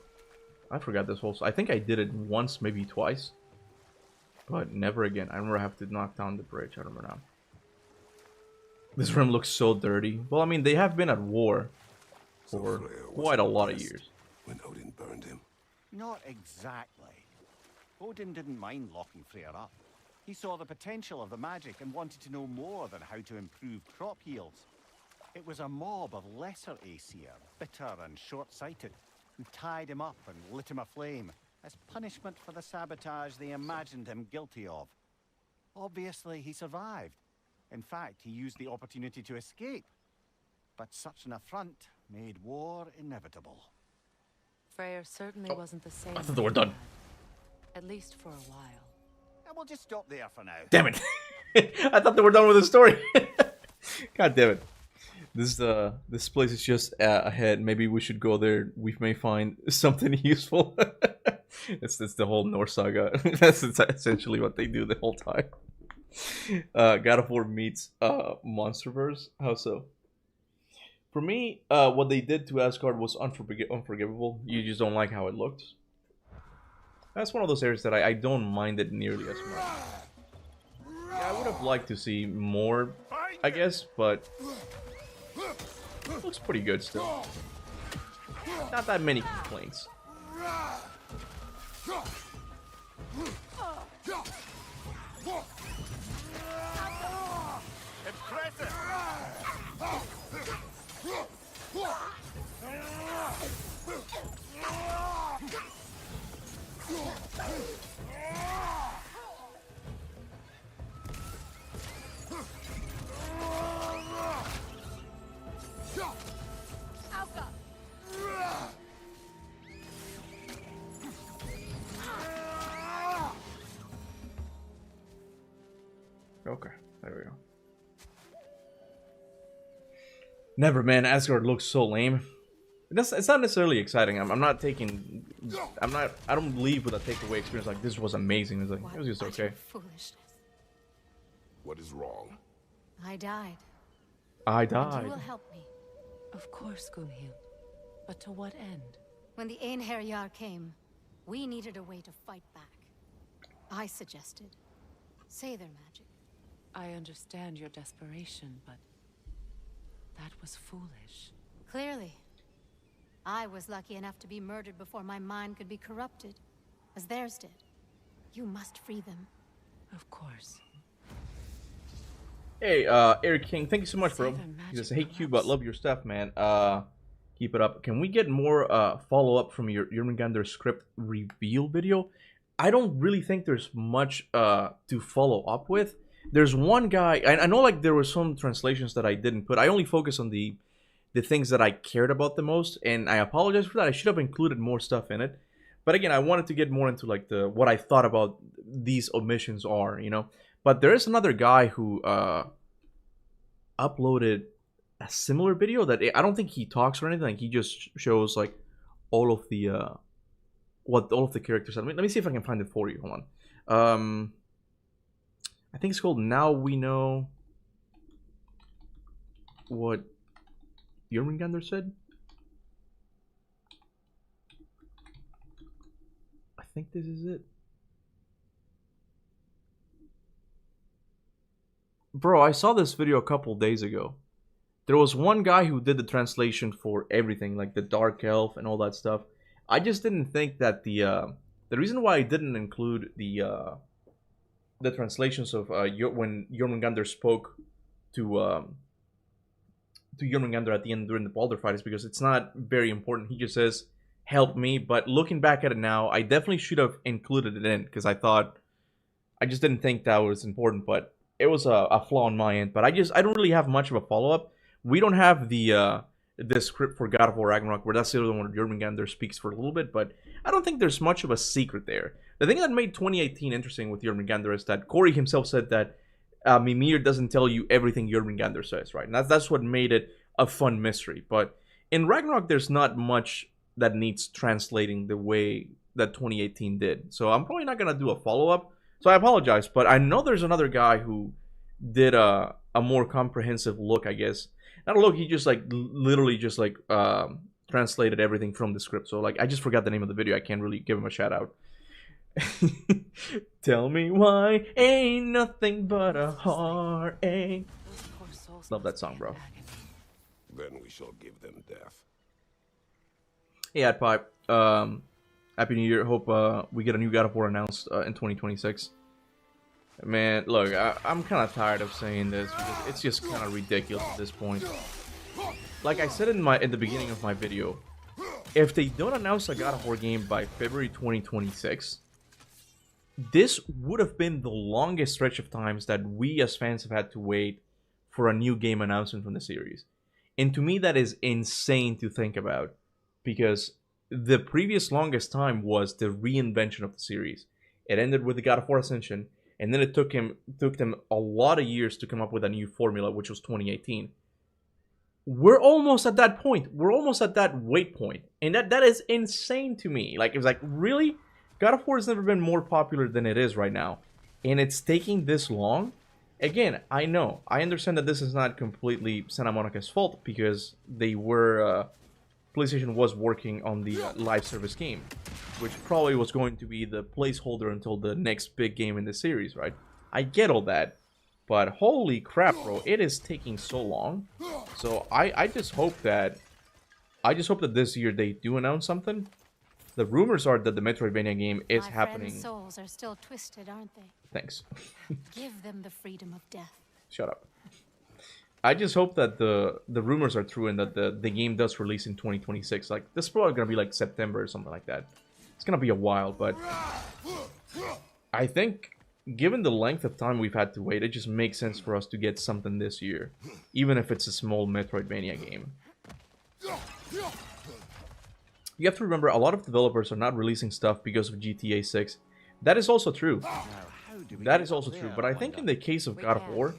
S1: I forgot this whole... I think I did it once, maybe twice. But never again. I remember I have to knock down the bridge. I remember now. This room looks so dirty. Well, I mean, they have been at war for quite a lot of years.
S2: When Odin burned him.
S6: Not exactly. Odin didn't mind locking Freyr up. He saw the potential of the magic and wanted to know more than how to improve crop yields. It was a mob of lesser Aesir, bitter and short-sighted, who tied him up and lit him aflame as punishment for the sabotage they imagined him guilty of. Obviously, he survived. In fact, he used the opportunity to escape. But such an affront made war inevitable.
S3: Freyr certainly wasn't the same.
S1: I thought they were done.
S3: At least for a while.
S6: And we'll just stop there for now.
S1: Damn it! I thought they were done with the story. God damn it! This place is just ahead. Maybe we should go there. We may find something useful. It's the whole Norse saga. That's essentially what they do the whole time. God of War meets Monsterverse. How so? For me, what they did to Asgard was unforgivable. You just don't like how it looked. That's one of those areas that I don't mind it nearly as much. Yeah, I would have liked to see more, I guess, but it looks pretty good still. Not that many complaints. Okay, there we go. Never, man. Asgard looks so lame. It's not necessarily exciting. I'm not taking. I don't leave with a takeaway experience like this was amazing. It's like it was just okay.
S7: Foolishness.
S2: What is wrong?
S7: I died.
S1: I
S7: And
S1: died.
S7: you will help me.
S3: Of course, Gunhild. But to what end?
S7: When the Einherjar came, we needed a way to fight back. I suggested Say their magic.
S3: I understand your desperation, but that was foolish.
S7: Clearly. I was lucky enough to be murdered before my mind could be corrupted, as theirs did. You must free them.
S3: Of course.
S1: Hey, Eric King, thank you so much, bro. He says, hey, Kuba, love your stuff, man. Keep it up. Can we get more follow-up from your Jurgengander script reveal video? I don't really think there's much to follow up with. There's one guy, I know like there were some translations that I didn't put. I only focus on the things that I cared about the most, and I apologize for that. I should have included more stuff in it. But again, I wanted to get more into like what I thought about these omissions are, you know. But there is another guy who uploaded a similar video that I don't think he talks or anything. Like, he just shows like all of the what all of the characters are. Let me see if I can find it for you. Hold I think it's called Now We Know What Jormungandr said. I think this is it. Bro, I saw this video a couple days ago. There was one guy who did the translation for everything, like the Dark Elf and all that stuff. I just didn't think that the reason why I didn't include the translations of when Jormungandr spoke to Jormungandr at the end during the Baldur fight is because it's not very important. He just says, "Help me." But looking back at it now, I definitely should have included it in because I just didn't think that was important. But it was a flaw on my end. But I don't really have much of a follow up. We don't have the script for God of War Ragnarok, where that's the other one where Jormungandr speaks for a little bit, but I don't think there's much of a secret there. The thing that made 2018 interesting with Jormungandr is that Corey himself said that Mimir doesn't tell you everything Jormungandr says, right? And that's what made it a fun mystery. But in Ragnarok, there's not much that needs translating the way that 2018 did. So I'm probably not going to do a follow-up. So I apologize, but I know there's another guy who did a more comprehensive look, I guess. Not a look, he just literally just translated everything from the script. So I just forgot the name of the video. I can't really give him a shout out. Tell me why ain't nothing but a heartache. Love that song, bro.
S2: Then we shall give them death.
S1: Hey, AdPipe. Happy New Year. Hope we get a new God of War announced in 2026. Man, look, I'm kind of tired of saying this because it's just kind of ridiculous at this point. Like I said in the beginning of my video, if they don't announce a God of War game by February 2026, this would have been the longest stretch of times that we as fans have had to wait for a new game announcement from the series. And to me, that is insane to think about, because the previous longest time was the reinvention of the series. It ended with the God of War Ascension, and then it took them a lot of years to come up with a new formula, which was 2018. We're almost at that point. We're almost at that wait point. And that is insane to me. It was really? God of War has never been more popular than it is right now. And it's taking this long? Again, I understand that this is not completely Santa Monica's fault, because they were... PlayStation was working on the live service game, which probably was going to be the placeholder until the next big game in the series, right? I get all that, but holy crap, bro, it is taking so long. So I just hope that this year they do announce something. The rumors are that the Metroidvania game is happening.
S7: My friends' souls are still twisted, aren't they?
S1: Thanks.
S7: Give them the freedom of death.
S1: Shut up. I just hope that the rumors are true and that the game does release in 2026. This is probably gonna be September or something like that. It's gonna be a while, but I think given the length of time we've had to wait, it just makes sense for us to get something this year, even if it's a small Metroidvania game. You have to remember, a lot of developers are not releasing stuff because of GTA 6. That is also true. That is also true, but I think in the case of God of War,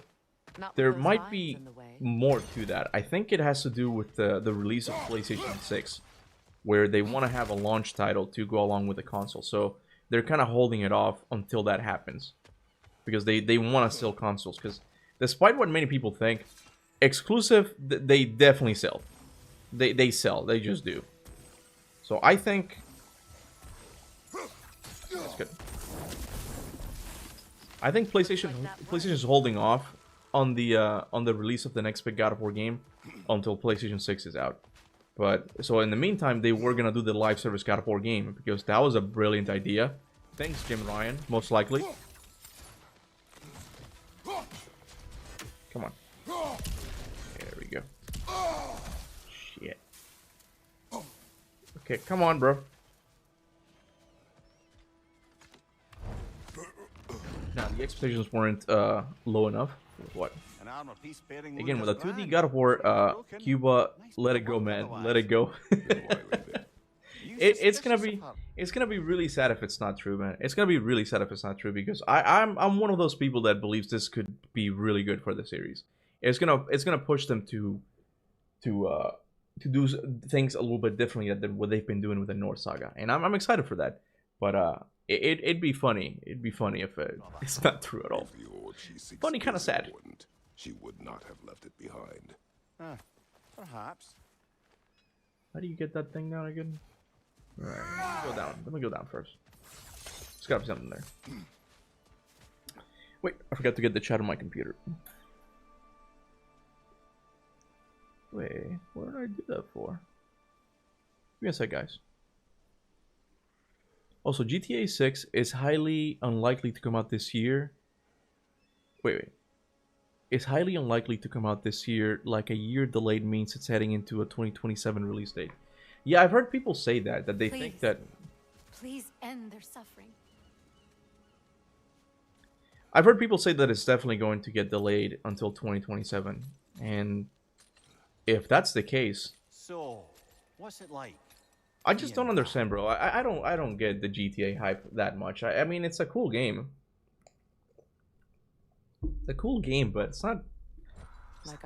S1: there might be more to that. I think it has to do with the release of PlayStation 6, where they want to have a launch title to go along with the console. So they're kind of holding it off until that happens, because they want to sell consoles. Because despite what many people think, exclusive, they definitely sell. They sell. They just do. So I think that's good. I think PlayStation is holding off on the release of the next big God of War game until PlayStation 6 is out. But so in the meantime, they were gonna do the live service God of War game, because that was a brilliant idea. Thanks, Jim Ryan, most likely. Come on. There we go. Shit. Okay, come on, bro. Now, the expectations weren't low enough. What? Again, with a 2D God of War, Kuba, let it go, man. Let it go. It's gonna be really sad if it's not true, man. It's gonna be really sad if it's not true, because I'm one of those people that believes this could be really good for the series. It's gonna push them to do things a little bit differently than what they've been doing with the North Saga, and I'm excited for that. But It'd be funny. It'd be funny if it's not true at all.
S2: If the orb she seeks
S1: Funny, kind of
S2: is
S1: sad.
S2: important, she would not have left it behind.
S6: Perhaps.
S1: How do you get that thing down again? Alright, let me go down. Let me go down first. There's gotta be something there. Wait, I forgot to get the chat on my computer. Wait, what did I do that for? Give me a sec, guys. Also, GTA 6 is highly unlikely to come out this year. Wait. It's highly unlikely to come out this year. Like a year delayed means it's heading into a 2027 release date. Yeah, I've heard people say that they think that...
S7: Please end their suffering.
S1: I've heard people say that it's definitely going to get delayed until 2027. And if that's the case...
S6: So, what's it like?
S1: I just don't understand, bro. I don't get the GTA hype that much. I mean, it's a cool game. It's a cool game, but it's not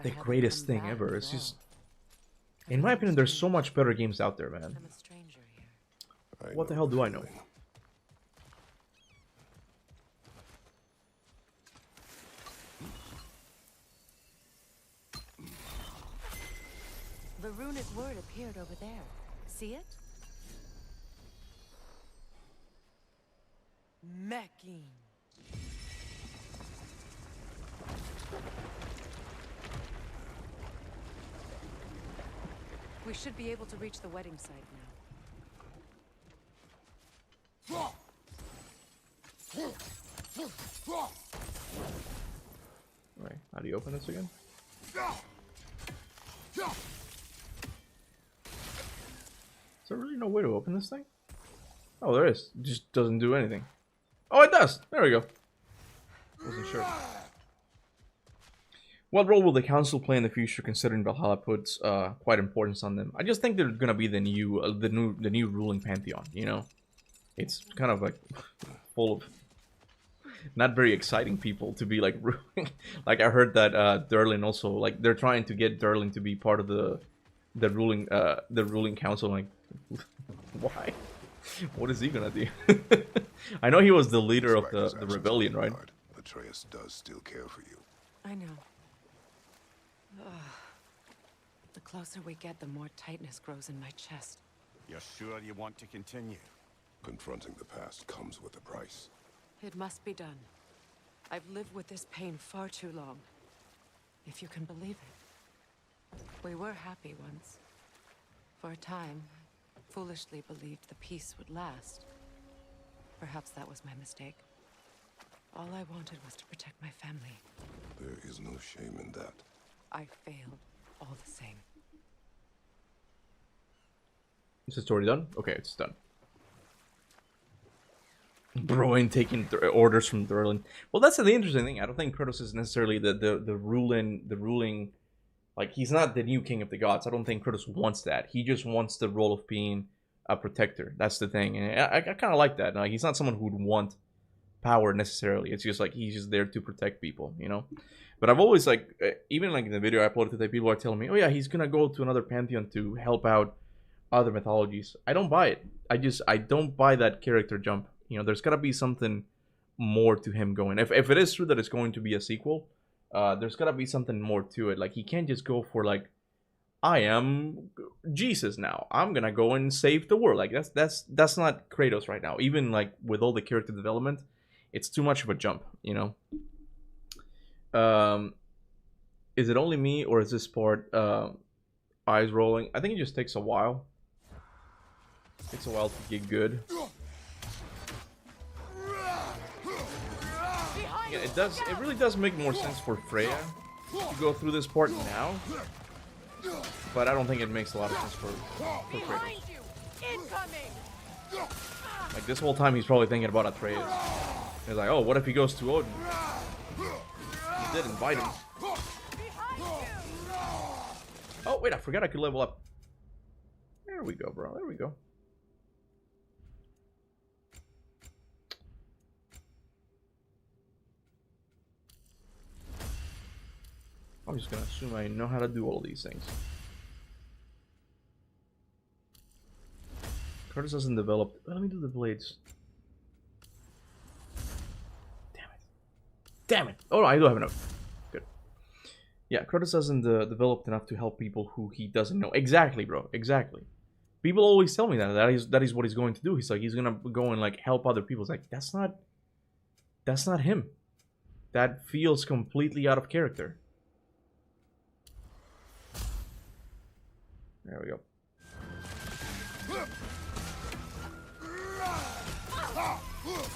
S1: the greatest thing ever. It's just, in my opinion, there's so much better games out there, man.
S3: I'm a stranger here.
S1: What the hell do I know?
S3: The runic word appeared over there. See it? Mecking. We should be able to reach the wedding site now.
S1: Right, how do you open this again? Is there really no way to open this thing? Oh, there is. It just doesn't do anything. Oh, it does! There we go. Wasn't sure. What role will the council play in the future, considering Valhalla puts quite importance on them? I just think they're gonna be the new ruling pantheon. You know, it's kind of like full of not very exciting people to be like ruling. Like I heard that Durlin also, like they're trying to get Durlin to be part of the ruling council. Like, why? What is he gonna do? I know he was the leader of the rebellion, right?
S2: Atreus does still care for you.
S3: I know. Ugh. The closer we get, the more tightness grows in my chest.
S6: You're sure you want to continue?
S2: Confronting the past comes with a price.
S3: It must be done. I've lived with this pain far too long. If you can believe it. We were happy once. For a time, foolishly believed the peace would last. Perhaps that was my mistake. All I wanted was to protect my family.
S2: There is no shame in that.
S3: I failed, all the same.
S1: Is the story done? Okay, it's done. Broin taking orders from Durlin. Well, that's the interesting thing. I don't think Kratos is necessarily the ruling. Like, he's not the new king of the gods. I don't think Kratos wants that. He just wants the role of being a protector. That's the thing. And I kind of like that. Like, he's not someone who would want power necessarily. It's just like he's just there to protect people, you know. But I've always like, even like in the video I uploaded today, people are telling me, oh yeah, he's gonna go to another pantheon to help out other mythologies. I don't buy it. I don't buy that character jump. You know, there's gotta be something more to him going. If it is true that it's going to be a sequel, there's gotta be something more to it. Like, he can't just go for like, I am Jesus now, I'm gonna go and save the world. Like, that's not Kratos right now. Even like with all the character development, it's too much of a jump, you know. Is it only me, or is this part eyes rolling? I think it just takes a while. It takes a while to get good. Yeah, it does. It really does make more sense for Freya to go through this part now, but I don't think it makes a lot of sense for Kratos. Like, this whole time he's probably thinking about Atreus. He's like, oh, what if he goes to Odin? He did invite him. Oh, wait, I forgot I could level up. There we go, bro. There we go. I'm just gonna assume I know how to do all these things. Curtis hasn't developed. Let me do the blades. Damn it! Oh, I do have enough. Good. Yeah, Kratos hasn't developed enough to help people who he doesn't know. Exactly, bro. Exactly. People always tell me that is what he's going to do. He's like, he's gonna go and like help other people. It's like, that's not him. That feels completely out of character. There we go.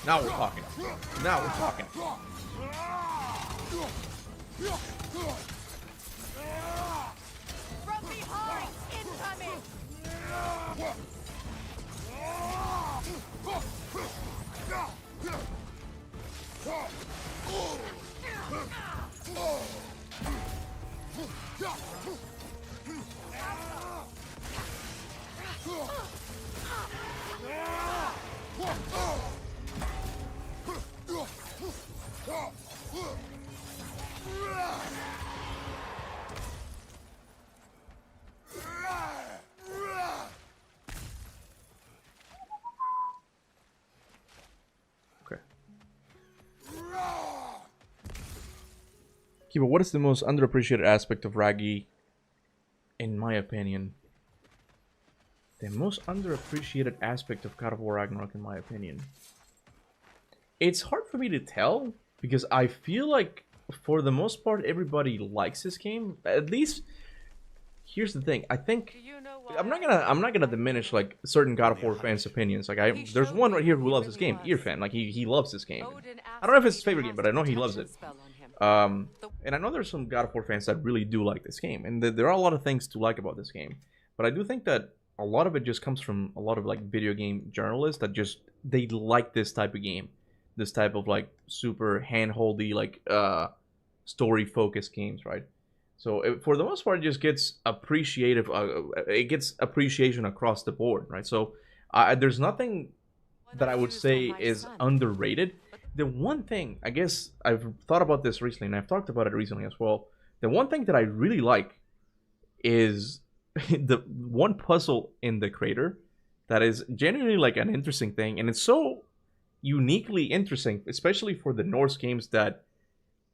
S1: Now we're talking. Now we're talking.
S7: From behind! Incoming!
S1: Okay. Kuba, what is the most underappreciated aspect of Raggy, in my opinion? The most underappreciated aspect of God of War Ragnarok, in my opinion. It's hard for me to tell, because I feel like, for the most part, everybody likes this game. At least, here's the thing. I think I'm not gonna diminish like certain God of War fans' opinions. Like there's one right here who loves this game, Earfan. Like he loves this game. I don't know if it's his favorite game, but I know he loves it. And I know there's some God of War fans that really do like this game, and there are a lot of things to like about this game. But I do think that a lot of it just comes from a lot of like video game journalists that just they like this type of game, this type of like super handholdy like story focused games, right? So for the most part, it just gets appreciative. It gets appreciation across the board, right? So there's nothing that I would say is underrated. The one thing, I guess I've thought about this recently, and I've talked about it recently as well. The one thing that I really like is the one puzzle in the crater that is genuinely like an interesting thing, and it's so uniquely interesting, especially for the Norse games, that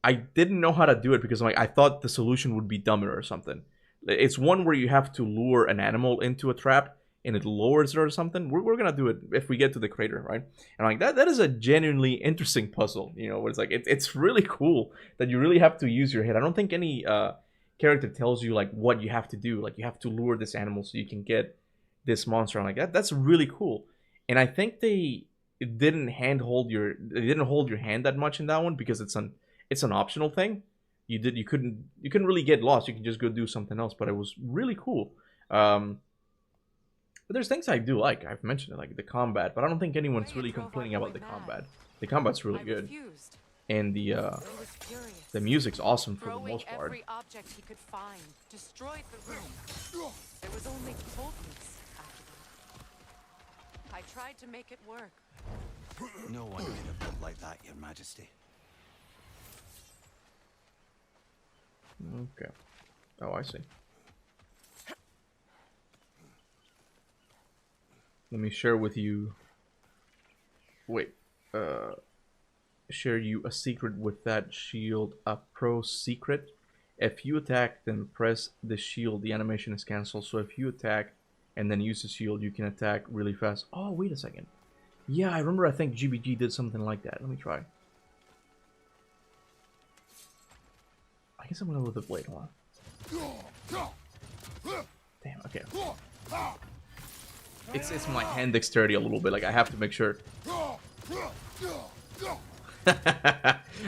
S1: I didn't know how to do it because I thought the solution would be dumber or something. It's one where you have to lure an animal into a trap and it lowers it or something. We're gonna do it if we get to the crater, right? And like that is a genuinely interesting puzzle, you know, where it's like it's really cool that you really have to use your head. I don't think any character tells you like what you have to do. Like you have to lure this animal so you can get this monster. And like that's really cool. And I think they didn't hold your hand that much in that one because it's an optional thing. You couldn't really get lost. You can just go do something else. But it was really cool. But there's things I do like. I've mentioned it, like the combat, but I don't think anyone's really complaining about the combat. The combat's really good, and the music's awesome for the most part.
S3: Every object he could find, destroyed the room. There was only coldness after that. I tried to make it work.
S6: No one could have built like that, Your Majesty.
S1: Okay. Oh, I see. Let me share with you. Wait. Share you a secret with that shield. A pro secret. If you attack, then press the shield. The animation is cancelled. So if you attack and then use the shield, you can attack really fast. Oh, wait a second. Yeah, I remember. I think GBG did something like that. Let me try. I guess I'm gonna with the blade. Hold on. Damn. Okay. It's my hand dexterity a little bit. Like I have to make sure. I'm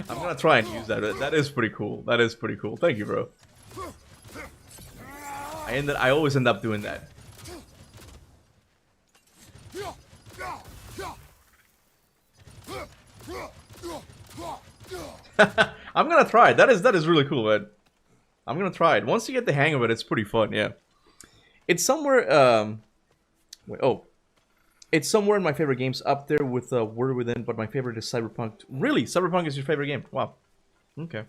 S1: gonna try and use that. That is pretty cool. That is pretty cool. Thank you, bro. I always end up doing that. I'm gonna try it. That is really cool, man. I'm gonna try it. Once you get the hang of it, it's pretty fun. Yeah. It's somewhere. Wait, oh, it's somewhere in my favorite games, up there with Word Within, but my favorite is Cyberpunk. Really? Cyberpunk is your favorite game? Wow. Okay.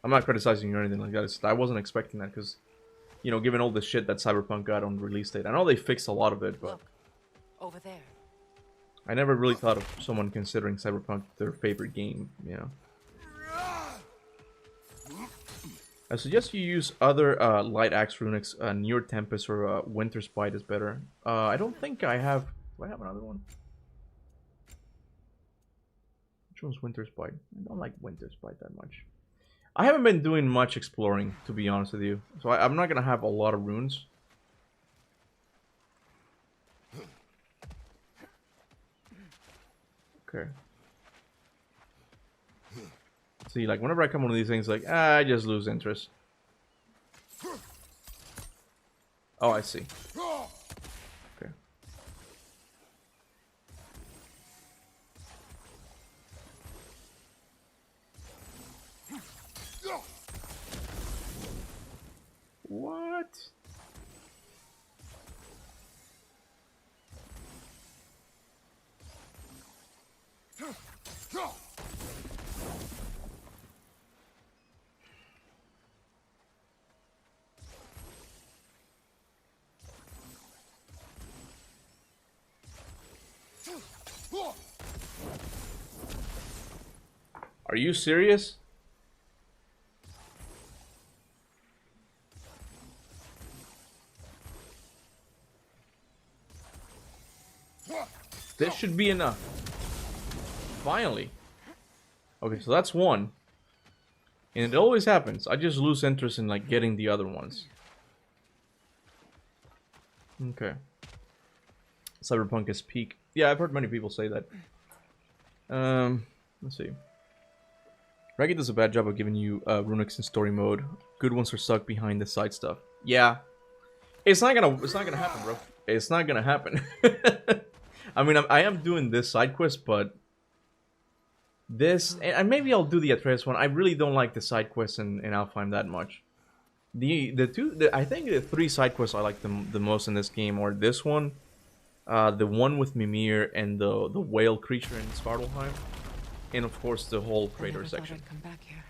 S1: I'm not criticizing you or anything like that. I wasn't expecting that because, you know, given all the shit that Cyberpunk got on release date, I know they fixed a lot of it, but...
S3: Look, over there.
S1: I never really thought of someone considering Cyberpunk their favorite game, you know. I suggest you use other Light Axe runics. Near Tempest or Winter Spite is better. I don't think I have... Do I have another one? Which one's Winter Spite? I don't like Winter Spite that much. I haven't been doing much exploring, to be honest with you. So I'm not going to have a lot of runes. Okay. See, like, whenever I come on these things, like, I just lose interest. Oh, I see. Okay. What? Are you serious? This should be enough. Finally. Okay, so that's one. And it always happens. I just lose interest in like getting the other ones. Okay. Cyberpunk is peak. Yeah, I've heard many people say that. Let's see. Ragged does a bad job of giving you runics in story mode. Good ones are stuck behind the side stuff. Yeah. It's not gonna happen, bro. It's not gonna happen. I mean, I am doing this side quest, but this, and maybe I'll do the Atreus one. I really don't like the side quests in Alfheim that much. I think the 3 side quests I like the most in this game are this one, the one with Mimir, and the whale creature in Svartalfheim, and of course the whole crater section.
S3: I'd come back here.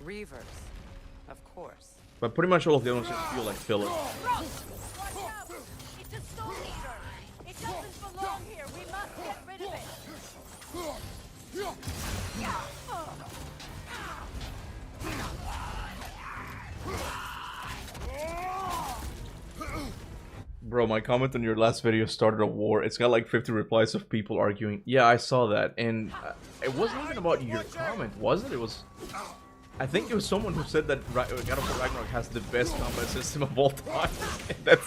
S3: Reavers, of course.
S1: But pretty much all of the others feel like filler.
S7: It's a stone eater. It doesn't belong here. We must get rid of it.
S1: Bro, my comment on your last video started a war. It's got like 50 replies of people arguing. Yeah, I saw that. And it wasn't even about your comment, was it? It was... I think it was someone who said that God of War Ragnarok has the best combat system of all time. That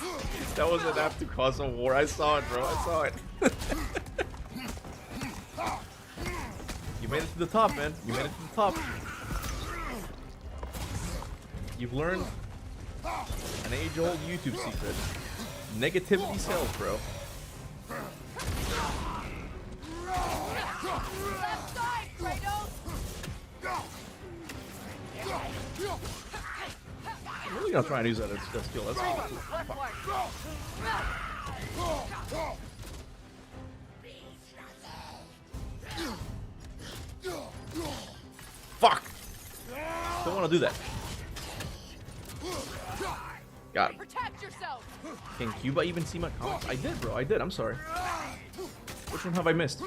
S1: was enough to cause a war. I saw it, bro. I saw it. You made it to the top, man. You made it to the top. You've learned an age-old YouTube secret. Negativity sells, bro.
S7: Left side, Kratos.
S1: I'm really gonna try and use that as a skill. That's fuck! Don't want to do that. Got him.
S7: Protect yourself.
S1: Can Kuba even see my comments? I did, bro. I did. I'm sorry. Which one have I missed?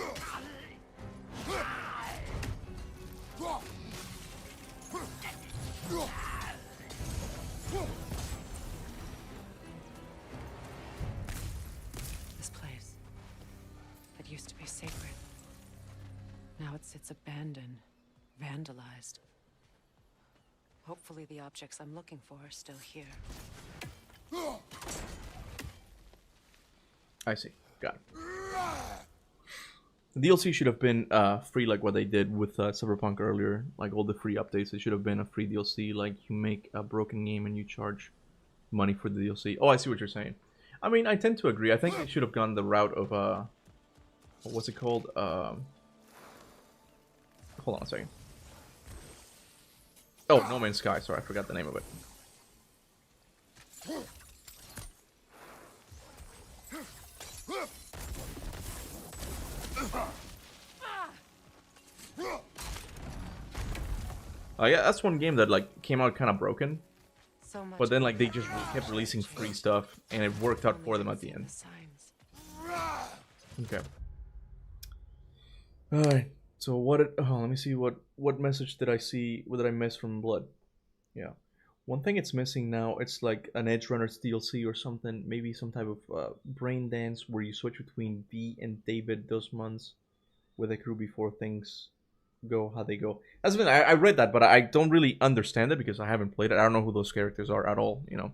S3: This place. It used to be sacred. Now it sits abandoned, vandalized. Hopefully the objects I'm looking for are still here.
S1: I see. Got it. The DLC should have been free, like what they did with Cyberpunk earlier. Like all the free updates, it should have been a free DLC. Like you make a broken game and you charge money for the DLC. Oh, I see what you're saying. I mean, I tend to agree. I think they should have gone the route of what's it called? Hold on a second. Oh, No Man's Sky. Sorry, I forgot the name of it. Yeah, that's one game that like came out kind of broken, but then like they just kept releasing free stuff, and it worked out for them at the end. Okay. All right. So what? Let me see. What message did I see? What did I miss from Blood? Yeah. One thing it's missing now, it's like an Edge Runners DLC or something. Maybe some type of brain dance where you switch between V and David Dosmans with a crew before things go how they go. That's been I read that, but I don't really understand it because I haven't played it. I don't know who those characters are at all. You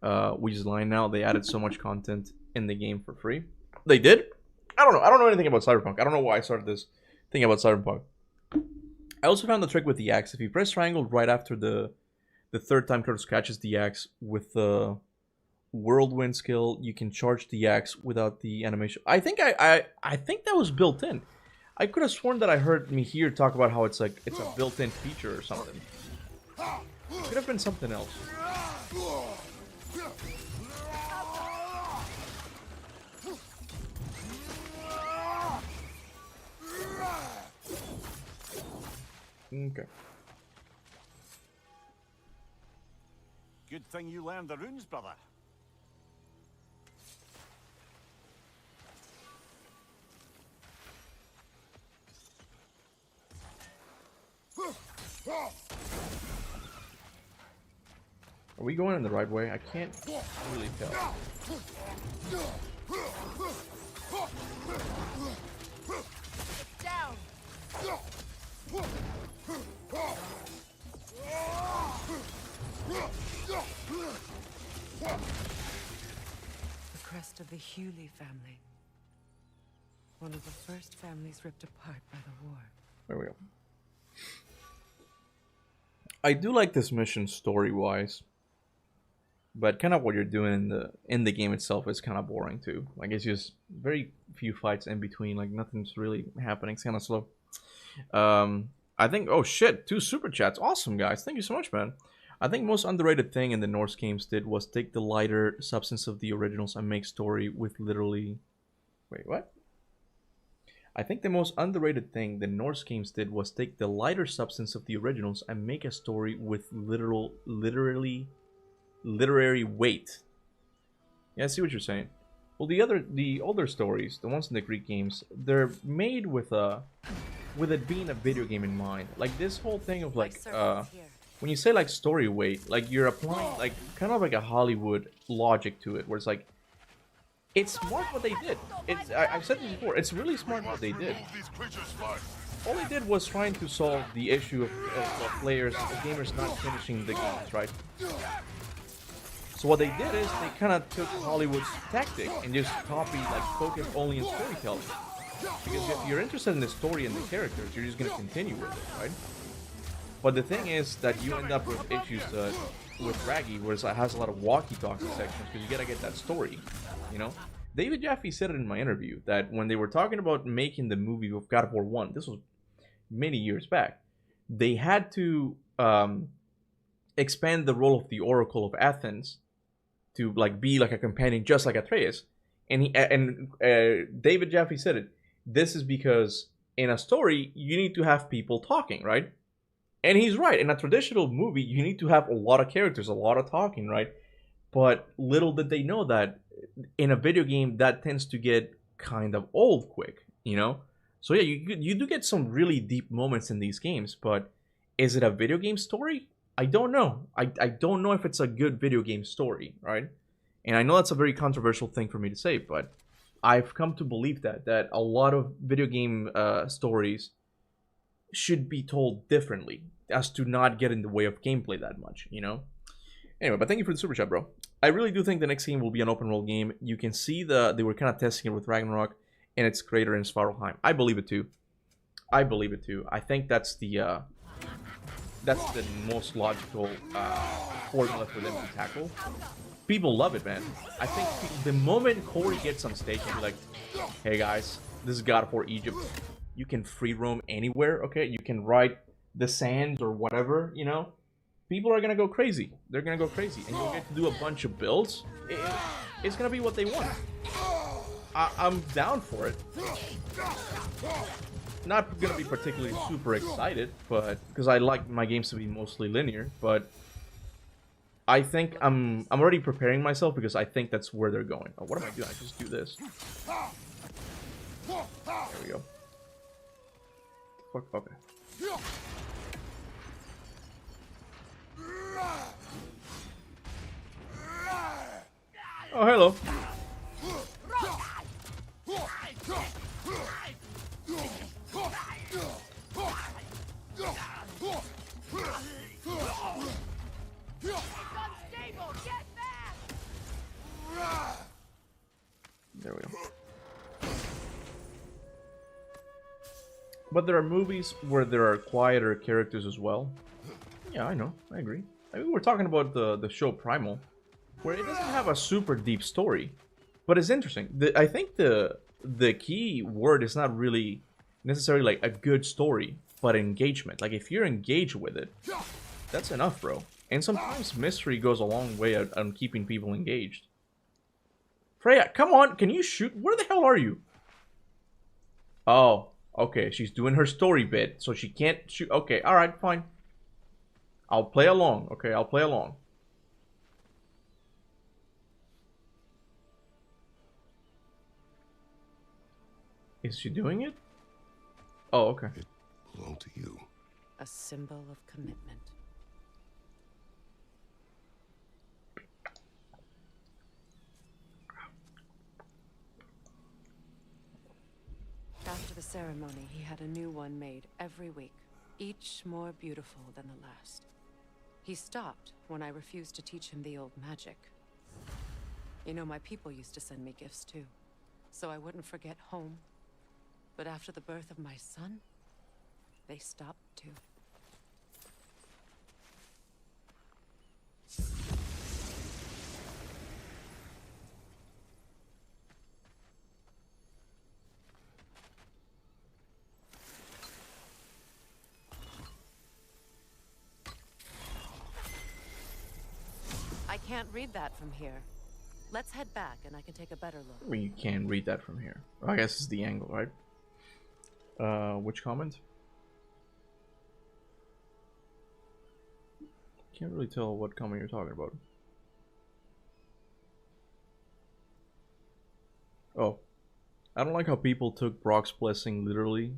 S1: know, we just line now. They added so much content in the game for free. They did. I don't know. I don't know anything about Cyberpunk. I don't know why I started this thing about Cyberpunk. I also found the trick with the axe. If you press triangle right after the third time Kratos catches the axe with the whirlwind skill, you can charge the axe without the animation. I think I think that was built in. I could have sworn that I heard me here talk about how it's like it's a built-in feature or something. Could have been something else. Okay.
S6: Good thing you learned the runes, brother.
S1: Are we going in the right way? I can't really tell.
S7: Down.
S3: The crest of the Hewley family. One of the first families ripped apart by the war.
S1: There we go. I do like this mission story-wise, but kind of what you're doing in the game itself is kind of boring too. Like it's just very few fights in between. Like nothing's really happening. It's kind of slow. I think. Oh shit! 2 super chats. Awesome guys. Thank you so much, man. I think most underrated thing in the Norse games did was take the lighter substance of the originals and make story with literally. Wait, what? I think the most underrated thing the Norse games did was take the lighter substance of the originals and make a story with literary weight. Yeah, I see what you're saying. Well, the older stories, the ones in the Greek games, they're made with it being a video game in mind. Like this whole thing of like when you say like story weight, like you're applying like kind of like a Hollywood logic to it, where it's like. It's smart what they did. I've said this before. It's really smart what they did. All they did was trying to solve the issue of players, gamers not finishing the games, right? So what they did is they kind of took Hollywood's tactic and just copied, like, focused only in storytelling. Because if you're interested in the story and the characters, you're just going to continue with it, right? But the thing is that you end up with issues with Raggy, where it has a lot of walkie-talkie sections, because you gotta get that story, you know? David Jaffe said it in my interview, that when they were talking about making the movie of God of War 1, this was many years back, they had to expand the role of the Oracle of Athens to like be like a companion, just like Atreus. And David Jaffe said it. This is because in a story, you need to have people talking, right? And he's right. In a traditional movie, you need to have a lot of characters, a lot of talking, right? But little did they know that in a video game, that tends to get kind of old quick, you know? So yeah, you do get some really deep moments in these games, but is it a video game story? I don't know. I don't know if it's a good video game story, right? And I know that's a very controversial thing for me to say, but I've come to believe that a lot of video game stories should be told differently as to not get in the way of gameplay that much, you know? Anyway, but thank you for the super chat, bro. I really do think the next game will be an open world game. You can see they were kind of testing it with Ragnarok and its creator in Svartalheim. I believe it too. I believe it too. I think that's the most logical formula for them to tackle. People love it, man. I think the moment Corey gets on stage and be like, hey guys, this is God of War Egypt. You can free roam anywhere, okay? You can ride the sands or whatever, you know? People are gonna go crazy. They're gonna go crazy. And you'll get to do a bunch of builds. It's gonna be what they want. I'm down for it. Not gonna be particularly super excited, but because I like my games to be mostly linear, but I think I'm already preparing myself because I think that's where they're going. Oh, what am I doing? I just do this. There we go. Fuck, okay. Oh, hello. There we go. But there are movies where there are quieter characters as well. Yeah, I know. I agree. I mean, we're talking about the show Primal, where it doesn't have a super deep story, but it's interesting. I think the key word is not really necessarily like a good story, but engagement. Like if you're engaged with it, that's enough, bro. And sometimes mystery goes a long way on keeping people engaged. Freya, come on, can you shoot? Where the hell are you? Oh, okay, she's doing her story bit, so she can't shoot. Okay, alright, fine. I'll play along, okay, I'll play along. Is she doing it? Oh, okay.
S2: It belonged to you.
S3: A symbol of commitment. After the ceremony, he had a new one made every week, each more beautiful than the last. He stopped when I refused to teach him the old magic. You know, my people used to send me gifts too, so I wouldn't forget home. But after the birth of my son, they stopped too. I can't read that from here. Let's head back and I can take a better look.
S1: Well, you can't read that from here. I guess it's the angle, right? Which comment? Can't really tell what comment you're talking about. Oh. I don't like how people took Brock's blessing literally.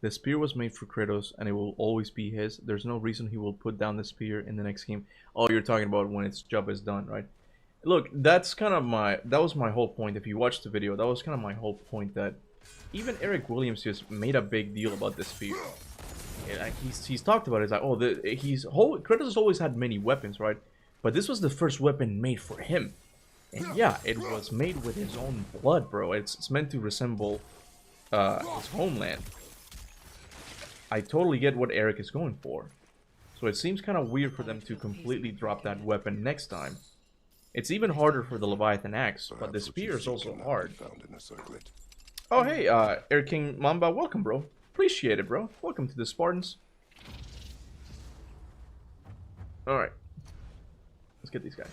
S1: The spear was made for Kratos and it will always be his. There's no reason he will put down the spear in the next game. Oh, you're talking about when its job is done, right? Look, that's kind of that was my whole point. If you watched the video, that was kind of my whole point, that even Eric Williams just made a big deal about this spear. Yeah, he's talked about it. It's like, oh, Kratos has always had many weapons, right? But this was the first weapon made for him. And yeah, it was made with his own blood, bro. It's meant to resemble his homeland. I totally get what Eric is going for. So it seems kind of weird for them to completely drop that weapon next time. It's even harder for the Leviathan axe, but the spear is also hard. Oh hey, Air King Mamba, welcome, bro. Appreciate it, bro. Welcome to the Spartans. Alright. Let's get these guys.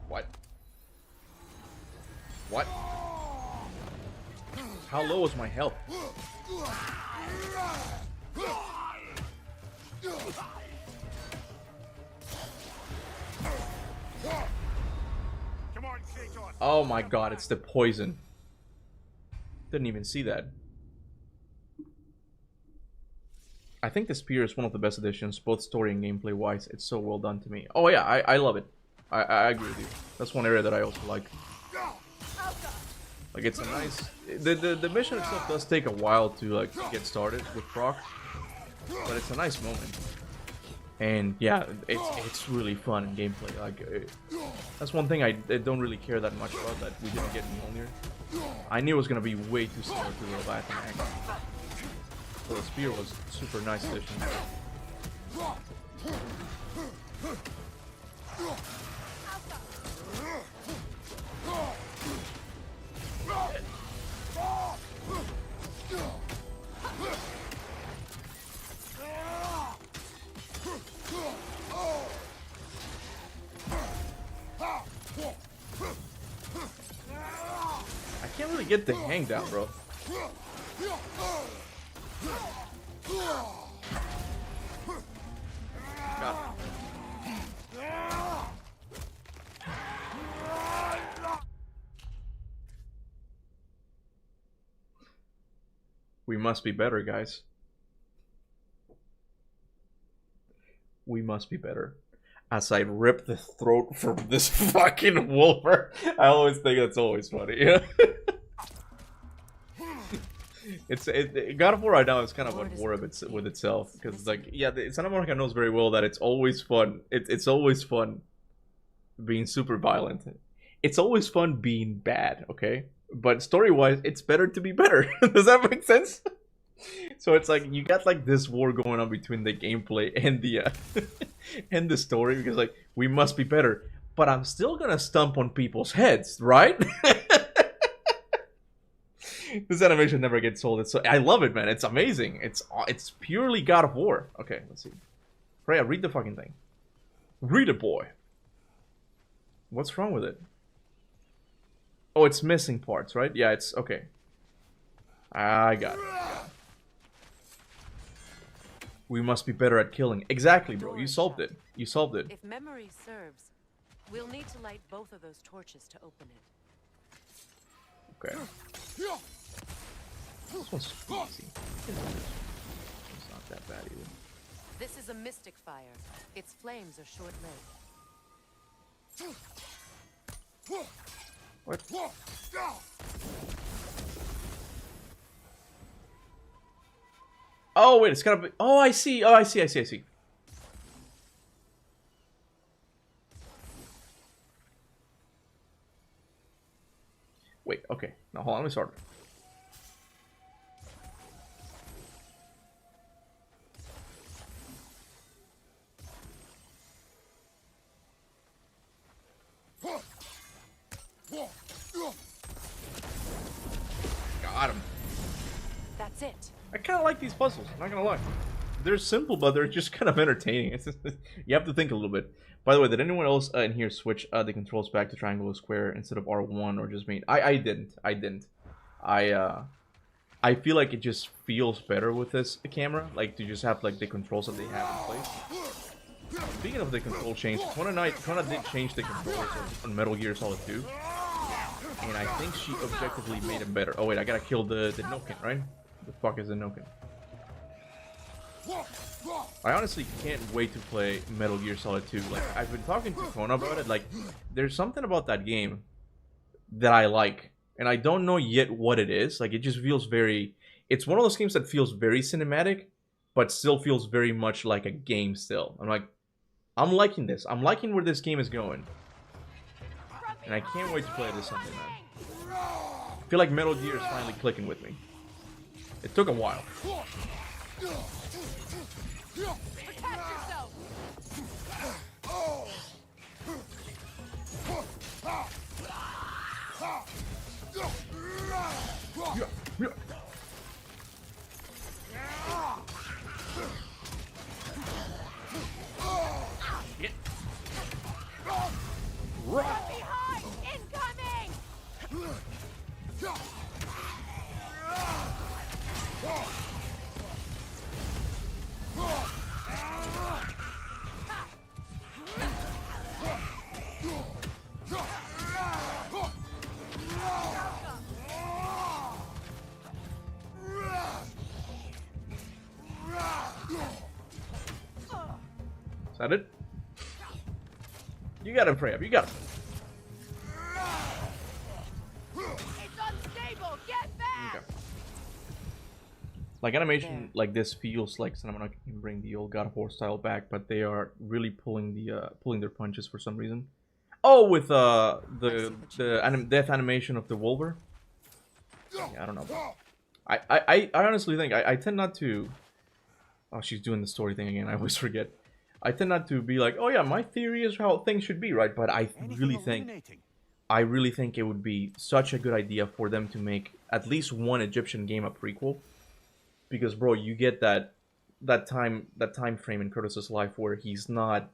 S1: What? What? How low is my health? Oh my god, it's the poison. Didn't even see that. I think the spear is one of the best additions, both story and gameplay wise. It's so well done to me. Oh yeah, I love it. I agree with you. That's one area that I also like. Like, it's a nice... The mission itself does take a while to, like, get started with Brock. But it's a nice moment. And, yeah, it's really fun in gameplay. Like, that's one thing I don't really care that much about, that we didn't get Mjolnir. I knew it was going to be way too similar to the Leviathan axe. So the spear was super nice addition. I can't really get the hang down, bro. God. We must be better, guys. We must be better. As I rip the throat from this fucking wolver, I always think that's always funny. Yeah. God of War right now is kind of at war with itself, because like, yeah, Santa Monica knows very well that it's always fun. It's always fun being super violent. It's always fun being bad, okay? But story-wise, it's better to be better. Does that make sense? So it's like you got like this war going on between the gameplay and the and the story, because like we must be better, but I'm still gonna stomp on people's heads, right? This animation never gets old. I love it, man. It's amazing. It's purely God of War. Okay, let's see. Freya, read the fucking thing. Read it, boy. What's wrong with it? Oh, it's missing parts, right? Yeah, it's okay. I got it. We must be better at killing. Exactly, bro. You solved it. You solved it.
S3: If memory serves, we'll need to light both of those torches to open it.
S1: Okay. This one's easy. It's not that bad either.
S3: This is a mystic fire. Its flames are short-lived.
S1: What? Oh wait, it's gotta be. Oh, I see. Oh, I see. I see. I see. Wait. Okay. Now hold on. Let me start. Got him.
S3: That's it.
S1: I kind of like these puzzles. I'm not gonna lie. They're simple, but they're just kind of entertaining. It's just, you have to think a little bit. By the way, did anyone else in here switch the controls back to triangle or square instead of R1, or just me? I didn't. I didn't. I feel like it just feels better with this camera, like to just have like the controls that they have in place. Speaking of the control change, Kona did change the controls on Metal Gear Solid 2, and I think she objectively made it better. Oh wait, I gotta kill the Noken, right? The fuck is the Noken? I honestly can't wait to play Metal Gear Solid 2. Like, I've been talking to Kona about it. Like, there's something about that game that I like, and I don't know yet what it is. Like, it just feels very... It's one of those games that feels very cinematic, but still feels very much like a game still. I'm like, I'm liking this. I'm liking where this game is going. And I can't wait to play this Sunday, man. I feel like Metal Gear is finally clicking with me. It took a while.
S7: Behind! Incoming!
S1: Is that it? You got him, Freya. You got him.
S7: It's unstable! Get back!
S1: Okay. Like, animation like this feels like Santa Monica can bring the old God of War style back, but they are really pulling their punches for some reason. Oh, with the death animation of the Wolver. Yeah, I don't know. I honestly think I tend not to. Oh, she's doing the story thing again. I always forget. I tend not to be like, oh yeah, my theory is how things should be, right? But I really think it would be such a good idea for them to make at least one Egyptian game a prequel. Because, bro, you get that time frame in Curtis's life where he's not,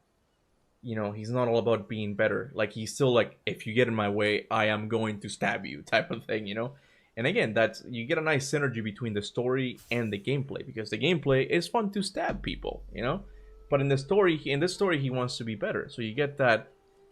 S1: you know, he's not all about being better. Like, he's still like, if you get in my way, I am going to stab you, type of thing, you know. And again, you get a nice synergy between the story and the gameplay, because the gameplay is fun to stab people, you know. But in this story, he wants to be better. So you get that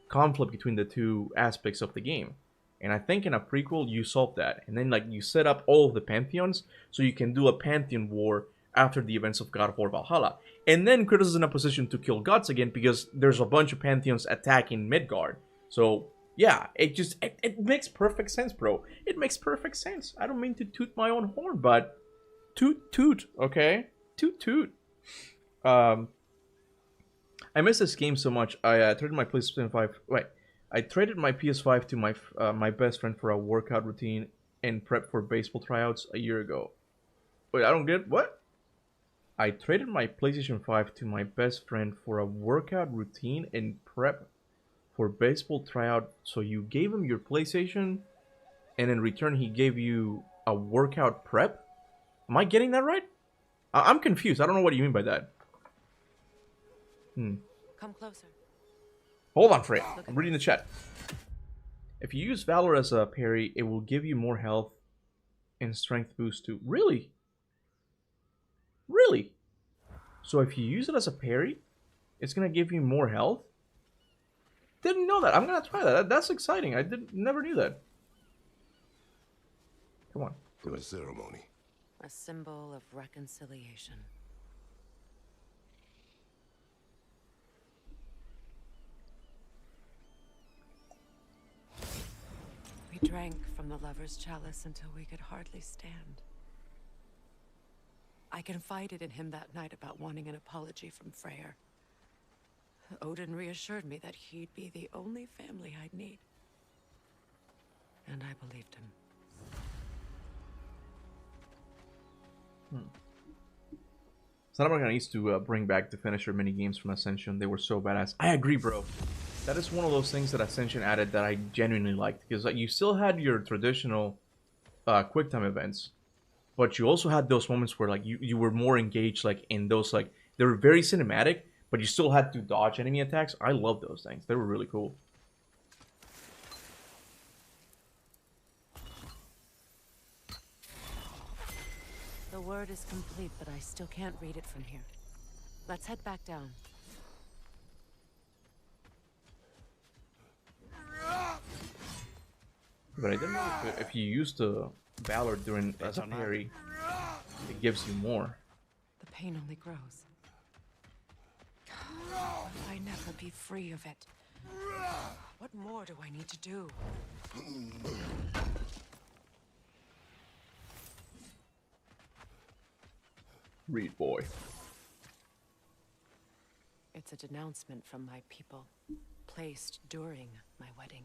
S1: conflict between the two aspects of the game. And I think in a prequel you solve that, and then like you set up all of the pantheons, so you can do a pantheon war after the events of God of War Valhalla. And then Kratos is in a position to kill gods again because there's a bunch of pantheons attacking Midgard. So yeah, it makes perfect sense, bro. It makes perfect sense. I don't mean to toot my own horn, but toot toot, okay? Toot toot. I miss this game so much. I traded my PlayStation 5. Wait, I traded my PS5 to my best friend for a workout routine and prep for baseball tryouts a year ago. Wait, I don't get what? I traded my PlayStation 5 to my best friend for a workout routine and prep for baseball tryout. So you gave him your PlayStation, and in return he gave you a workout prep? Am I getting that right? I'm confused. I don't know what you mean by that.
S3: Come closer.
S1: Hold on, Freya. I'm reading the chat. If you use Valor as a parry, it will give you more health and strength boost too. Really? Really? So if you use it as a parry, it's gonna give you more health? Didn't know that. I'm gonna try that. That's exciting. I never knew that. Come on.
S2: For the ceremony.
S3: A symbol of reconciliation. We drank from the lover's chalice until we could hardly stand. I confided in him that night about wanting an apology from Freyr. Odin reassured me that he'd be the only family I'd need. And I believed him.
S1: Sandberg needs to bring back the finisher mini games from Ascension. They were so badass. I agree, bro. That is one of those things that Ascension added that I genuinely liked, because you still had your traditional quick time events, but you also had those moments where like you were more engaged, like in those, like they were very cinematic, but you still had to dodge enemy attacks. I love those things. They were really cool.
S3: The word is complete, but I still can't read it from here. Let's head back down.
S1: But I didn't know if you use the Valor during as a parry, it gives you more.
S3: The pain only grows. Will I never be free of it? What more do I need to do?
S1: Read, boy.
S3: It's a denouncement from my people, placed during my wedding.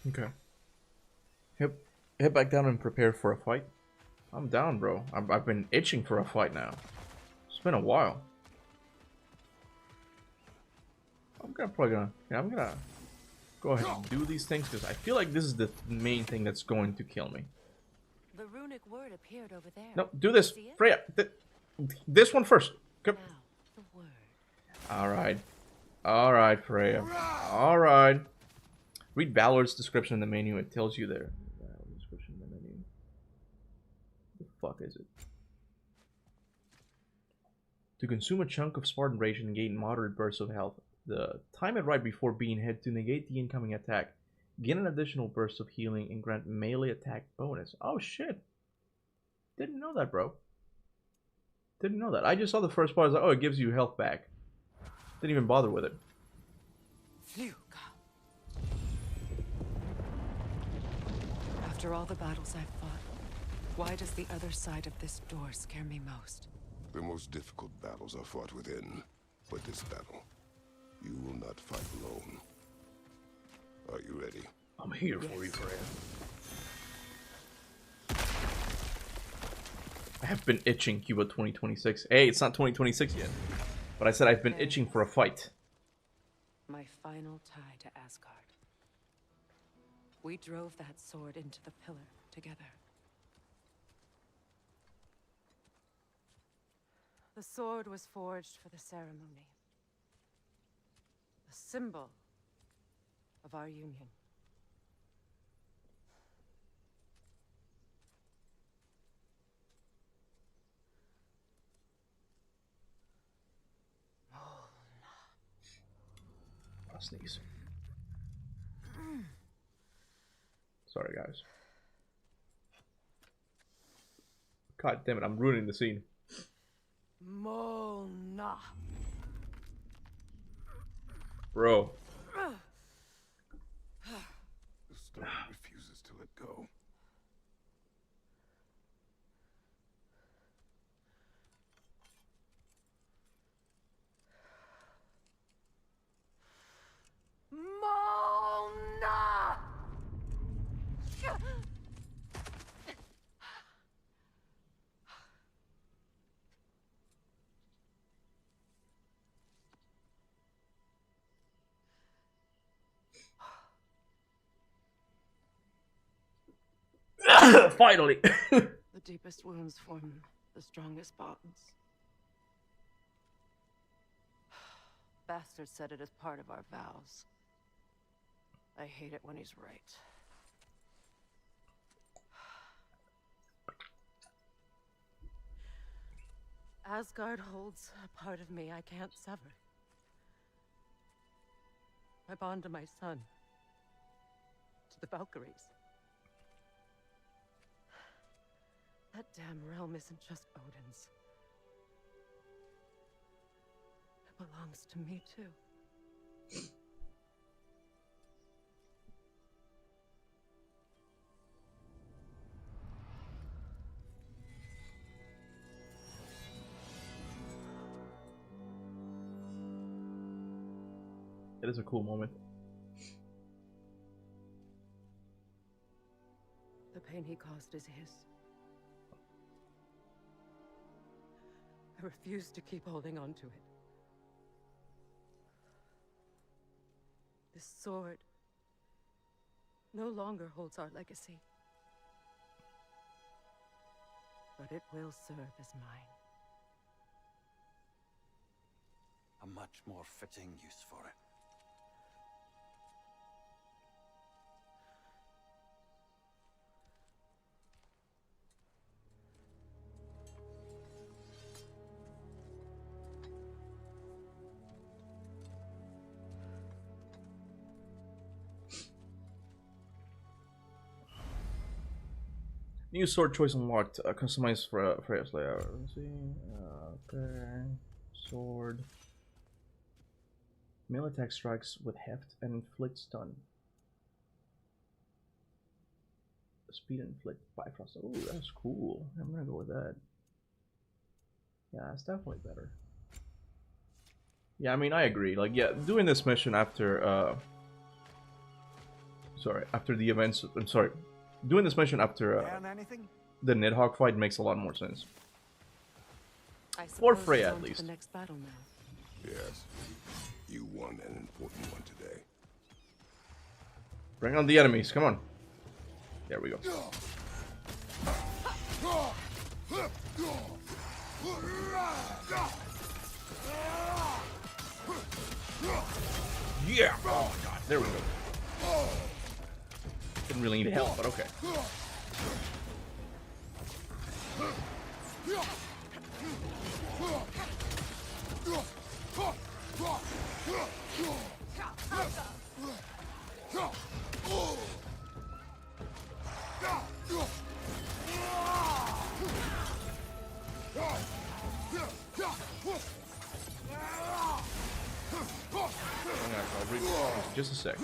S1: Okay. Head back down and prepare for a fight. I'm down, bro. I've been itching for a fight now. It's been a while. I'm gonna go ahead and do these things because I feel like this is the main thing that's going to kill me.
S3: The runic word appeared over there.
S1: No, do this, Freya. This one first. Come.
S3: Now, the word.
S1: All right, Freya. All right. Read Valor's description in the menu. It tells you there. Description in the menu. The fuck is it? To consume a chunk of Spartan ration and gain moderate bursts of health. Time it right before being hit to negate the incoming attack. Gain an additional burst of healing and grant melee attack bonus. Oh shit. Didn't know that, bro. Didn't know that. I just saw the first part. I was like, oh, it gives you health back. Didn't even bother with it.
S3: Phew. After all the battles I've fought, why does the other side of this door scare me most?
S2: The most difficult battles are fought within, but this battle, you will not fight alone. Are you ready?
S1: I'm here for you, Freya. I have been itching Kuba 2026. Hey, it's not 2026 yet. But I said I've been itching for a fight.
S3: My final tie to Asgard. We drove that sword into the pillar together. The sword was forged for the ceremony. A symbol of our union.
S1: A Sneeze. Sorry, guys. God damn it, I'm ruining the scene.
S3: Mona.
S1: Bro.
S2: The stone refuses to let go.
S3: Mona!
S1: Finally!
S3: The deepest wounds form the strongest bonds. Bastard said it as part of our vows. I hate it when he's right. Asgard holds a part of me I can't sever. I bond to my son. To the Valkyries. That damn realm isn't just Odin's. It belongs to me, too.
S1: It is a cool moment.
S3: The pain he caused is his. I refuse to keep holding on to it. This sword no longer holds our legacy. But it will serve as mine.
S6: A much more fitting use for it.
S1: New sword choice unlocked. Customized for Freya's layout. Let's see. Okay. Sword. Melee attack strikes with heft and inflict stun. Speed and inflict bifrost. Oh, that's cool. I'm gonna go with that. Yeah, it's definitely better. Yeah, I mean, I agree. Like, yeah, doing this mission after, sorry, after the events. I'm sorry. Doing this mission after the Nidhogg fight makes a lot more sense. For Freya, at least.
S3: The next battle now.
S2: Yes. You won an important one today.
S1: Bring on the enemies. Come on. There we go. Yeah! Oh my god. There we go. Didn't really need help, but okay. I'll read just a sec.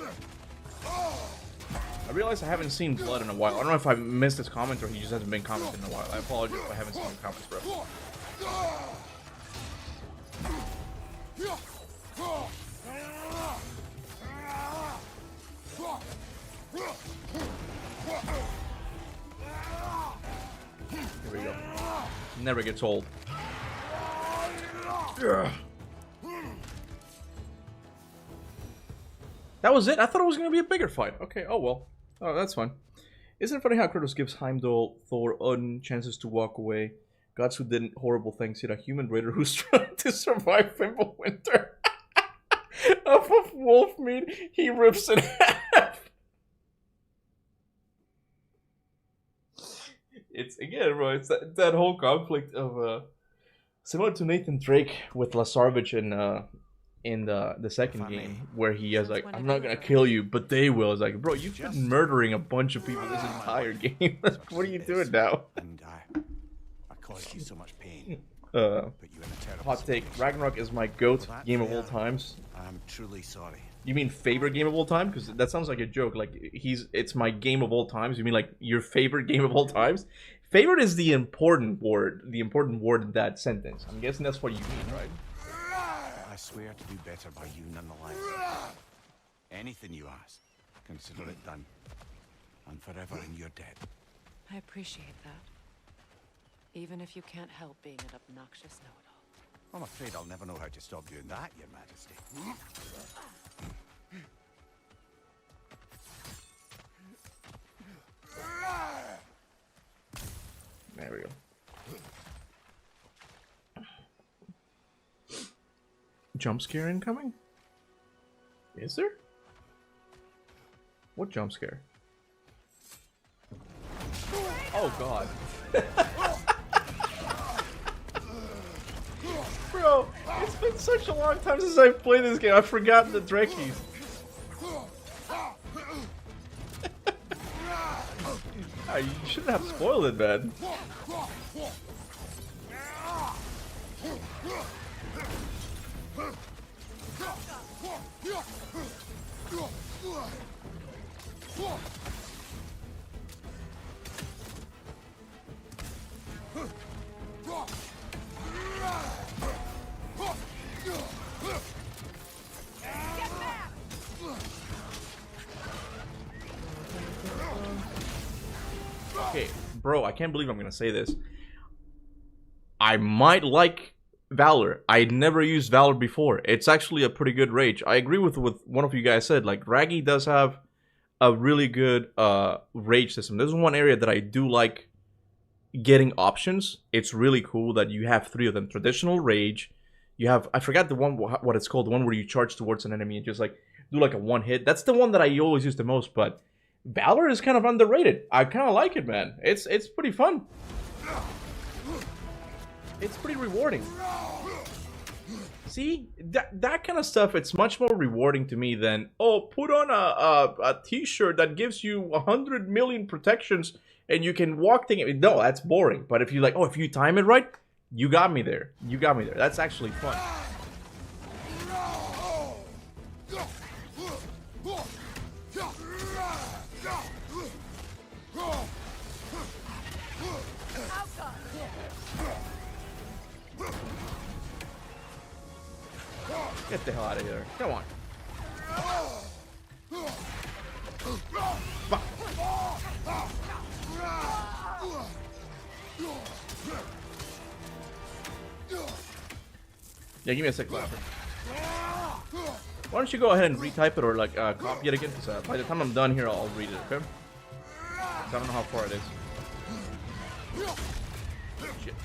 S1: I realize I haven't seen Blood in a while. I don't know if I missed his comment or he just hasn't been commenting in a while. I apologize if I haven't seen him comments forever. Here we go. Never gets old. That was it? I thought it was going to be a bigger fight. Okay, oh well. Oh, that's fine. Isn't it funny how Kratos gives Heimdall, Thor, Odin chances to walk away? Gods who did horrible things, yet a human raider who's trying to survive Fimbulwinter. Off of wolf meat, he rips in half. It's, again, bro, it's that whole conflict of, similar to Nathan Drake with Lasarvich in in the second game where he is like,
S3: Since when
S1: I'm
S3: have
S1: not
S3: you
S1: gonna
S3: ever
S1: kill
S3: had
S1: you, but they will. It's like, bro, you've been murdering a bunch of people this entire game. What are you doing now?
S6: And I caused you so much pain.
S1: Uh,
S6: Put you in a terrible
S1: hot take:
S6: situation.
S1: Ragnarok is my GOAT
S6: For that
S1: game of all
S6: there,
S1: times.
S6: I'm truly sorry.
S1: You mean favorite game of all time? Because that sounds like a joke. Like it's my game of all times. You mean like your favorite game of all times? Favorite is the important word. The important word in that sentence. I'm guessing that's what you mean, right?
S6: I swear to do better by you nonetheless. Anything you ask, consider it done. And forever in your debt.
S3: I appreciate that. Even if you can't help being an obnoxious know-it-all.
S6: I'm afraid I'll never know how to stop doing that, Your Majesty.
S1: There we go. Jump scare incoming? Is there? What jump scare? Oh god. Bro, it's been such a long time since I've played this game. I've forgotten the Drekkies. You shouldn't have spoiled it, man. Okay, bro, I can't believe I'm gonna say this. I might like Valor. I never used Valor before. It's actually a pretty good rage. I agree with one of you guys said. Like, Raggy does have a really good rage system. This is one area that I do like getting options. It's really cool that you have 3 of them. Traditional rage. You have, I forgot the one, what it's called, the one where you charge towards an enemy and just like do like a one hit. That's the one that I always use the most, but Valor is kind of underrated. I kind of like it, man. It's pretty fun. It's pretty rewarding. See, that kind of stuff, it's much more rewarding to me than, oh, put on a t-shirt that gives you 100 million protections and you can walk things. No, that's boring. But if you like, oh, if you time it right, you got me there. You got me there. That's actually fun. Get the hell out of here. Come on. Fuck. Yeah, give me a sec. Why don't you go ahead and retype it or like copy it again? Because by the time I'm done here, I'll read it, okay? 'Cause I don't know how far it is. Shit.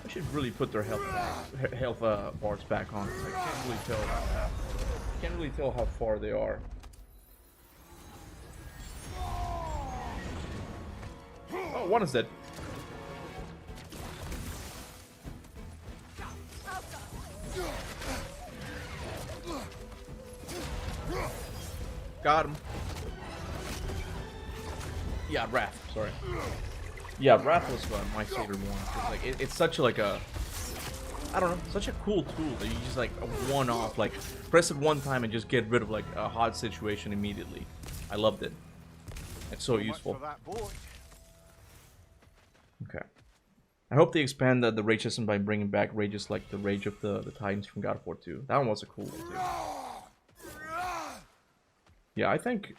S1: I should really put their health bars back on. I can't really tell. Can't really tell how far they are. Oh, one is dead. Got him. Yeah, Wrath. Sorry. Yeah, Wrath was my favorite one. It's like it's such like a, I don't know, such a cool tool that you just like a one-off, like press it one time and just get rid of like a hot situation immediately. I loved it. It's so useful. Okay. I hope they expand the rage system by bringing back rages like the rage of the Titans from God of War 2. That one was a cool one too. Yeah, I think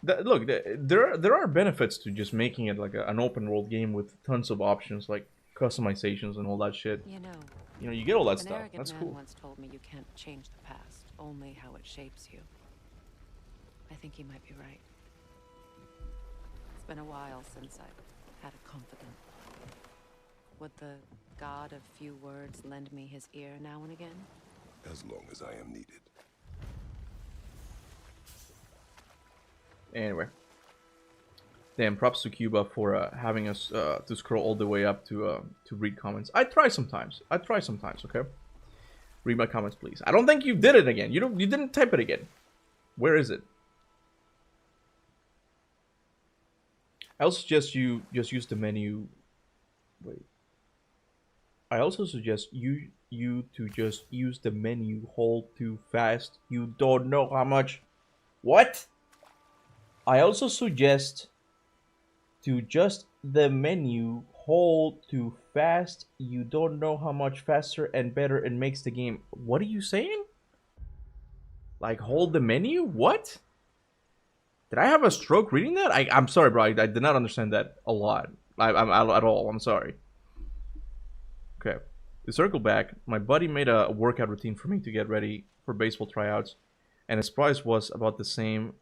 S1: that, look, there are benefits to just making it like an open world game with tons of options like customizations and all that shit.
S3: You know,
S1: you get all that
S3: an
S1: stuff.
S3: arrogant
S1: That's
S3: man
S1: cool.
S3: once told me you can't change the past, only how it shapes you. I think he might be right. It's been a while since I've had a confidant. Would the god of few words lend me his ear now and again?
S2: As long as I am needed.
S1: Anyway. Damn, props to Kuba for having us to scroll all the way up to read comments. I try sometimes, okay? Read my comments, please. I don't think you did it again. You didn't type it again. Where is it? I also suggest you just use the menu. Wait. I also suggest you to just use the menu. Hold too fast. You don't know how much. What? I also suggest to just the menu. Hold too fast. You don't know how much faster and better it makes the game. What are you saying? Like hold the menu? What? Did I have a stroke reading that? I'm sorry, bro. I did not understand that a lot. I'm at all. I'm sorry. Okay. To circle back, my buddy made a workout routine for me to get ready for baseball tryouts, and his price was about the same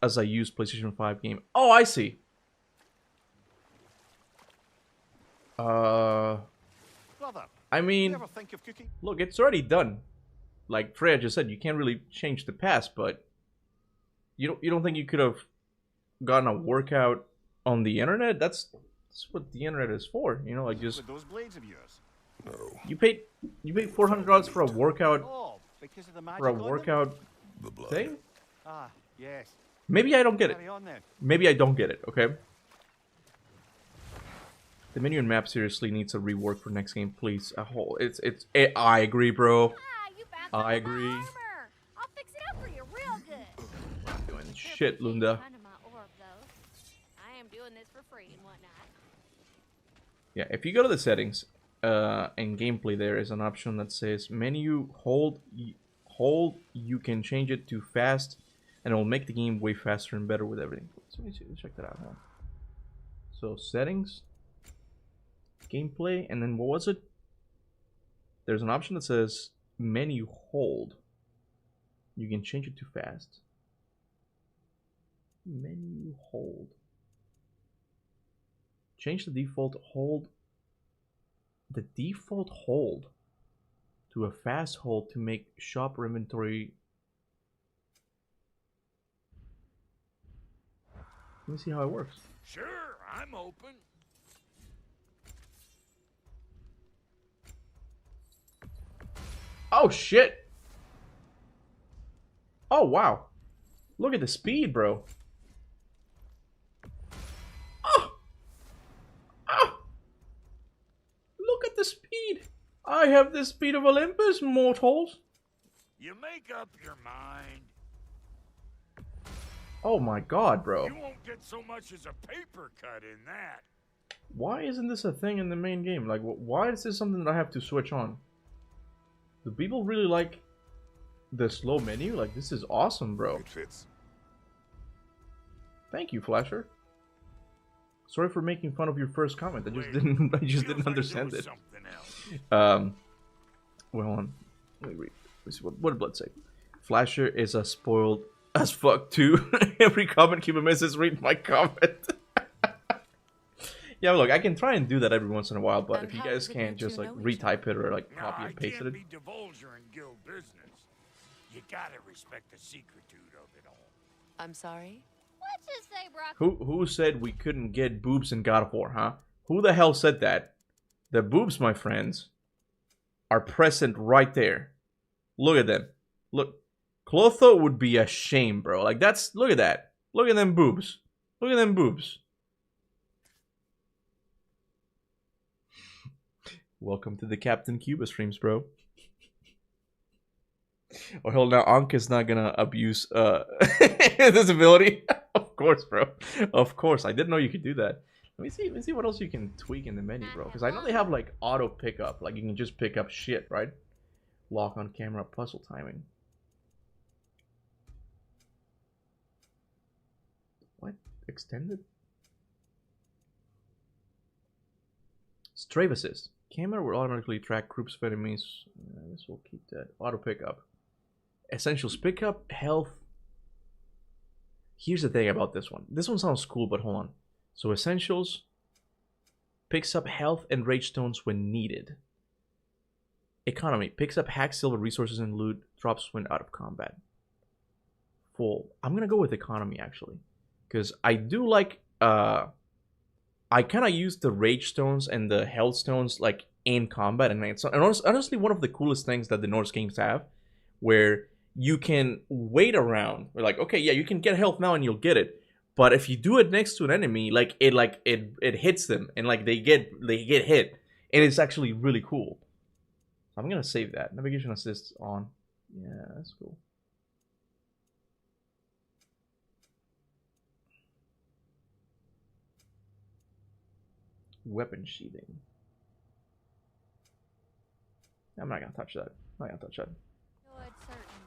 S1: as I used PlayStation 5 game. Oh, I see.
S6: Brother,
S1: I mean,
S6: you ever think of cooking?
S1: look, it's already done. Like Freya just said, you can't really change the past, but you don't think you could have gotten a workout on the internet? That's what the internet is for, you know, like just
S6: With those blades of yours?
S2: No,
S1: you paid $400 for a workout
S6: Oh, because of the magic
S1: for a
S6: on them?
S1: workout
S2: the blood.
S1: thing?
S6: Ah, yes.
S1: Maybe I don't get it.
S6: Carry on then.
S1: Maybe I don't get it, okay? The menu and map seriously needs a rework for next game, please. I agree, bro.
S7: Ah, you found
S1: I
S7: some of my
S1: agree.
S7: armor. I'll fix it up for you real good.
S1: Not doing shit, Lunda.
S7: Kind of my orb, though. I am doing this for free and whatnot.
S1: Yeah, if you go to the settings, and gameplay, there is an option that says menu hold, you can change it to fast, and it will make the game way faster and better with everything. So let me see, let's check that out. Huh? So settings, gameplay, and then what was it? There's an option that says menu hold. You can change it to fast. Menu hold. Change the default hold. The default hold to a fast hold to make shop or inventory. Let me see how it works.
S5: Sure, I'm open.
S1: Oh shit! Oh wow! Look at the speed, bro. Oh! Oh! Look at the speed! I have the speed of Olympus, mortals!
S5: You make up your mind.
S1: Oh my god, bro.
S5: You won't get so much as a paper cut in that.
S1: Why isn't this a thing in the main game? Like, why is this something that I have to switch on? Do people really like the slow menu? Like, this is awesome, bro.
S2: It fits.
S1: Thank you, Flasher. Sorry for making fun of your first comment. I just
S5: Wait,
S1: didn't. I just
S5: feels
S1: didn't
S5: like
S1: understand
S5: there
S1: it.
S5: was something else.
S1: Well, hold on. Let me read. Let's see, what did Blood say? Flasher is a spoiled as fuck too. Every comment Cuba misses, read my comment. Yeah, look, I can try and do that every once in a while, but
S3: And
S1: if you
S3: how
S1: guys
S3: is it
S1: can't
S3: that you
S1: just like
S3: know each
S1: retype it or like
S5: Nah,
S1: copy
S5: I
S1: and paste
S5: can't
S1: it.
S5: be divulger in guild business. You gotta respect the secretude of it all.
S3: I'm sorry?
S7: Let's just say Brock.
S1: Who said we couldn't get boobs in God of War, huh? Who the hell said that? The boobs, my friends, are present right there. Look at them. Look. Clotho would be a shame, bro. Like, that's... Look at that. Look at them boobs. Look at them boobs. Welcome to the Captain Cuba streams, bro. Oh, hell, now Anka's not gonna abuse this ability. Of course, bro. Of course. I didn't know you could do that. Let me see what else you can tweak in the menu, bro. Because I know they have, like, auto pickup. Like, you can just pick up shit, right? Lock on camera, puzzle timing. What? Extended? Strafe assist. Camera will automatically track groups of enemies. I guess we'll keep that. Auto pickup. Essentials pickup, health. Here's the thing about this one. This one sounds cool, but hold on. So essentials picks up health and rage stones when needed. Economy picks up hack silver resources and loot. Drops when out of combat. Full. I'm gonna go with economy actually. because I do like I kind of use the rage stones and the health stones like in combat, and it's honestly one of the coolest things that the Norse games have, where you can wait around. We're like, okay, yeah, you can get health now and you'll get it, but if you do it next to an enemy, it hits them and like they get hit, and it's actually really cool. So I'm gonna save that. Navigation assist on. Yeah, that's cool. Weapon sheathing. I'm not gonna touch that. I'm not gonna touch that.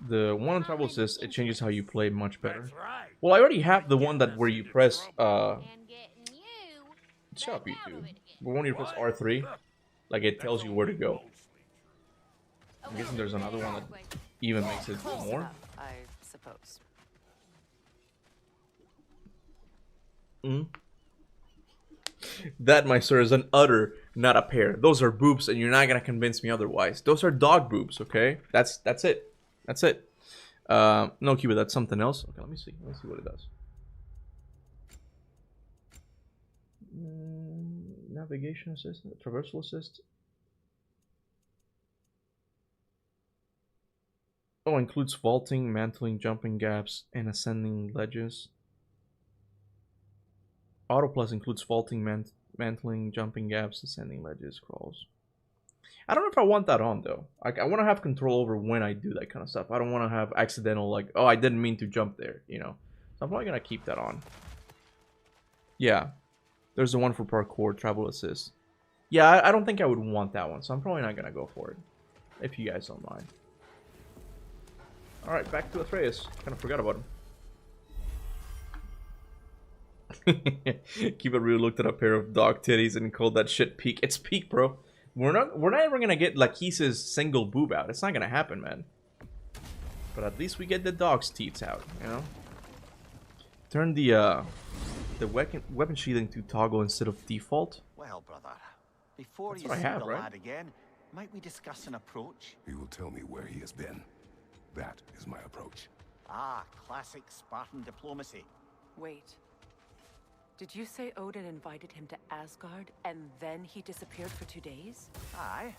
S1: The one on travel assist, it changes how you play much better. Well, I already have the one that where you press shut up, you two. But when you press R3, like it tells you where to go. I'm guessing there's another one that even makes it more.
S3: I suppose.
S1: That, my sir, is an udder, not a pear. Those are boobs, and you're not gonna convince me otherwise. Those are dog boobs, okay? That's it. That's it. No, Kuba, that's something else. Okay, let me see. Let me see what it does. Navigation assist, traversal assist. Oh, includes vaulting, mantling, jumping gaps, and ascending ledges. Auto Plus includes vaulting, mantling, jumping gaps, ascending ledges, crawls. I don't know if I want that on, though. I want to have control over when I do that kind of stuff. I don't want to have accidental, like, oh, I didn't mean to jump there, you know. So I'm probably going to keep that on. Yeah. There's the one for parkour, travel assist. Yeah, I don't think I would want that one, so I'm probably not going to go for it. If you guys don't mind. Alright, back to Atreus. Kind of forgot about him. Kuba really looked at a pair of dog titties and called that shit peak. It's peak, bro. We're not ever gonna get Lachese's single boob out. It's not gonna happen, man. But at least we get the dog's teeth out, you know? Turn the weapon sheathing to toggle instead of default.
S6: Well, brother, before
S1: That's
S6: you
S1: what I
S6: see
S1: have,
S6: the
S1: right?
S6: lad again, might we discuss an approach?
S2: He will tell me where he has been. That is my approach.
S6: Ah, classic Spartan diplomacy.
S3: Wait. Did you say Odin invited him to Asgard and then he disappeared for 2 days?
S6: Aye,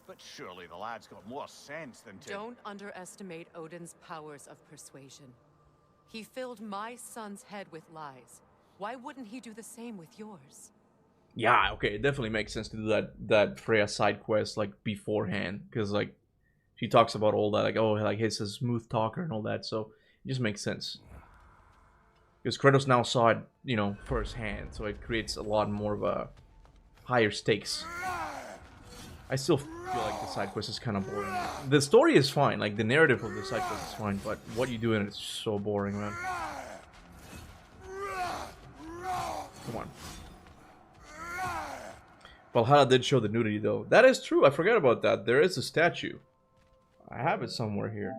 S6: but surely the lad's got more sense than to...
S3: Don't underestimate Odin's powers of persuasion. He filled my son's head with lies. Why wouldn't he do the same with yours?
S1: Yeah, okay, it definitely makes sense to do that Freya side quest like beforehand, because like she talks about all that, like, oh, like he's a smooth talker and all that, so it just makes sense. Because Kratos now saw it, you know, firsthand, so it creates a lot more of a higher stakes. I still feel like the side quest is kind of boring. The story is fine, like the narrative of the side quest is fine, but what you do in it is so boring, man. Come on. Valhalla did show the nudity, though. That is true, I forgot about that. There is a statue. I have it somewhere here.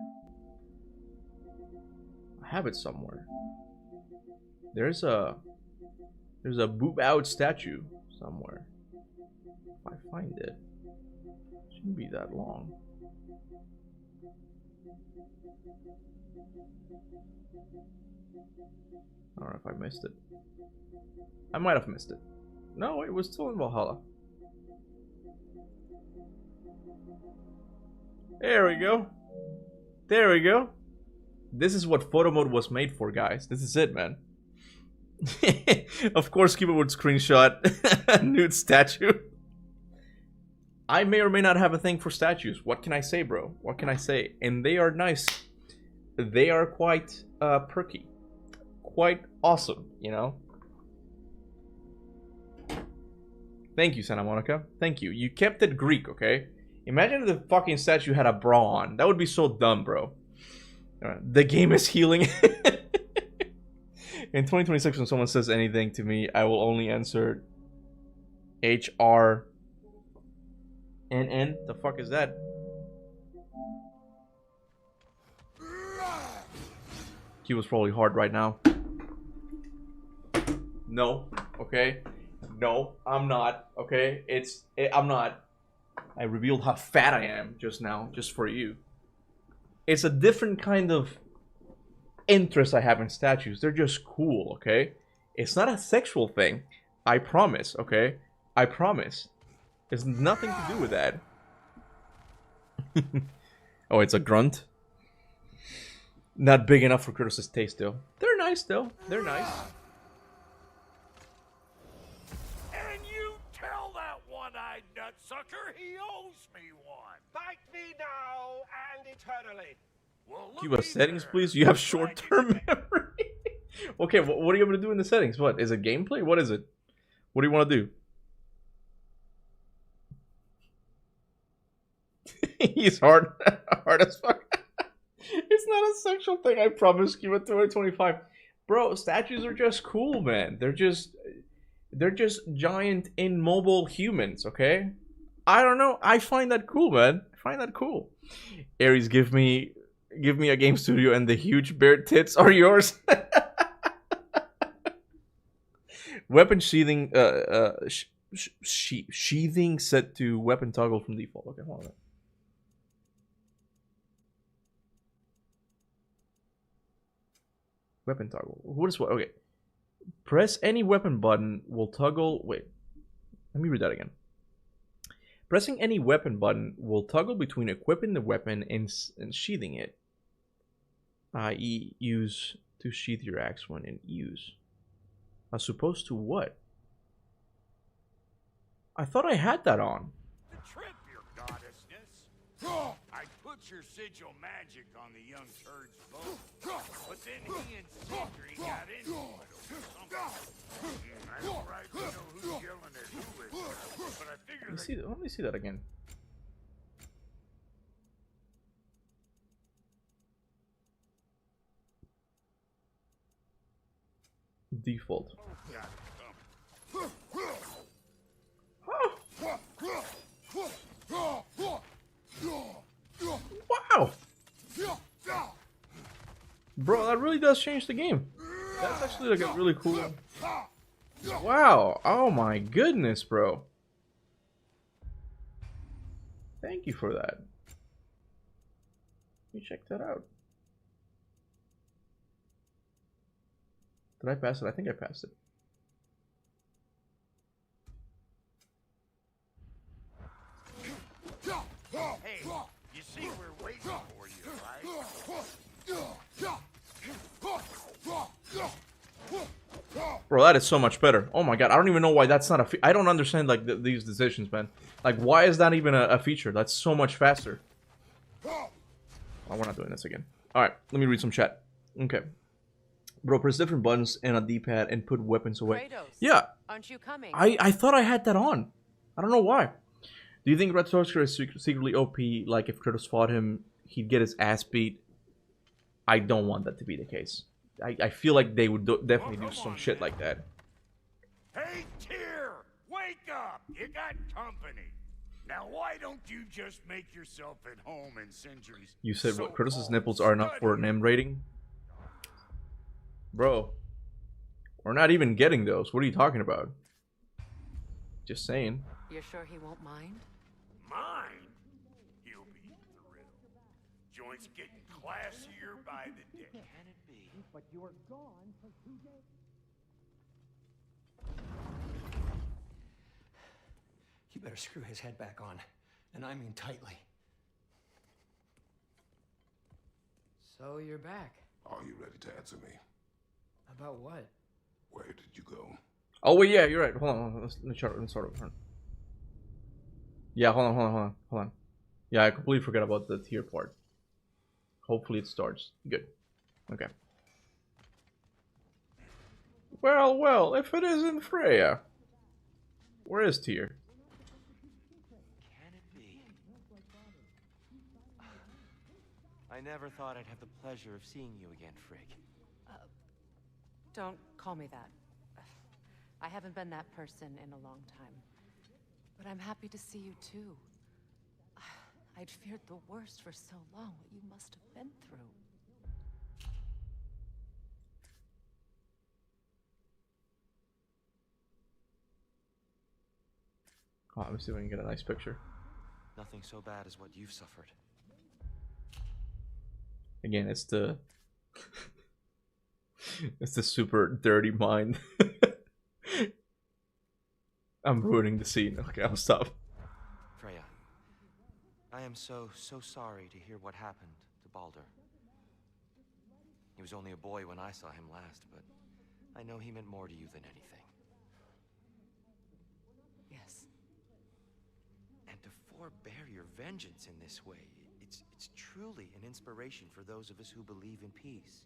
S1: I have it somewhere. There's a boob out statue somewhere. If I find it, shouldn't be that long. I don't know if I missed it. I might have missed it. No, it was still in Valhalla. There we go. There we go. This is what photo mode was made for, guys. This is it, man. Of course, Kuba would screenshot a nude statue. I may or may not have a thing for statues. What can I say, bro? What can I say? And they are nice. They are quite perky. Quite awesome, you know? Thank you, Santa Monica. Thank you. You kept it Greek, okay? Imagine if the fucking statue had a bra on. That would be so dumb, bro. The game is healing. In 2026, when someone says anything to me, I will only answer HRNN. The fuck is that? He was probably hard right now. No, okay? No, I'm not, okay? I'm not. I revealed how fat I am just now, just for you. It's a different kind of interest I have in statues. They're just cool, okay? It's not a sexual thing. I promise, okay? I promise. It's nothing to do with that. Oh, it's a grunt? Not big enough for Kratos' taste, though. They're nice, though. They're nice.
S5: And you tell that one-eyed nutsucker he owes me one.
S10: Fight me now and eternally.
S5: Well,
S1: Cuba, settings, please. You have short-term memory. Okay, what are you able to do in the settings? What? Is it gameplay? What is it? What do you want to do? He's hard as fuck. It's not a sexual thing, I promise. Cuba 2025. Bro, statues are just cool, man. They're just giant immobile humans, okay? I don't know. I find that cool, man. I find that cool. Ares, give me a game studio and the huge bear tits are yours. Weapon sheathing sheathing set to weapon toggle from default. Okay, hold on. Weapon toggle. What is what? Okay. Press any weapon button will toggle. Wait. Let me read that again. Pressing any weapon button will toggle between equipping the weapon and sheathing it. I.e., use to sheath your axe when in use. As opposed to what? I thought I had that on.
S5: The trip, your goddessness. I put your sigil magic on the young turd's boat, but then he and Sindri got into it over something. I don't rightly know who's yelling at who is, but I figure
S1: Let me see that again. Default. Wow! Bro, that really does change the game. That's actually like a really cool... Wow! Oh my goodness, bro. Thank you for that. Let me check that out. Did I pass it? I think I passed it.
S5: hey, you see we're waiting for you, right?
S1: Bro, that is so much better. Oh my god, I don't even know why that's not a I don't understand like these decisions, man. Like, why is that even a feature? That's so much faster. Oh, we're not doing this again. Alright, let me read some chat. Okay. Bro, press different buttons and a D-pad and put weapons away.
S3: Kratos,
S1: yeah.
S3: aren't you coming?
S1: I thought I had that on. I don't know why. Do you think Red Sorcerer is secretly OP? Like, if Kratos fought him, he'd get his ass beat? I don't want that to be the case. I feel like they would definitely do some shit like that.
S5: Hey, Tyr! Wake up! You got company. Now, why don't you just make yourself at home in Sindri's...
S1: You said what? Kratos' nipples are enough for an M rating? Bro, we're not even getting those. What are you talking about? Just saying.
S3: You're sure he won't mind?
S5: Mine? He'll be thrilled. Joint's getting classier by the day.
S10: Can it be? But you were gone for 2 days.
S11: You better screw his head back on, and I mean tightly.
S10: So you're back.
S2: Are you ready to answer me?
S10: About what?
S2: Where did you go?
S1: Oh wait, yeah, you're right. Hold on. Let's start over. Yeah, hold on. Yeah, I completely forgot about the tier part. Hopefully it starts. Good. Okay. Well, if it isn't Freya. Where is Tyr?
S10: Can it be? I never thought I'd have the pleasure of seeing you again, Frigg.
S3: Don't call me that. I haven't been that person in a long time. But I'm happy to see you too. I'd feared the worst for so long, what you must have been through.
S1: Oh, let me see if I can get a nice picture.
S10: Nothing so bad as what you've suffered.
S1: Again, it's the It's the super dirty mind. I'm ruining the scene. Okay, I'll stop.
S10: Freya, I am so sorry to hear what happened to Baldur. He was only a boy when I saw him last, but I know he meant more to you than anything.
S3: Yes.
S10: And to forbear your vengeance in this way, it's truly an inspiration for those of us who believe in peace.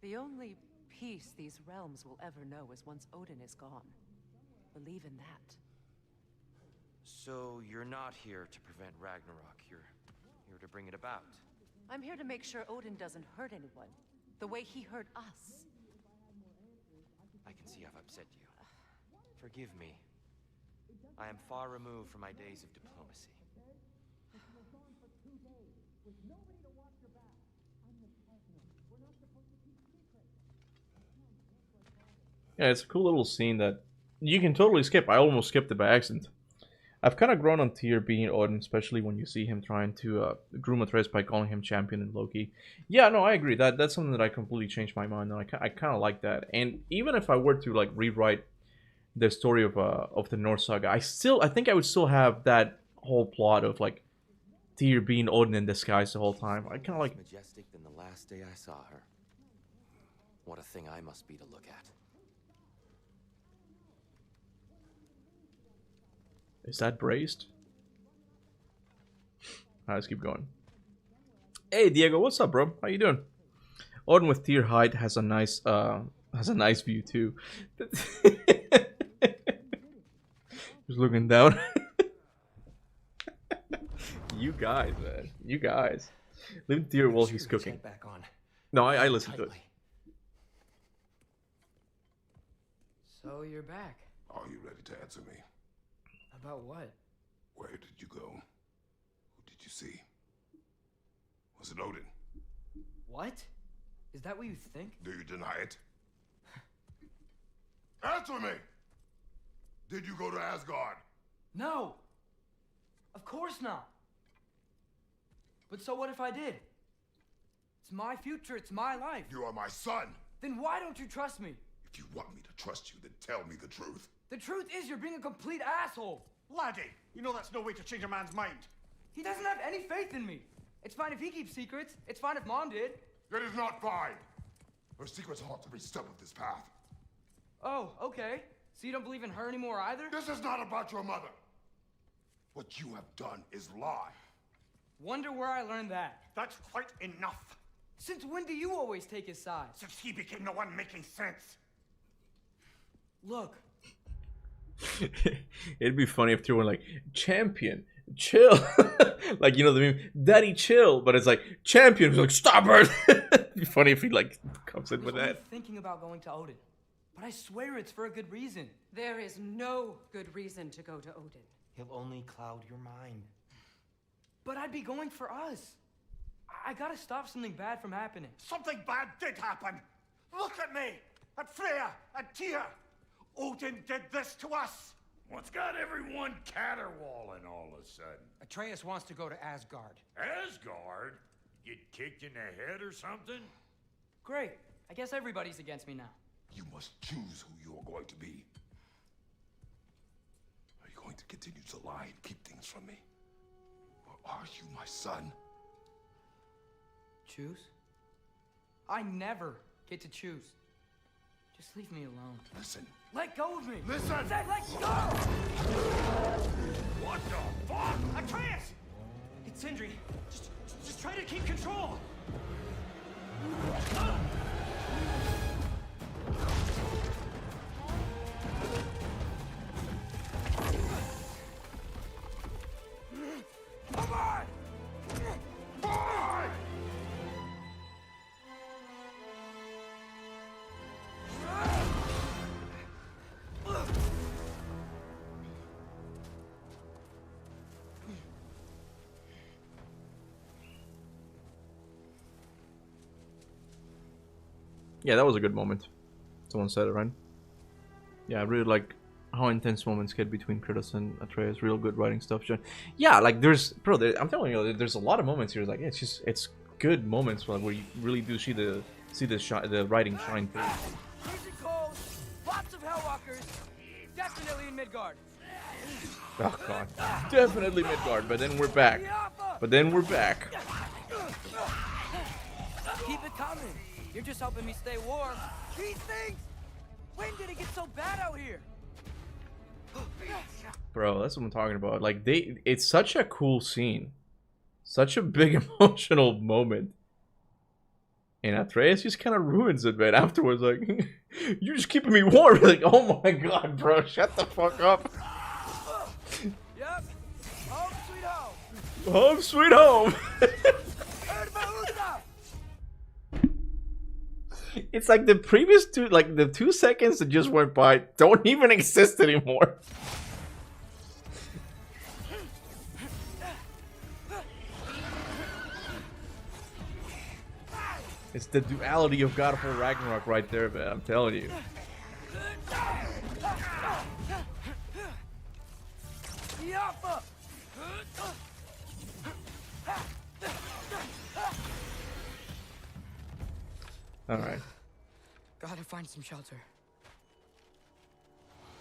S3: The only peace these realms will ever know is once Odin is gone. Believe in that.
S10: So you're not here to prevent Ragnarok, you're here to bring it about.
S3: I'm here to make sure Odin doesn't hurt anyone, the way he hurt us.
S10: I can see I've upset you. Forgive me. I am far removed from my days of diplomacy.
S1: Yeah, it's a cool little scene that you can totally skip. I almost skipped it by accident. I've kind of grown on Tyr being Odin, especially when you see him trying to groom Atreus by calling him champion in Loki. Yeah, no, I agree. That's something that I completely changed my mind on. I kind of like that. And even if I were to like rewrite the story of the Norse saga, I think I would still have that whole plot of like Tyr being Odin in disguise the whole time. I kind of like
S10: Majestic than the last day I saw her. What a thing I must be to look at.
S1: Is that braced? Alright, let's keep going. Hey Diego, what's up, bro? How you doing? Odin with Tyr height has a nice view too. Just looking down. You guys, man. You guys. Leave Tyr while he's cooking.
S11: Back on.
S1: No, I listen to it.
S12: So you're back.
S2: Are you ready to answer me?
S12: About what?
S2: Where did you go? Who did you see? Was it Odin?
S12: What? Is that what you think?
S2: Do you deny it? Answer me! Did you go to Asgard?
S12: No! Of course not! But so what if I did? It's my future, it's my life.
S2: You are my son!
S12: Then why don't you trust me?
S2: If you want me to trust you, then tell me the truth.
S12: The truth is you're being a complete asshole!
S6: Laddie, you know that's no way to change a man's mind.
S12: He doesn't have any faith in me. It's fine if he keeps secrets. It's fine if Mom did.
S2: It is not fine! Her secrets haunt every step of this path.
S12: Oh, okay. So you don't believe in her anymore either?
S2: This is not about your mother. What you have done is lie.
S12: Wonder where I learned that.
S6: That's quite enough.
S12: Since when do you always take his side?
S6: Since he became the one making sense.
S12: Look.
S1: It'd be funny if Tyr went like, champion, chill. Like, you know the meme, daddy chill, but it's like, champion, who's like, stop it. It'd be funny if he like comes in with
S12: I was
S1: that.
S12: only thinking about going to Odin, but I swear it's for a good reason.
S3: There is no good reason to go to Odin.
S10: He'll only cloud your mind.
S12: But I'd be going for us. I gotta stop something bad from happening.
S6: Something bad did happen. Look at me, at Freya, at Tyr. Odin did this to us.
S5: What's got everyone caterwauling all of a sudden?
S11: Atreus wants to go to Asgard.
S5: Asgard? Get kicked in the head or something?
S12: Great. I guess everybody's against me now.
S2: You must choose who you are going to be. Are you going to continue to lie and keep things from me? Or are you my son?
S12: Choose? I never get to choose. Just leave me alone.
S2: Listen.
S12: Let go of me!
S2: Listen!
S12: I said let go!
S5: What the fuck?
S12: Atreus! It's Sindri. Just try to keep control!
S2: Come on! Boy!
S1: Yeah, that was a good moment. Someone said it, right? Yeah, I really like how intense moments get between Kratos and Atreus. Real good writing stuff, John. Yeah, like there's, I'm telling you, there's a lot of moments here. Like it's good moments where you really do see see the writing shine through.
S12: Freezing cold, lots of Hellwalkers, definitely in Midgard.
S1: Oh god, definitely Midgard. But then we're back. But then we're back.
S12: Keep it coming. You're just helping me stay warm. These things. When did it get so bad out here?
S1: Bro, that's what I'm talking about. Like it's such a cool scene, such a big emotional moment. And Atreus just kind of ruins it, man. Afterwards, like, you're just keeping me warm. Like, oh my god, bro, shut the fuck up.
S12: Yep. Home sweet home.
S1: Home sweet home. It's like the previous two, like the 2 seconds that just went by, don't even exist anymore. It's the duality of God of War Ragnarok right there, man. I'm telling you. All right.
S12: Gotta find some shelter.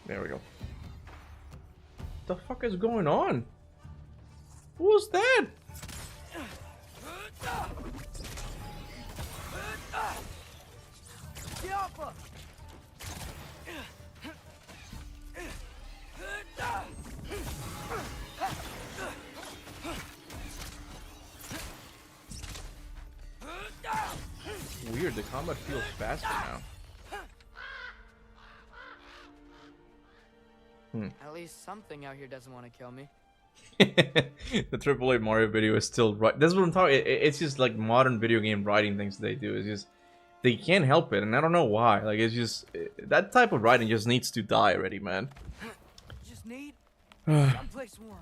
S1: There we go. What the fuck is going on? Who's that? Weird, the combat feels faster now.
S12: At least something out here doesn't want to kill me.
S1: The AAA Mario video is still right. That's what I'm talking. It's just like modern video game writing things they do. It's just they can't help it, and I don't know why. Like it's just that type of writing just needs to die already, man.
S12: Just need someplace warm.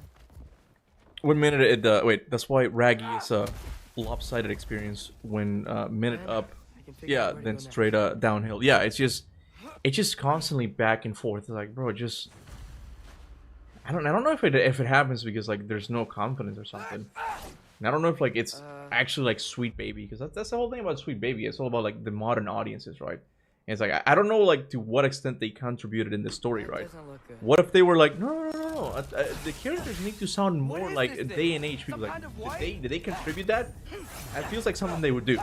S1: 1 minute. Wait, that's why Raggy is a lopsided experience. When minute up, yeah, then straight downhill. Yeah, it's just constantly back and forth. It's like, bro, just. I don't know if it happens because like there's no confidence or something. And I don't know if like it's actually like Sweet Baby, because that's the whole thing about Sweet Baby. It's all about like the modern audiences, right? And it's like I don't know like to what extent they contributed in the story, right? What if they were like no, the characters need to sound more like day and age people. Like did they contribute that? It feels like something they would do.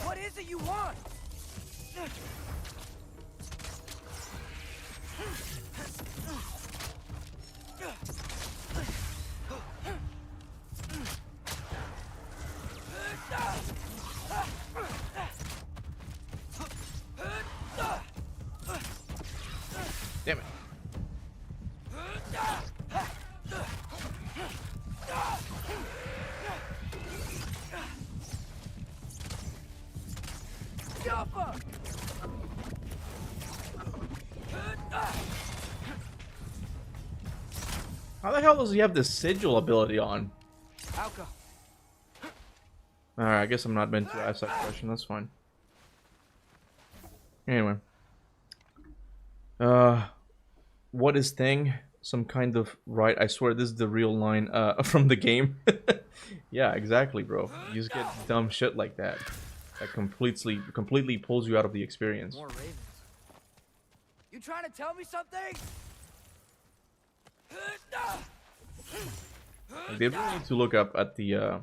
S12: What is it you want?
S1: Damn it. How the hell does he have the sigil ability on? Alright, I guess I'm not meant to ask that question. That's fine. Anyway. What is thing? Some kind of right. I swear this is the real line from the game. Yeah, exactly, bro. You just get dumb shit like that. That completely pulls you out of the experience.
S12: More ravens. You trying to tell me something?
S1: Like, they really need to look up at the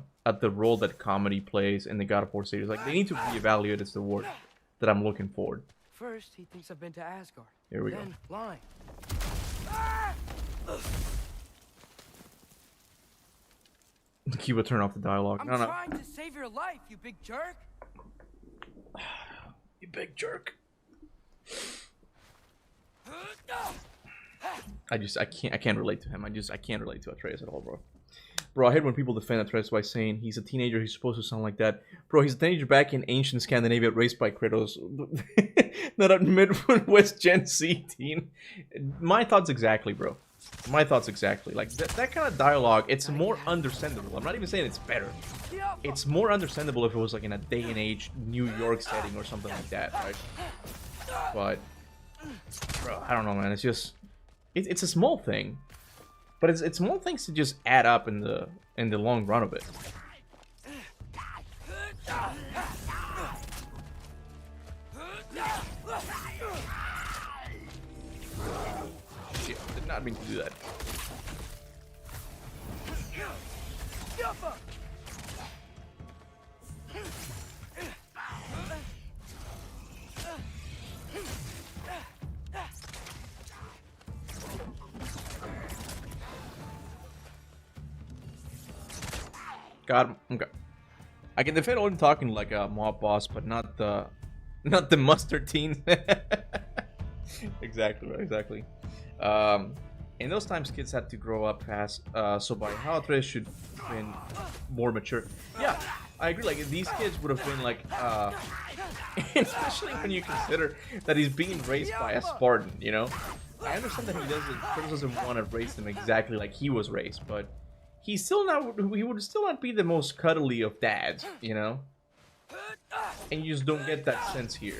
S1: role that comedy plays in the God of War series. Like they need to reevaluate is the word that I'm looking for.
S12: First, he thinks I've been to Asgard.
S1: Here we go.
S12: Then, lying.
S1: Kuba, turn off the dialogue.
S12: I'm
S1: No.
S12: trying to save your life, you big jerk.
S1: You big jerk. I can't relate to him. I can't relate to Atreus at all, bro. Bro, I hate when people defend Atreus by saying he's a teenager, he's supposed to sound like that. Bro, he's a teenager back in ancient Scandinavia raised by Kratos. Not a Midwest Gen Z teen. My thoughts exactly, bro. My thoughts exactly. Like, that kind of dialogue, it's more understandable. I'm not even saying it's better. It's more understandable if it was like in a day and age New York setting or something like that, right? But Bro, I don't know, man. It's just it's a small thing, but it's small things to just add up in the long run of it. Shit, did not mean to do that. God, okay. I can defend Odin talking like a mob boss, but not the mustard teen. Exactly. In those times, kids had to grow up fast, so by how Atreus should have been more mature. Yeah, I agree. Like these kids would have been like, especially when you consider that he's being raised by a Spartan. You know, I understand that Kratos doesn't want to raise them exactly like he was raised, but he would still not be the most cuddly of dads. You know, and you just don't get that sense here.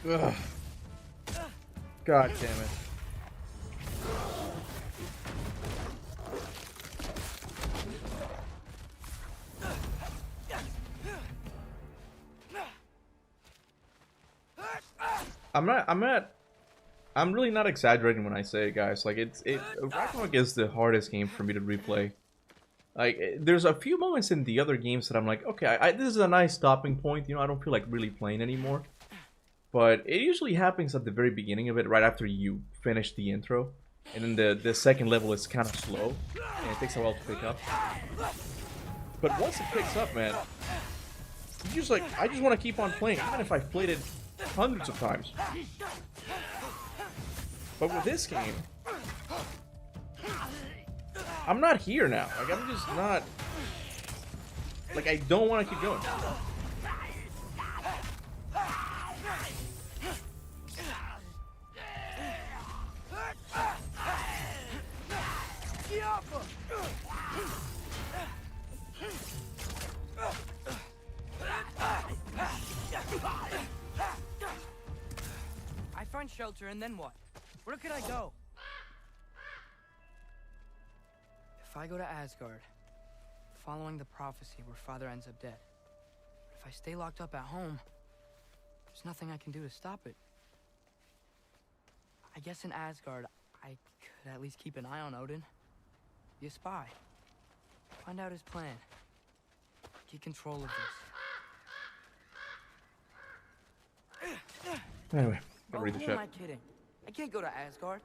S1: Ugh. God damn it. I'm really not exaggerating when I say it, guys. Like Ragnarok is the hardest game for me to replay. Like there's a few moments in the other games that I'm like, okay, this is a nice stopping point. You know, I don't feel like really playing anymore. But it usually happens at the very beginning of it, right after you finish the intro. And then the second level is kind of slow, and it takes a while to pick up. But once it picks up, man, you just like, I just want to keep on playing, even if I've played it hundreds of times. But with this game, I'm not here now. Like, I'm just not... Like, I don't want to keep going.
S12: I find shelter and then what? Where could I go? If I go to Asgard, following the prophecy where Father ends up dead. But if I stay locked up at home, there's nothing I can do to stop it. I guess in Asgard, I could at least keep an eye on Odin. Be a spy. Find out his plan. Get control of this.
S1: Anyway, gotta read the
S12: who
S1: chat.
S12: am I kidding? I can't go to Asgard.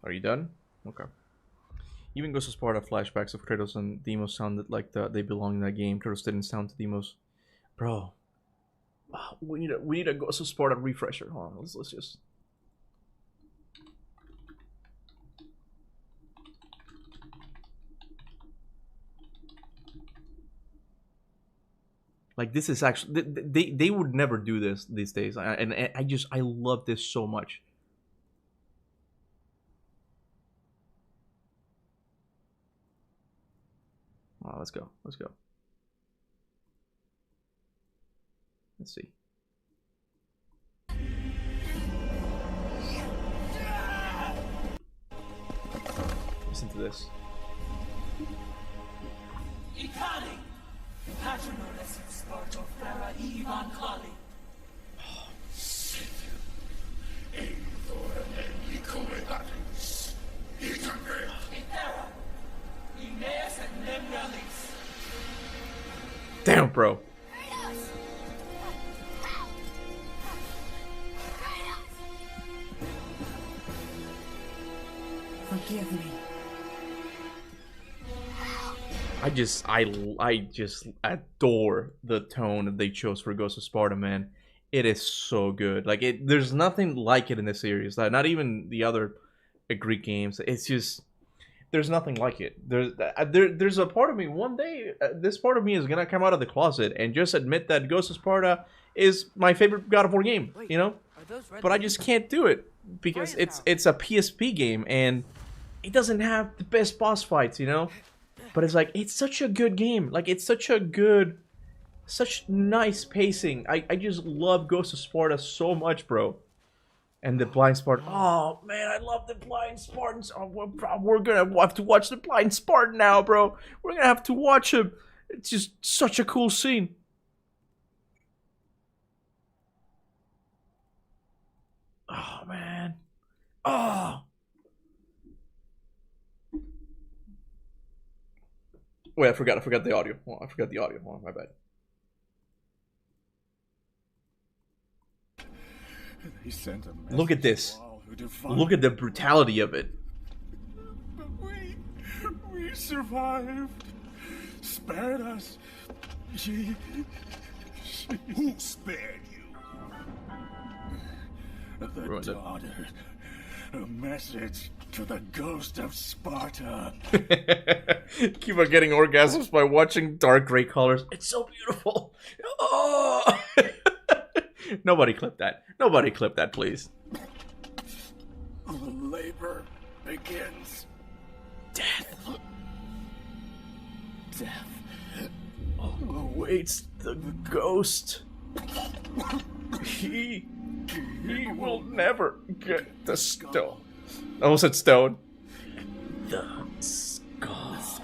S1: Are you done? Okay. Even Ghost of Sparta flashbacks of Kratos and Deimos sounded like they belong in that game. Kratos didn't sound to Deimos. Bro. We need a Ghost of Sparta refresher. Hold on, let's just... Like, this is actually... They would never do this these days. And I love this so much. Oh, let's go. Let's see. Listen to this. Damn, bro.
S12: Forgive me.
S1: I just adore the tone that they chose for Ghost of Sparta, man. It is so good. Like, there's nothing like it in this series. Like, not even the other Greek games. It's just, there's nothing like it. There's a part of me, one day, this part of me is gonna come out of the closet and just admit that Ghost of Sparta is my favorite God of War game, you know? But I just can't do it because it's a PSP game, and it doesn't have the best boss fights, you know? But it's like, it's such a good game. Like, it's such a good, such nice pacing. I just love Ghost of Sparta so much, bro. And the Blind Spartan. Oh, man, I love the Blind Spartans. Oh, we're gonna have to watch the Blind Spartan now, bro. We're gonna have to watch him. It's just such a cool scene. Oh, man. Oh. Wait, I forgot the audio. Oh, I forgot the audio. Oh, my bad. Look at this. Look at the brutality of it.
S2: But we survived. Spared us. She... Who spared you? The daughter. A message to the ghost of Sparta.
S1: Kuba getting orgasms by watching dark gray colors. It's so beautiful. Oh! Nobody clip that. Nobody clip that, please.
S2: The labor begins.
S1: Death. Death awaits the ghost. He will never get the stone. I almost said stone. The skull.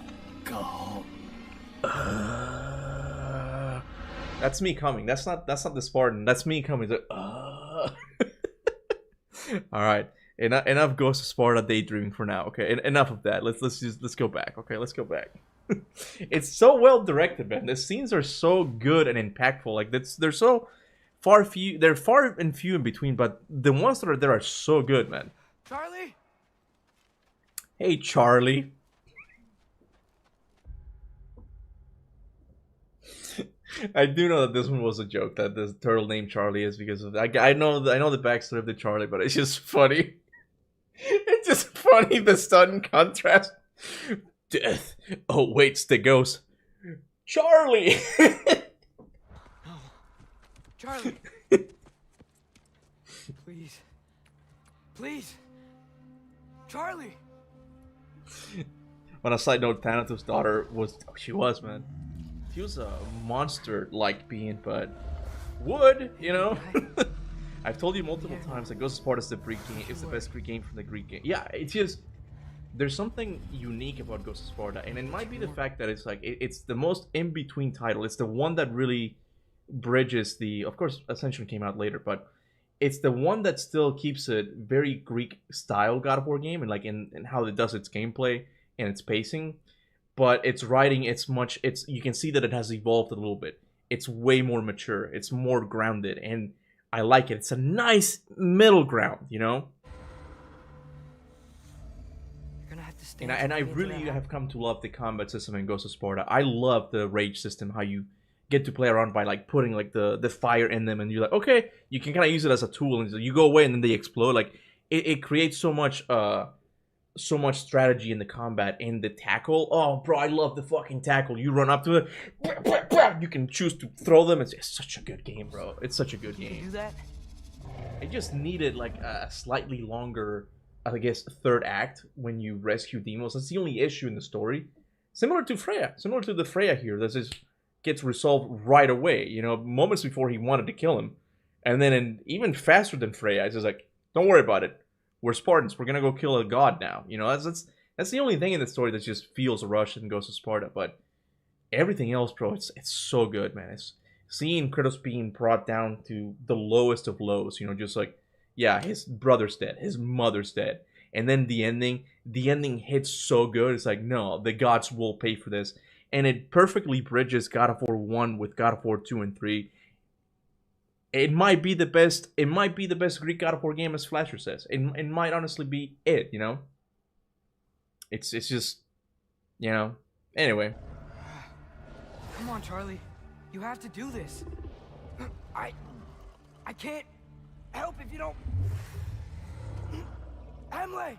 S1: That's me coming. That's not the Spartan. That's me coming. All right. Enough Ghost of Sparta daydreaming for now. Okay. Enough of that. Let's go back. Okay. Let's go back. It's so well directed, man. The scenes are so good and impactful. Like they're so far few. They're far and few in between, but the ones that are there are so good, man.
S12: Charlie.
S1: Hey, Charlie. I do know that this one was a joke, that the turtle named Charlie is because of I know the backstory of the Charlie, but it's just funny. It's just funny, the sudden contrast. Death awaits the ghost. Charlie.
S12: Charlie. Please. Charlie.
S1: On a side note, Thanatos' daughter she was, man. She was a monster-like being, but would, you know? I've told you multiple times that Ghost of Sparta is the Greek game. It's the best Greek game from the Greek game. Yeah, it's just there's something unique about Ghost of Sparta, and it might be the fact that it's like it's the most in-between title. It's the one that really bridges the. Of course, Ascension came out later, but it's the one that still keeps it very Greek style God of War game, and like in how it does its gameplay and its pacing. But its writing, you can see that it has evolved a little bit. It's way more mature. It's more grounded, and I like it. It's a nice middle ground, you know.
S12: You're gonna have to stay.
S1: And I really have come to love the combat system in Ghost of Sparta. I love the rage system. How you get to play around by like putting like the fire in them, and you're like, okay, you can kind of use it as a tool, and you go away, and then they explode. Like it creates so much strategy in the combat and the tackle. Oh, bro, I love the fucking tackle. You run up to it, you can choose to throw them. It's such a good game, bro. It's such a good game.
S12: You do that?
S1: It just needed like a slightly longer, I guess, third act when you rescue Deimos. That's the only issue in the story. Similar to Freya. Similar to the Freya here. This is gets resolved right away. You know, moments before he wanted to kill him. And then even faster than Freya, it's just like, don't worry about it. We're Spartans. We're gonna go kill a god now. You know, that's the only thing in the story that just feels rushed and goes to Sparta. But everything else, bro, it's so good, man. It's seeing Kratos being brought down to the lowest of lows. You know, just like, yeah, his brother's dead, his mother's dead, and then the ending hits so good. It's like, no, the gods will pay for this, and it perfectly bridges God of War 1 with God of War 2 and 3. It might be the best. It might be the best Greek God of War game, as Flasher says. It might honestly be it. You know. It's just, you know. Anyway.
S12: Come on, Charlie. You have to do this. I can't help if you don't. Emily.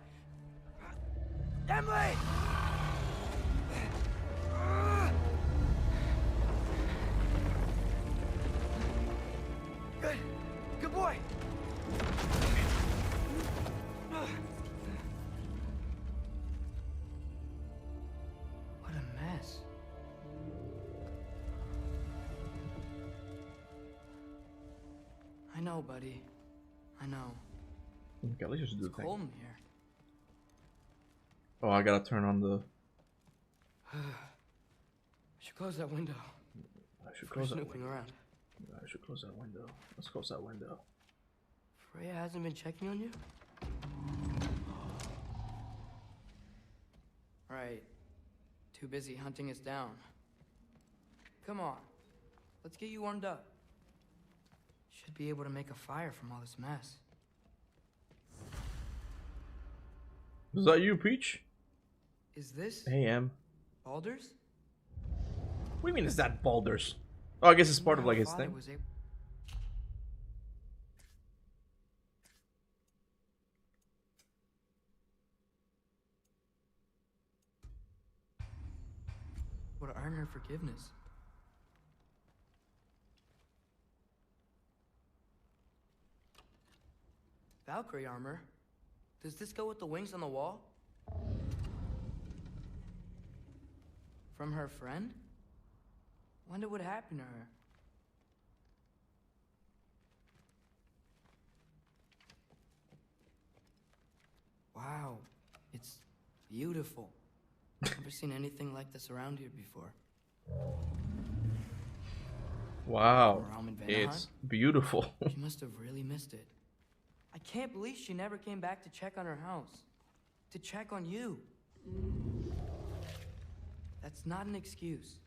S12: Good boy. mess. I know, buddy. I know.
S1: Okay, let's just do
S12: It's
S1: the
S12: cold
S1: thing.
S12: in here.
S1: Oh, I gotta turn on the.
S12: I should close that window.
S1: I should close that
S12: snooping
S1: window.
S12: around.
S1: I should close that window. Let's close that window.
S12: Freya hasn't been checking on you? Right. Too busy hunting us down. Come on. Let's get you warmed up. Should be able to make a fire from all this mess.
S1: Is that you, Peach?
S12: Is this
S1: AM.
S12: Baldur's?
S1: What do you mean is that Baldur's? Oh, I guess it's part of like his
S12: Father
S1: thing.
S12: was able to earn her forgiveness. Valkyrie armor? Does this go with the wings on the wall? From her friend? Wonder what happened to her. Wow, it's beautiful. Never seen anything like this around here before.
S1: Wow,
S12: Realm in Vanaheim?
S1: it's beautiful.
S12: She must have really missed it. I can't believe she never came back to check on her house. To check on you. That's not an excuse.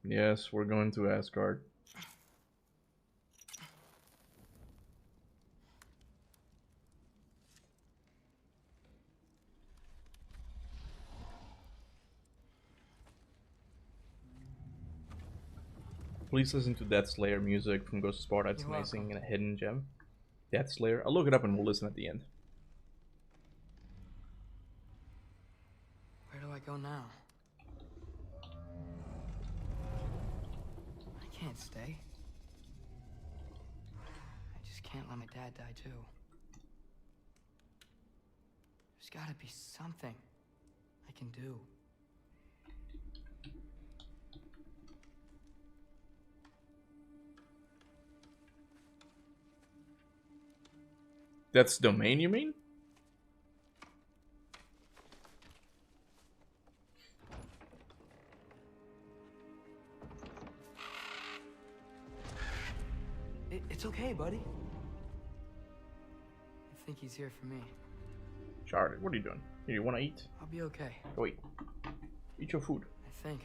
S1: Yes, we're going to Asgard. Please listen to Death Slayer music from Ghost of Sparta. It's
S12: You're
S1: amazing
S12: welcome.
S1: and a hidden gem. Death Slayer. I'll look it up and we'll listen at the end.
S12: Where do I go now? I can't stay. I just can't let my dad die too. There's gotta be something I can do.
S1: That's domain, you mean?
S12: It's okay, buddy. I think he's here for me.
S1: Charlie, what are you doing? Here, you want to eat?
S12: I'll be okay.
S1: Go eat. Eat your food.
S12: I think.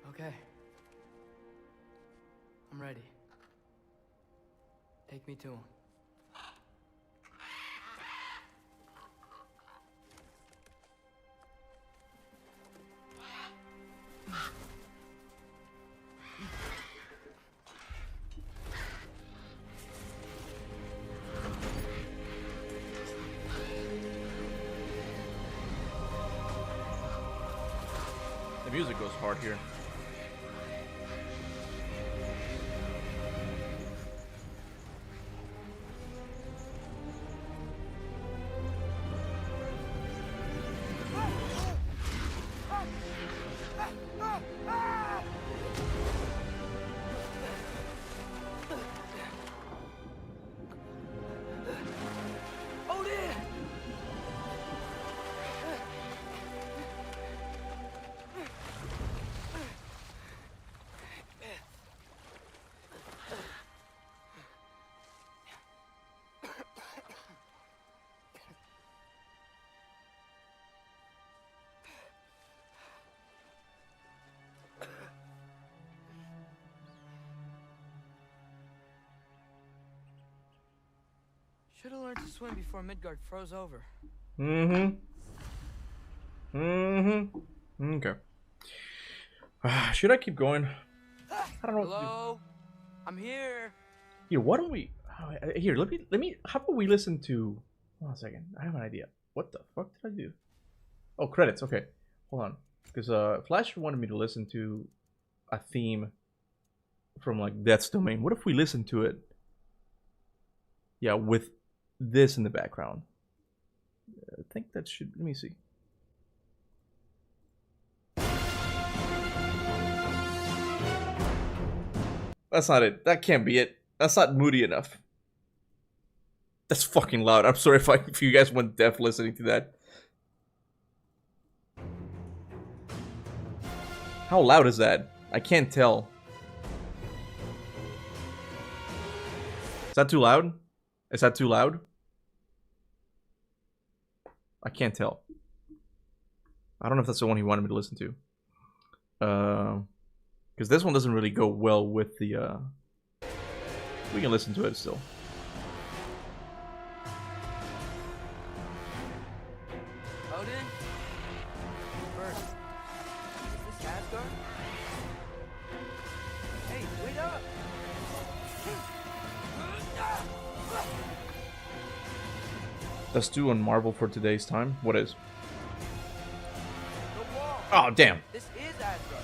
S12: Okay. I'm ready. Take me to him.
S1: The music goes hard here.
S12: Should have learned to swim before Midgard froze over.
S1: Okay. Should I keep going? I don't know.
S12: Hello? I'm here.
S1: Here, why don't we? Here, let me. How about we listen to Hold on a second. I have an idea. What the fuck did I do? Oh, credits. Okay. Hold on. Because Flash wanted me to listen to a theme from like Death's Domain. What if we listen to it? Yeah, with this in the background. I think that should... Let me see. That's not it. That can't be it. That's not moody enough. That's fucking loud. I'm sorry if you guys went deaf listening to that. How loud is that? I can't tell. Is that too loud? Is that too loud? I can't tell. I don't know if that's the one he wanted me to listen to. Because this one doesn't really go well with the... We can listen to it still.
S12: Odin? First, is this Asgard? Hey, wait up!
S1: Let's do on Marvel for today's time. What is? Oh, damn.
S12: This is Asgard.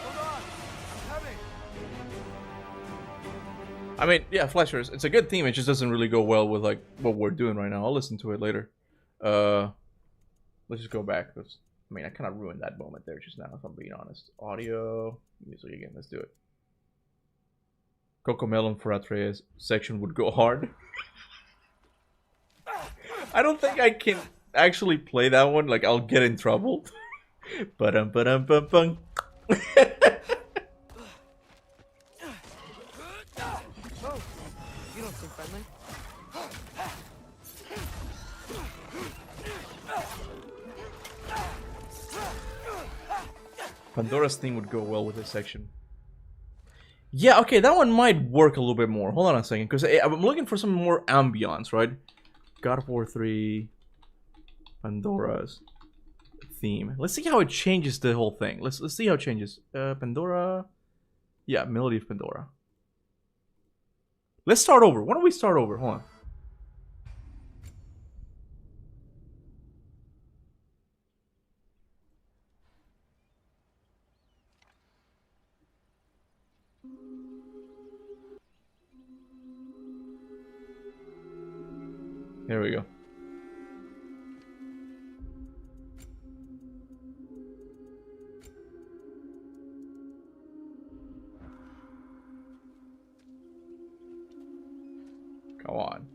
S12: Hold on, I'm coming.
S1: I mean, yeah, Flashers. It's a good theme. It just doesn't really go well with like what we're doing right now. I'll listen to it later. Let's just go back. I mean, I kind of ruined that moment there just now, if I'm being honest. Audio, music again. Let's do it. Cocomelon for Atreus section would go hard. I don't think I can actually play that one. Like, I'll get in trouble. Ba-dum-ba-dum-bum-bum.
S12: Oh, you don't seem friendly.
S1: Pandora's theme would go well with this section. Yeah, okay, that one might work a little bit more. Hold on a second, because I'm looking for some more ambience, right? God of War 3, Pandora's theme. Let's see how it changes the whole thing. Let's see how it changes. Pandora, yeah, Melody of Pandora. Let's start over. Why don't we start over? Hold on. There we go. Go on.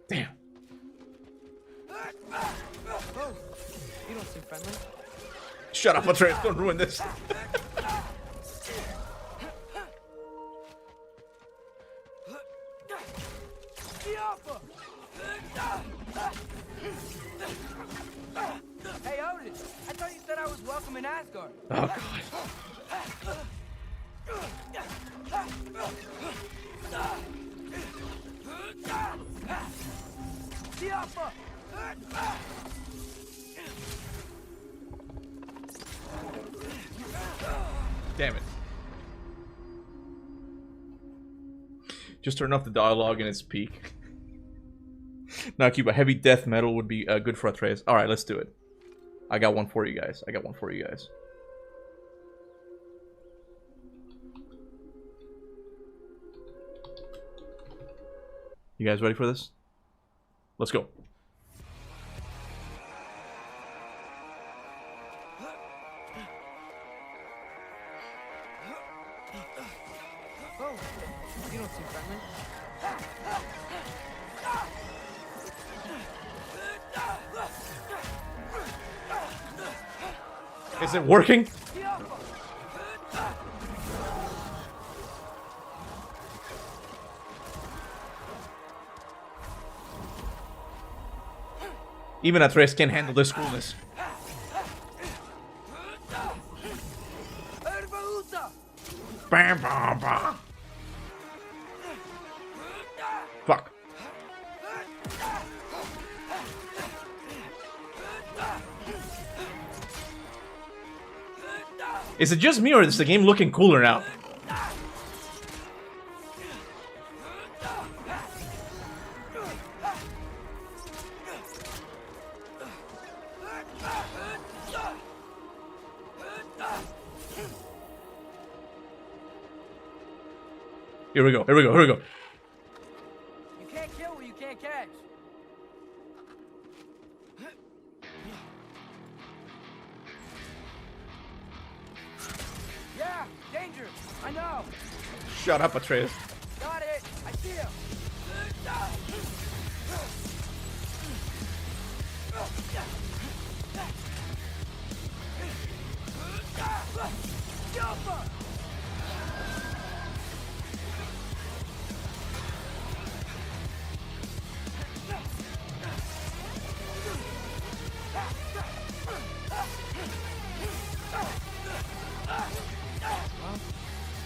S1: Damn.
S12: Oh, you don't seem friendly.
S1: Shut up, Atreus. Don't ruin this.
S12: Hey, Odin, I thought you said I was welcome in Asgard.
S1: Oh, damn it. Just turn off the dialogue in its peak. Now, Kuba, heavy death metal would be good for Atreus. Alright, let's do it. I got one for you guys. You guys ready for this? Let's go.
S12: Oh, you don't seem friendly.
S1: Is it working? Even Atreus can't handle this coolness. Bam, bam, bam. Fuck. Is it just me or is the game looking cooler now? Here we go, here we go, here we go.
S12: You can't kill what you can't catch. Yeah, danger. I know.
S1: Shut up, Atreus.
S12: Got it. I see him.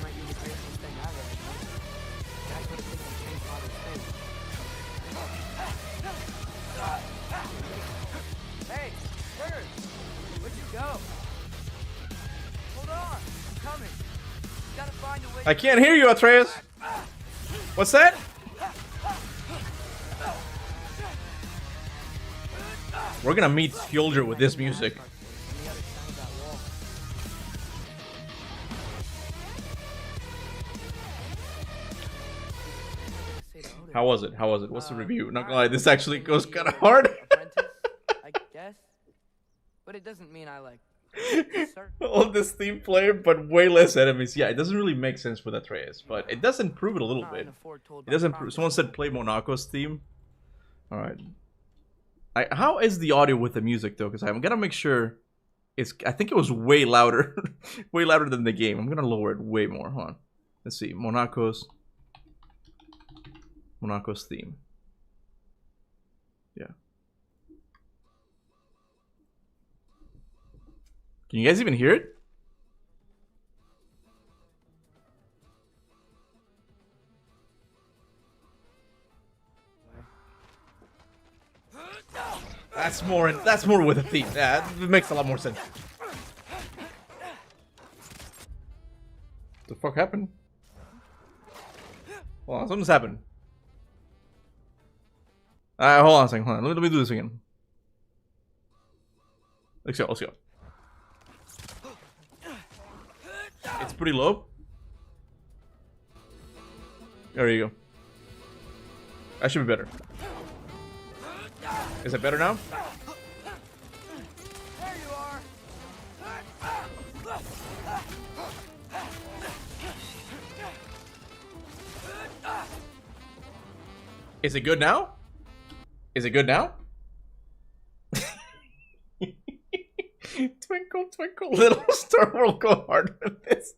S12: Might be the greatest thing I've ever done. That's what it takes to change father's fate. Hey, Bird! Where'd you go? Hold on, I'm coming. You gotta find a way.
S1: I can't hear you, Atreus. What's that? We're gonna meet Skilder with this music. How was it? How was it? What's the review? Not gonna lie, this actually goes kind of hard.
S12: I guess. But it doesn't mean I like.
S1: All this theme player, but way less enemies. Yeah, it doesn't really make sense with Atreus, but it does improve it a little bit. It does improve. Someone said play Monaco's theme. All right. How is the audio with the music though? Because I'm gonna make sure it's. I think it was way louder, way louder than the game. I'm gonna lower it way more. Hold on. Let's see. Monaco's theme. Yeah. Can you guys even hear it? That's more with a theme. Yeah, it makes a lot more sense. What the fuck happened? Hold on, something's happened. Hold on a second, hold on. Let me do this again. Let's go, let's go. It's pretty low. There you go. That should be better. Is it better now?
S12: There you are.
S1: Is it good now? Is it good now? Twinkle, twinkle, little star. We'll go hard with this.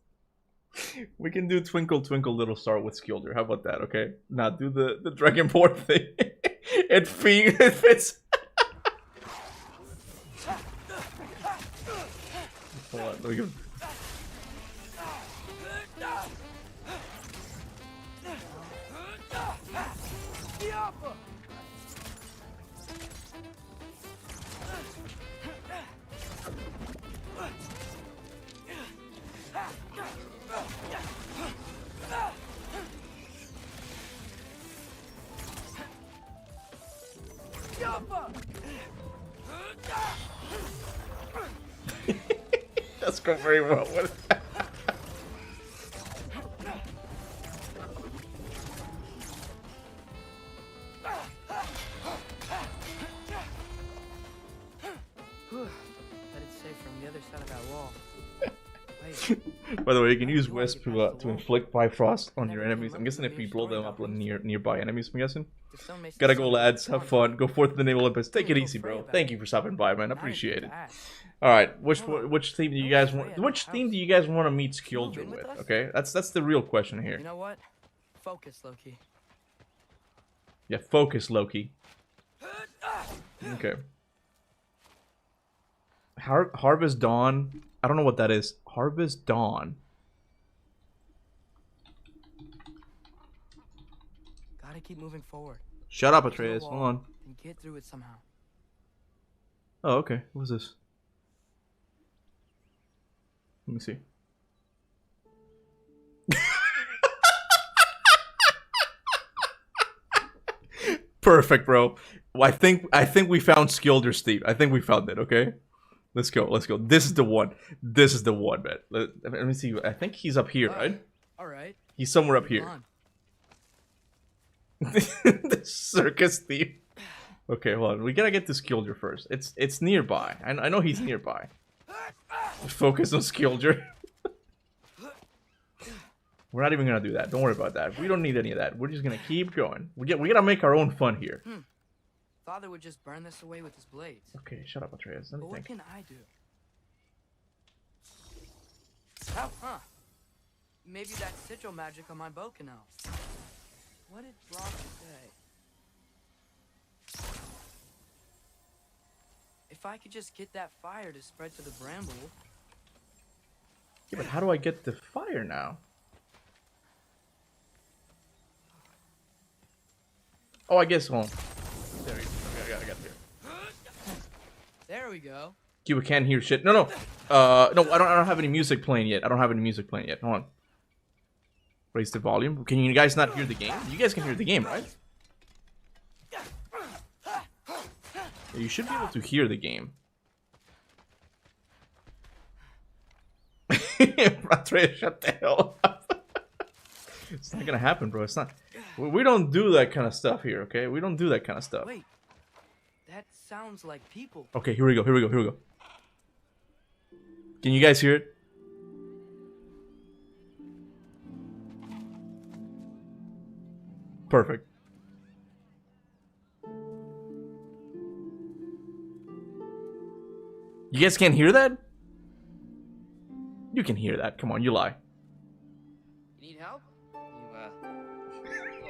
S1: We can do Twinkle, Twinkle, Little Star with Skilder. How about that, okay? Now do the Dragonborn thing. It fits. Hold on, let me go. That's going very well with that.
S12: Bet it's safe from the other side of that wall.
S1: By the way, you can use Wisp to inflict Bifrost on your enemies. I'm guessing if you blow them up nearby enemies, I'm guessing. Gotta go, lads. Have fun. Go forth to the Naval Olympus. Take it easy, bro. Thank you for stopping by, man. I appreciate it. All right, which theme do you guys want? Which theme do you guys want to meet Skilder with? Okay, that's the real question here.
S12: You know what? Focus, Loki.
S1: Yeah, focus, Loki. Okay. Harvest Dawn. I don't know what that is. Harvest Dawn.
S12: Gotta keep moving forward.
S1: Shut up, Atreus. Hold on.
S12: And get through it somehow.
S1: Oh, okay. What's this? Let me see. Perfect, bro. Well, I think we found Skilder Steve. I think we found it. Okay, let's go. Let's go. This is the one. This is the one, man. Let me see. I think he's up here, right?
S12: All right.
S1: He's somewhere up here. The circus thief. Okay, hold on. We gotta get to Skilder first. It's nearby. I know he's nearby. Focus on Skilder. We're not even gonna do that. Don't worry about that. We don't need any of that. We're just gonna keep going. We gotta make our own fun here.
S12: Father would just burn this away with his blades.
S1: Okay, shut up, Atreus. Let me
S12: But what
S1: think.
S12: can I do? Oh, huh. Maybe that sigil magic on my bow can help. What did Brock say? If I could just get that fire to spread to the bramble.
S1: Yeah, but how do I get the fire now? Oh, I guess, hold on. There we go. I got it here.
S12: There we go.
S1: Cuba can't hear shit. No, I don't have any music playing yet. Hold on. Raise the volume. Can you guys not hear the game? You guys can hear the game, right? You should be able to hear the game. Atreus, shut the hell up. It's not gonna happen, bro. It's not. We don't do that kind of stuff here, okay? We don't do that kind of stuff.
S12: Wait, that sounds like people.
S1: Okay, here we go. Can you guys hear it? Perfect. You guys can't hear that? You can hear that. Come on, you lie.
S12: You need help? You, a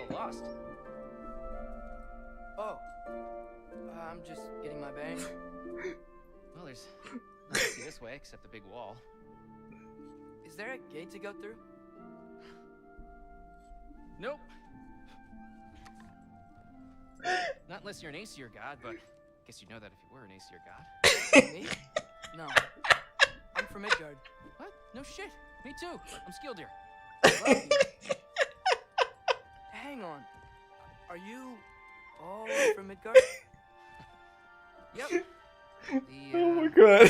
S12: little lost. Oh. I'm just getting my bearings.
S13: Well, there's nothing this way except the big wall.
S12: Is there a gate to go through?
S13: Nope. Not unless you're an Aesir god, but I guess you'd know that if you were an Aesir god.
S12: Me? No. I'm from Midgard.
S13: What? No shit. Me too. I'm Skildir.
S12: Hang on. Are you all from Midgard?
S13: Yep. The,
S1: Oh my god.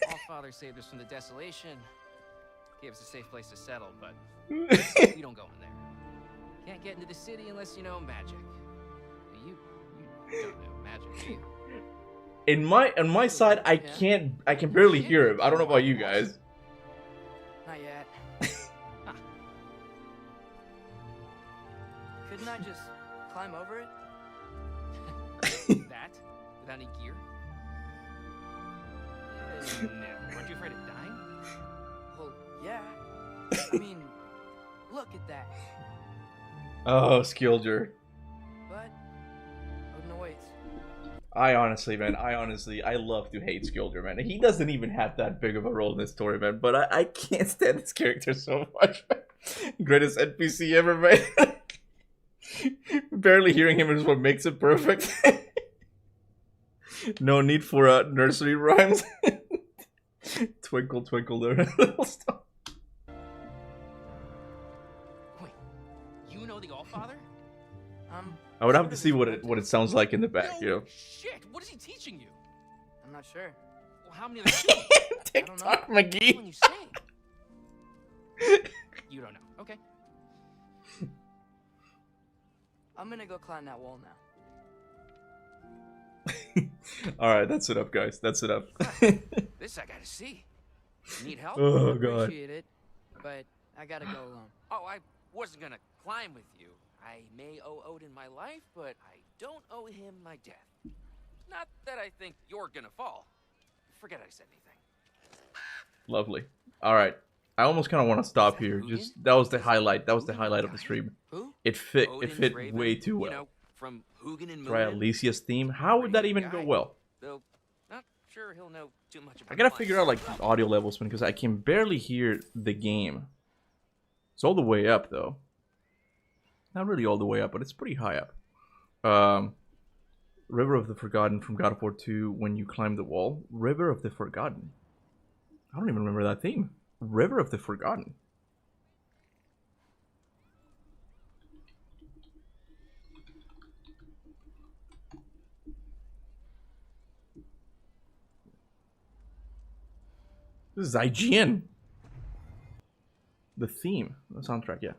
S13: Allfather saved us from the desolation. Gave us a safe place to settle, but we don't go in there. Can't get into the city unless you know magic. You don't know magic, do you?
S1: On my side, I can barely hear him. I don't know about you guys.
S12: Not yet. Couldn't I just climb over it?
S13: That? Without any gear? No. Aren't you afraid of dying?
S12: Well, yeah. I mean, look at that.
S1: Oh, Skilder.
S12: But Odin awaits.
S1: I love to hate Skilder, man. He doesn't even have that big of a role in this story, man. But I can't stand this character so much. Greatest NPC ever, man. Barely hearing him is what makes it perfect. No need for nursery rhymes. Twinkle, twinkle, little star.
S13: Wait, you know the Allfather?
S1: I would have to see what it sounds like in the back, you know.
S13: Shit, what is he teaching you?
S12: I'm not sure.
S13: Well, how many of them?
S1: TikTok McGee.
S13: When you say. You don't know. Okay.
S12: I'm gonna go climb that wall now.
S1: Alright, that's enough, guys. That's enough.
S13: This I gotta see. Need help?
S1: Oh, God.
S12: Appreciate it, but I gotta go alone.
S13: Oh, I wasn't gonna climb with you. I may owe Odin my life, but I don't owe him my death. Not that I think you're gonna fall. Forget I said anything.
S1: Lovely. Alright. I almost kind of want to stop here. Just that was the highlight. That was the highlight of the stream.
S13: Who?
S1: It fit
S13: Odin's Raven,
S1: way too well.
S13: You know, from Hugin and
S1: Try
S13: Munin.
S1: Alicia's theme. How would that even go well?
S13: Though, not sure he'll know too much about
S1: I gotta
S13: life.
S1: figure out like the audio levels because I can barely hear the game. It's all the way up though. Not really all the way up, but it's pretty high up. River of the Forgotten from God of War 2 when you climb the wall. River of the Forgotten. I don't even remember that theme. River of the Forgotten. This is IGN. The theme, the soundtrack, yeah.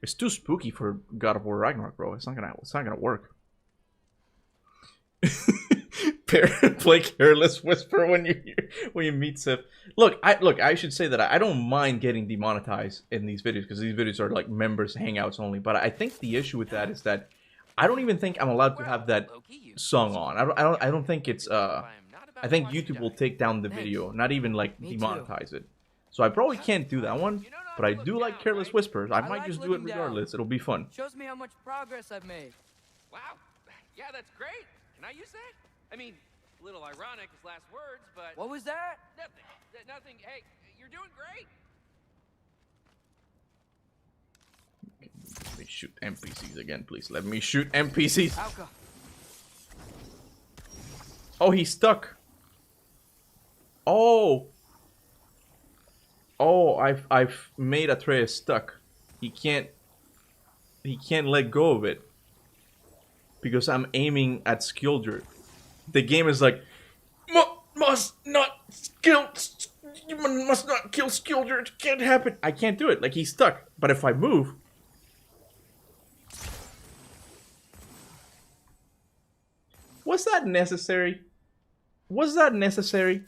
S1: It's too spooky for God of War Ragnarok, bro. It's not gonna work. Play Careless Whisper when you meet Sif. Look, I should say that I don't mind getting demonetized in these videos because these videos are like members hangouts only. But I think the issue with that is that I don't even think I'm allowed to have that song on. I don't think it's I think YouTube will take down the video, not even like demonetize it. So I probably can't do that one. But I do like Careless Whispers. I might just do it regardless. It'll be fun.
S12: Shows me how much progress I've made.
S13: Wow. Yeah, that's great. Can I use that? I mean, a little ironic as last words, but...
S12: What was that?
S13: Nothing. Nothing. Hey, you're doing great.
S1: Let me shoot NPCs again, please. Let me shoot NPCs.
S12: Alka.
S1: Oh, he's stuck. Oh. Oh, I've made Atreus stuck. He can't let go of it. Because I'm aiming at Skilder. The game is like, must not kill Skilder. It can't happen. I can't do it. Like, he's stuck. But if I move, was that necessary? Was that necessary?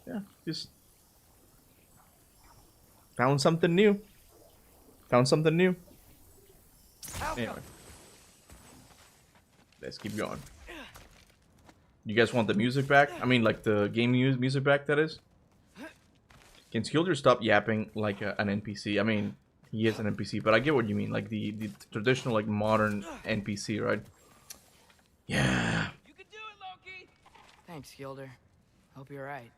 S1: Yeah, just found something new. Found something new. Anyway, let's keep going. You guys want the music back? I mean, like the game music back, that is? Can Skilder stop yapping like an NPC? I mean, he is an NPC, but I get what you mean. Like the traditional, like modern NPC, right? Yeah.
S13: You can do it, Loki.
S12: Thanks, Skilder. Hope you're right.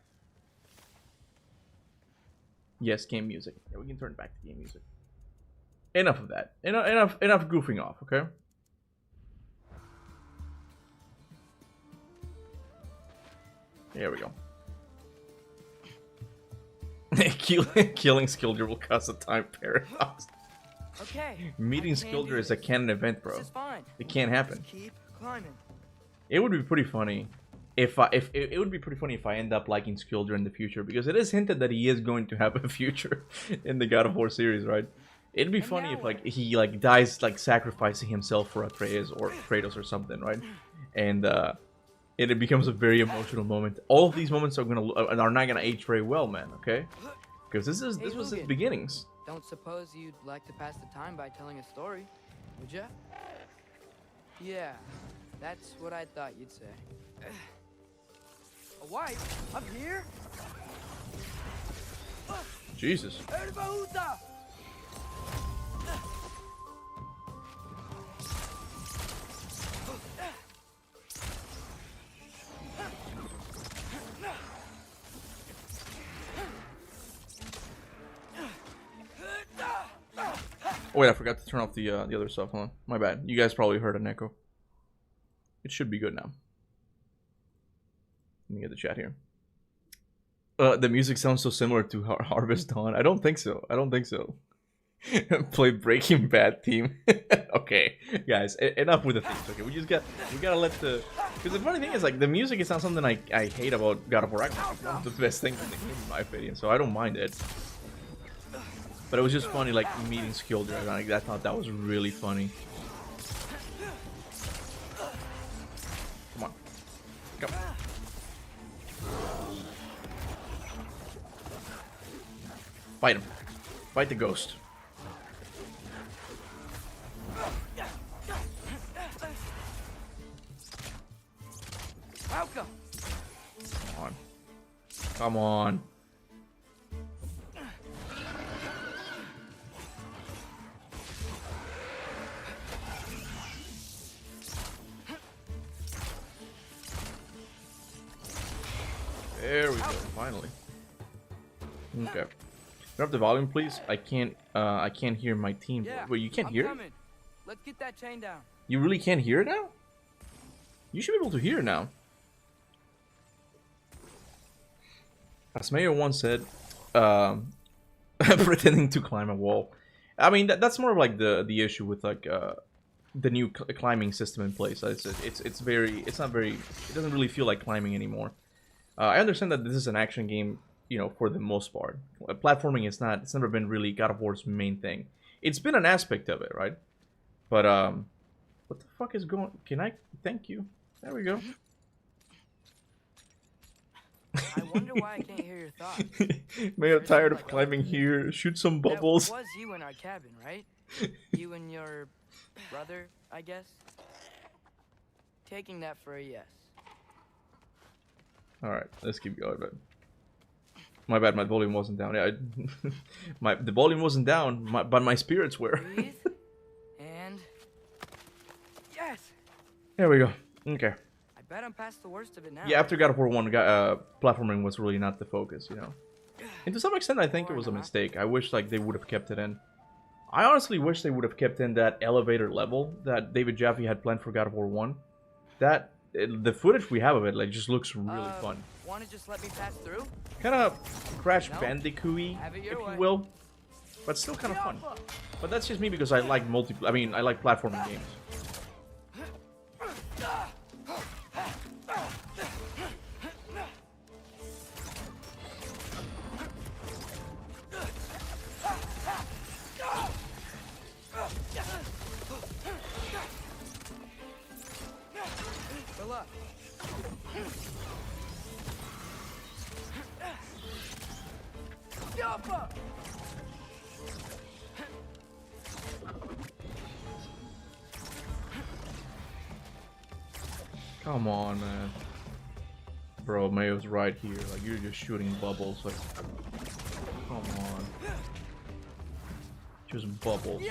S1: Yes, game music. Yeah, we can turn back to game music. Enough of that. Enough goofing off, okay? There we go. Killing Skilder will cause a time paradox.
S12: Okay.
S1: Meeting Skilder is a canon event, bro.
S12: This is fine.
S1: It can't happen.
S12: Just keep climbing.
S1: It would be pretty funny if it would be pretty funny if I end up liking Skilder in the future, because it is hinted that he is going to have a future in the God of War series, right? It'd be funny if like he like dies like sacrificing himself for Atreus or Kratos or something, right? And it becomes a very emotional moment. All of these moments are not gonna age very well, man. Okay, because this was his beginnings.
S12: Don't suppose you'd like to pass the time by telling a story, would ya? Yeah, that's what I thought you'd say. A wife up here?
S1: Jesus. Oh wait, I forgot to turn off the other stuff. Hold on, my bad. You guys probably heard an echo. It should be good now. Let me get the chat here. The music sounds so similar to Harvest Dawn. I don't think so. I don't think so. Play Breaking Bad theme. Okay, guys, enough with the themes. Okay, we gotta let the. Because the funny thing is, like, the music is not something I hate about God of War Ragnarok. It's one of the best things in the game, in my opinion. So I don't mind it. But it was just funny, like, meeting Skilder. I thought that was really funny. Come on. Come on. Fight him. Fight the ghost.
S12: Welcome.
S1: Come on. Come on. There we go, finally. Okay. Turn up the volume, please. I can't hear my team.
S12: Yeah,
S1: Wait, you can't
S12: I'm
S1: hear
S12: coming.
S1: it?
S12: Let's get that chain down.
S1: You really can't hear it now? You should be able to hear now. As Mayor once said, pretending to climb a wall. I mean, that's more of like the issue with like the new climbing system in place. It's not very, it doesn't really feel like climbing anymore. I understand that this is an action game, you know, for the most part. Platforming is not, it's never been really God of War's main thing. It's been an aspect of it, right? But what the fuck is going? Can I? Thank you. There we go.
S12: I wonder why I can't hear your thoughts.
S1: May I'm tired of climbing here. Shoot some bubbles.
S12: That was you in our cabin, right? You and your brother, I guess? Taking that for a yes.
S1: Alright, let's keep going, but my bad, my volume wasn't down. Yeah, the volume wasn't down, but my spirits were.
S12: Breathe. And yes.
S1: There we go. Okay.
S12: I bet I'm past the worst of it now.
S1: Yeah, after God of War 1, platforming was really not the focus, you know. And to some extent, I think it was a mistake. I wish like they would have kept it in. I honestly wish they would have kept in that elevator level that David Jaffe had planned for God of War 1. That the footage we have of it like just looks really fun.
S12: Wanna just let me pass through?
S1: Kind of Crash Bandicoot-y, if you will, but still kind of fun. But that's just me because I like I like platforming games.
S12: Good luck.
S1: Come on, man. Bro, Mayo's right here. Like, you're just shooting bubbles. Like, come on. Just bubbles.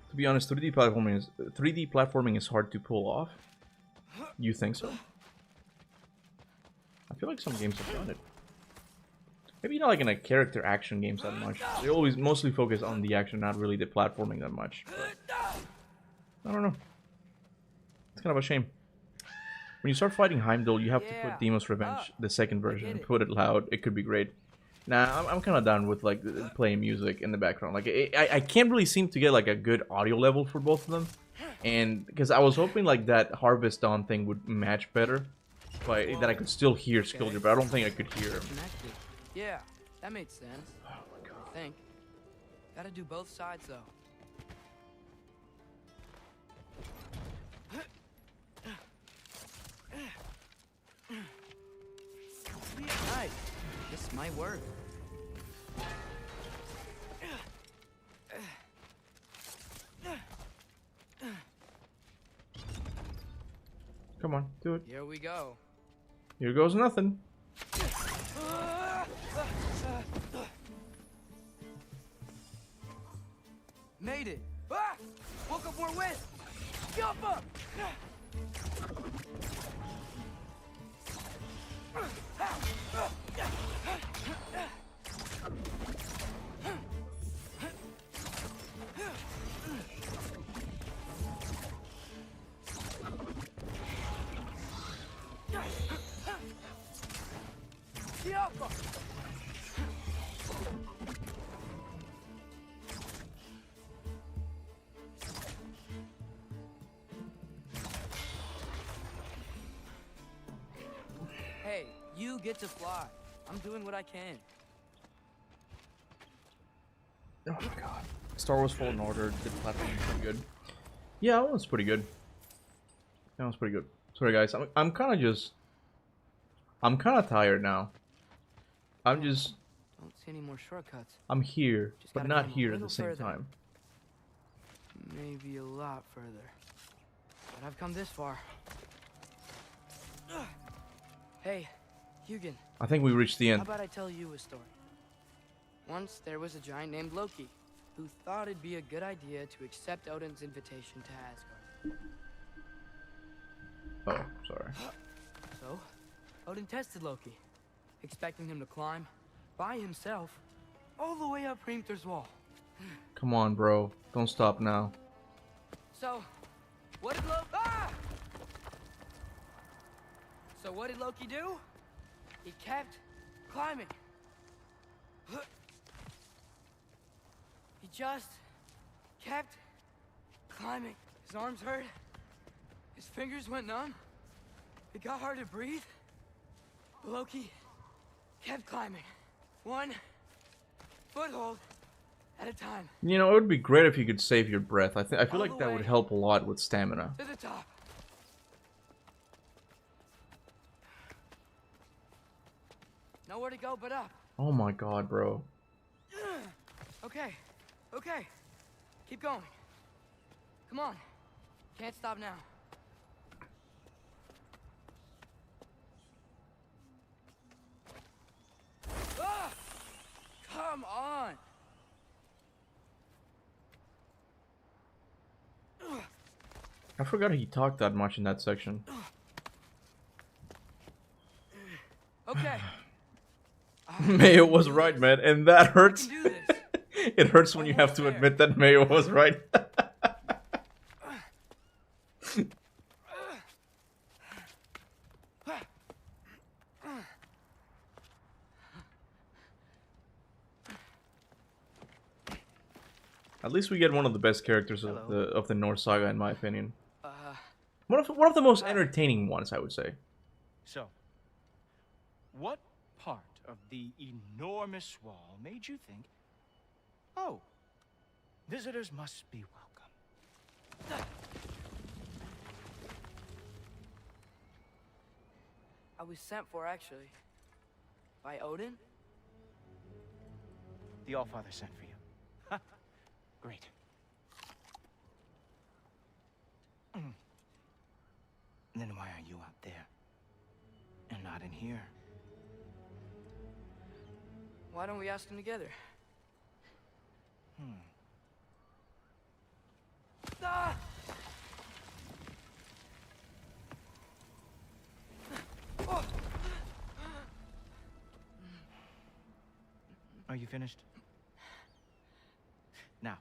S1: To be honest, 3D platforming is hard to pull off. You think so? I feel like some games have done it. Maybe not like in a character action games that much. They always mostly focus on the action, not really the platforming that much. But I don't know. It's kind of a shame. When you start fighting Heimdall, you have to put Demon's Revenge, the second version, and put it loud. It could be great. Nah, I'm kind of done with like playing music in the background. Like I can't really seem to get like a good audio level for both of them, and because I was hoping like that Harvest Dawn thing would match better, but that I could still hear Skilder, but I don't think I could hear him.
S12: Yeah, that made sense. Oh my god. I think. Gotta do both sides though. Nice. This might work.
S1: Come on, do it.
S12: Here we go.
S1: Here goes nothing.
S12: Made it. Ah! Woke up more wind. Jump up. Hey, you get to fly. I'm doing what I can.
S1: Oh my god. Star Wars Fallen Order, the platform is pretty good. Yeah, that one's pretty good. That one's pretty good. Sorry guys, I'm kind of tired now. I'm just...
S12: Don't see any more shortcuts.
S1: I'm here,
S12: Just
S1: but
S12: gotta
S1: not
S12: climb a
S1: here at
S12: little
S1: the same
S12: further.
S1: time.
S12: Maybe a lot further. But I've come this far. Hey, Hugin.
S1: I think we reached the
S12: How
S1: end.
S12: about I tell you a story? Once there was a giant named Loki who thought it'd be a good idea to accept Odin's invitation to Asgard.
S1: Oh, sorry.
S12: So, Odin tested Loki, expecting him to climb by himself all the way up Hrimthur's wall.
S1: Come on, bro. Don't stop now.
S12: So, what did Loki? Ah! So what did Loki do? He kept climbing. He just kept climbing. His arms hurt. His fingers went numb. It got hard to breathe. But Loki kept climbing. One foothold at a time.
S1: You know, it would be great if you could save your breath. I feel
S12: All
S1: like
S12: the
S1: that would
S12: way
S1: help a lot with stamina.
S12: to the top. Nowhere to go but up.
S1: Oh my god, bro.
S12: Okay, okay. Keep going. Come on. Can't stop now. Ah! Come on.
S1: I forgot he talked that much in that section.
S12: Okay.
S1: Mayo was right, man, and that hurts. It hurts when you have to admit that Mayo was right. At least we get one of the best characters of the Norse saga, in my opinion. One of the most entertaining ones, I would say.
S4: So, what part of the enormous wall made you think, oh, visitors must be welcome?
S12: I was sent for, actually. By Odin?
S4: The Allfather sent for you. Ha! Great. Then why are you out there? And not in here?
S12: Why don't we ask them together? Ah! Oh!
S4: Are you finished? Now,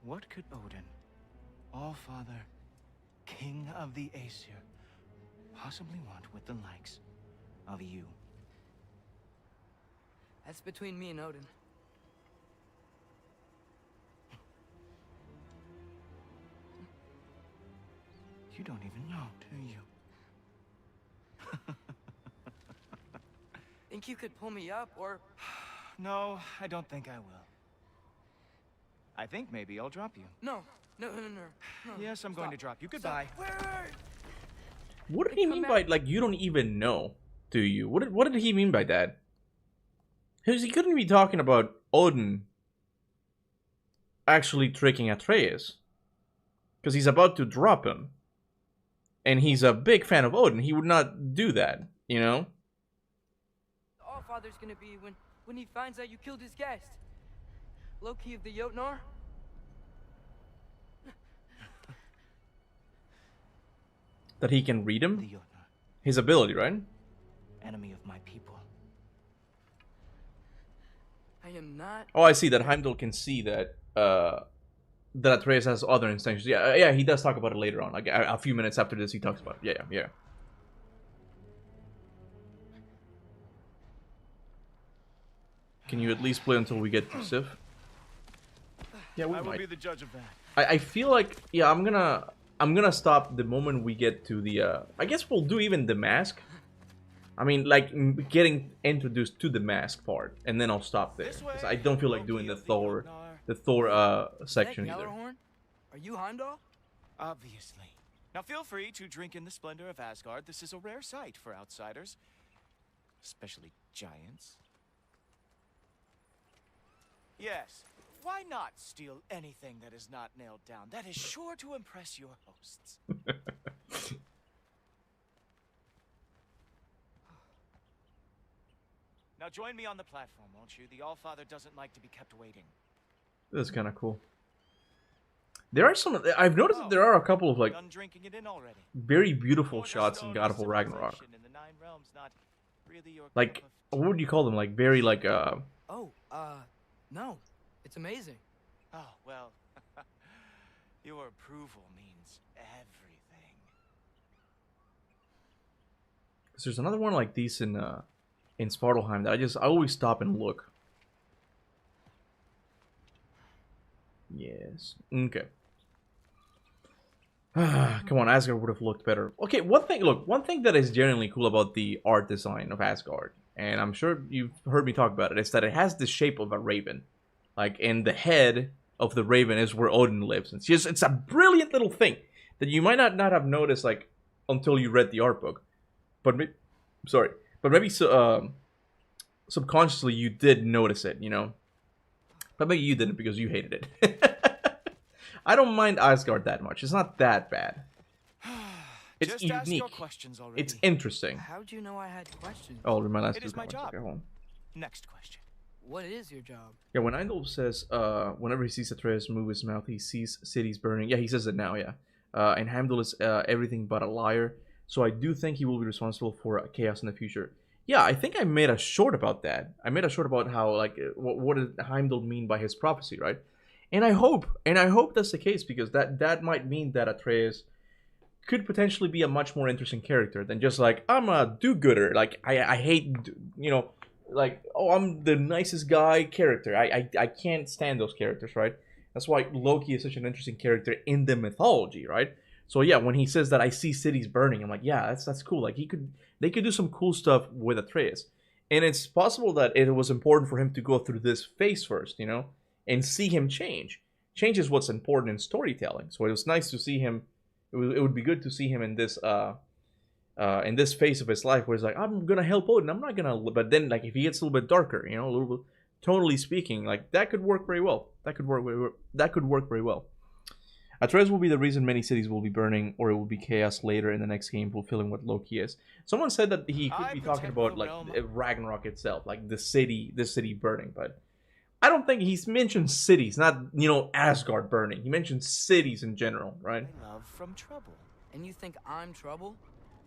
S4: what could Odin, Allfather, King of the Aesir, possibly want with the likes of you?
S12: That's between me and Odin.
S4: You don't even know, do you?
S12: Think you could pull me up, or...
S4: No, I don't think I will. I think maybe I'll drop you.
S12: No. No.
S4: Yes, I'm going to drop you. Goodbye.
S12: Wait.
S1: What did he mean by, like, you don't even know, do you? What did he mean by that? Because he couldn't be talking about Odin actually tricking Atreus. Because he's about to drop him. And he's a big fan of Odin. He would not do that, you know?
S12: Allfather's gonna be when he finds out you killed his guest. Loki of the Jotnar?
S1: That he can read him?
S4: The Jotnar,
S1: His ability, right?
S4: enemy of my people.
S12: I am not...
S1: Oh, I see that Heimdall can see that that Atreus has other intentions. Yeah, he does talk about it later on. Like a few minutes after this, he talks about it. Yeah. Can you at least play until we get to Sif? Yeah, we
S4: I will
S1: might.
S4: be the judge of that.
S1: I feel like, yeah, I'm gonna stop the moment we get to the I guess we'll do even the mask. I mean, like getting introduced to the mask part, and then I'll stop there. 'Cause I don't feel like doing the Thor section either.
S12: Are you Heimdall?
S4: Obviously. Now feel free to drink in the splendor of Asgard. This is a rare sight for outsiders, especially giants. Yes, why not steal anything that is not nailed down? That is sure to impress your hosts. Now join me on the platform, won't you? The Allfather doesn't like to be kept waiting.
S1: That's kind of cool. There are some. I've noticed that there are a couple of like
S6: Done drinking it in already.
S1: very beautiful
S6: Cornerstone
S1: shots in God of War Ragnarok.
S6: civilization in the Nine Realms, not really your
S1: Like,
S6: cup of
S1: what would you call them? Like very like
S12: Oh, no. It's amazing.
S6: Oh, well, your approval means everything.
S1: Cause there's another one like these in Svartalheim that I always stop and look. Yes. Okay. Come on, Asgard would have looked better. Okay, one thing that is genuinely cool about the art design of Asgard, and I'm sure you've heard me talk about it, is that it has the shape of a raven. Like, and the head of the raven is where Odin lives. It's a brilliant little thing that you might not have noticed, like, until you read the art book. But maybe subconsciously you did notice it, you know? But maybe you didn't because you hated it. I don't mind Asgard that much. It's not that bad. It's
S6: Just
S1: unique.
S6: ask your questions already.
S1: It's interesting.
S12: How'd you know I had questions?
S1: Oh, I'll read my last
S6: It
S1: two
S6: is my
S1: comments.
S6: job.
S1: Okay, hold on.
S6: Next question.
S12: What is your job?
S1: Yeah, when Eindel says, whenever he sees Atreus move his mouth, he sees cities burning. Yeah, he says it now, yeah. And Heimdall is everything but a liar. So I do think he will be responsible for chaos in the future. Yeah, I think I made a short about that. I made a short about how, like, what did Heimdall mean by his prophecy, right? And I hope that's the case, because that might mean that Atreus could potentially be a much more interesting character than just like, I'm a do-gooder. Like, I hate, you know, like, oh, I'm the nicest guy character. I can't stand those characters, right? That's why Loki is such an interesting character in the mythology, right? So yeah, when he says that I see cities burning, I'm like, yeah, that's cool. Like, they could do some cool stuff with Atreus. And it's possible that it was important for him to go through this phase first, you know, and see him change. Change is what's important in storytelling. So it was nice to see him. It would be good to see him in this phase of his life where he's like, I'm gonna help Odin. I'm not gonna. But then, like, if he gets a little bit darker, you know, a little bit, tonally speaking, like, that could work very well. That could work very well. Atreus will be the reason many cities will be burning, or it will be chaos later in the next game, fulfilling what Loki is. Someone said that he could be talking about, like, Ragnarok itself, like the city burning, but I don't think he's mentioned cities, not, you know, Asgard burning. He mentioned cities in general, right?
S6: I love from trouble.
S12: And you think I'm trouble?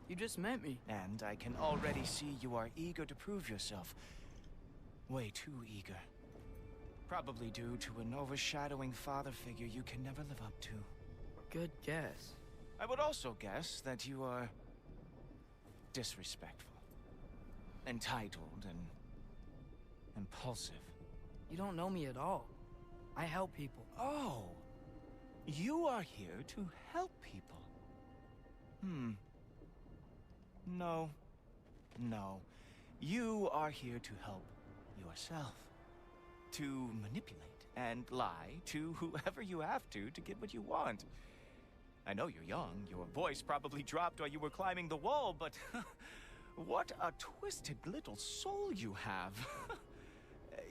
S12: You just met me.
S6: And I can already see you are eager to prove yourself. Way too eager. Probably due to an overshadowing father figure you can never live up to.
S12: Good guess.
S6: I would also guess that you are disrespectful, entitled, and impulsive.
S12: You don't know me at all. I help people.
S6: Oh, you are here to help people. No. You are here to help yourself. To manipulate and lie to whoever you have to get what you want. I know you're young, your voice probably dropped while you were climbing the wall, but what a twisted little soul you have.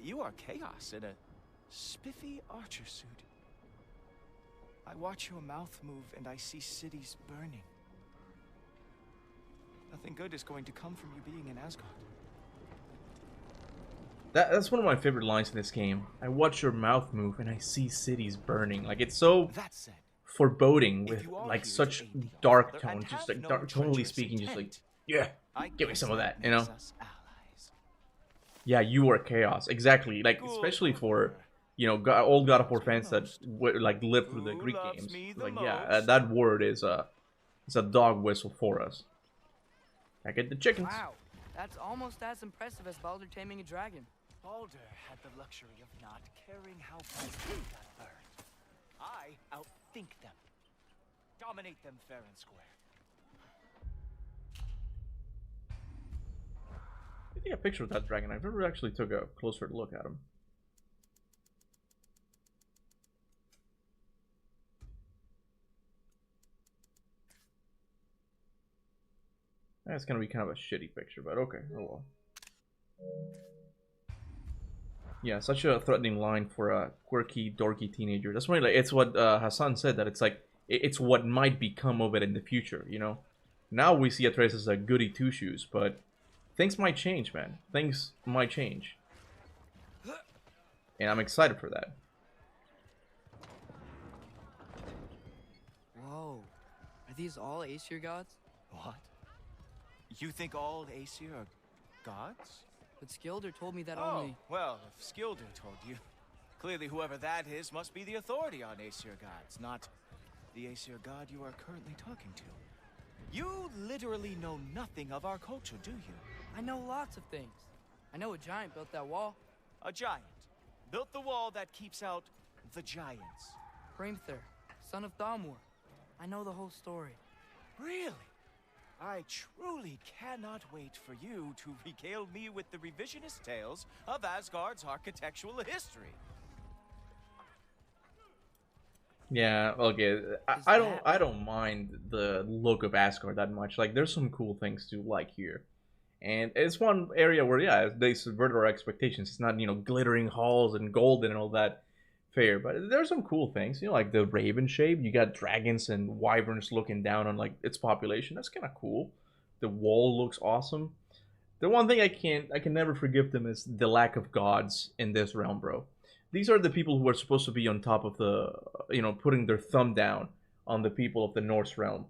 S6: You are chaos in a spiffy archer suit. I watch your mouth move and I see cities burning. Nothing good is going to come from you being in Asgard.
S1: That's one of my favorite lines in this game. I watch your mouth move and I see cities burning. Like, it's so foreboding with, like, such dark tones, just like tonally speaking, just like, yeah, give me some of that, you know? Yeah, you are chaos, exactly. Like, especially for, you know, old God of War fans that like lived through the Greek games. Like, yeah, that word is a dog whistle for us. I get the chickens.
S12: Wow, that's almost as impressive as Baldur taming a dragon.
S6: Baldur had the luxury of not caring how fast he got burned. I outthink them. Dominate them fair and square.
S1: I think a picture of that dragon. I've never actually took a closer look at him. That's gonna be kind of a shitty picture, but okay, oh well. Yeah, such a threatening line for a quirky, dorky teenager. That's why, like, it's what Hassan said, that it's like, it's what might become of it in the future, you know? Now we see Atreus as a goody two-shoes, but things might change, man. Things might change. And I'm excited for that.
S12: these all Aesir gods?
S6: What? You think all Aesir are gods?
S12: But Skilder told me that
S6: Oh,
S12: only...
S6: well, if Skilder told you, clearly whoever that is must be the authority on Aesir gods, not the Aesir god you are currently talking to. You literally know nothing of our culture, do you?
S12: I know lots of things. I know a giant built that wall.
S6: A giant built the wall that keeps out the giants.
S12: Hrimthur, son of Thamur. I know the whole story.
S6: Really? I truly cannot wait for you to regale me with the revisionist tales of Asgard's architectural history.
S1: Yeah, okay. I don't mind the look of Asgard that much. Like, there's some cool things to like here, and it's one area where, yeah, they subvert our expectations. It's not, you know, glittering halls and golden and all that fair, but there's some cool things. You know, like the Raven shape. You got dragons and wyverns looking down on like its population. That's kind of cool. The wall looks awesome. The one thing I can never forgive them is the lack of gods in this realm, bro. These are the people who are supposed to be on top of the, you know, putting their thumb down on the people of the Norse realm.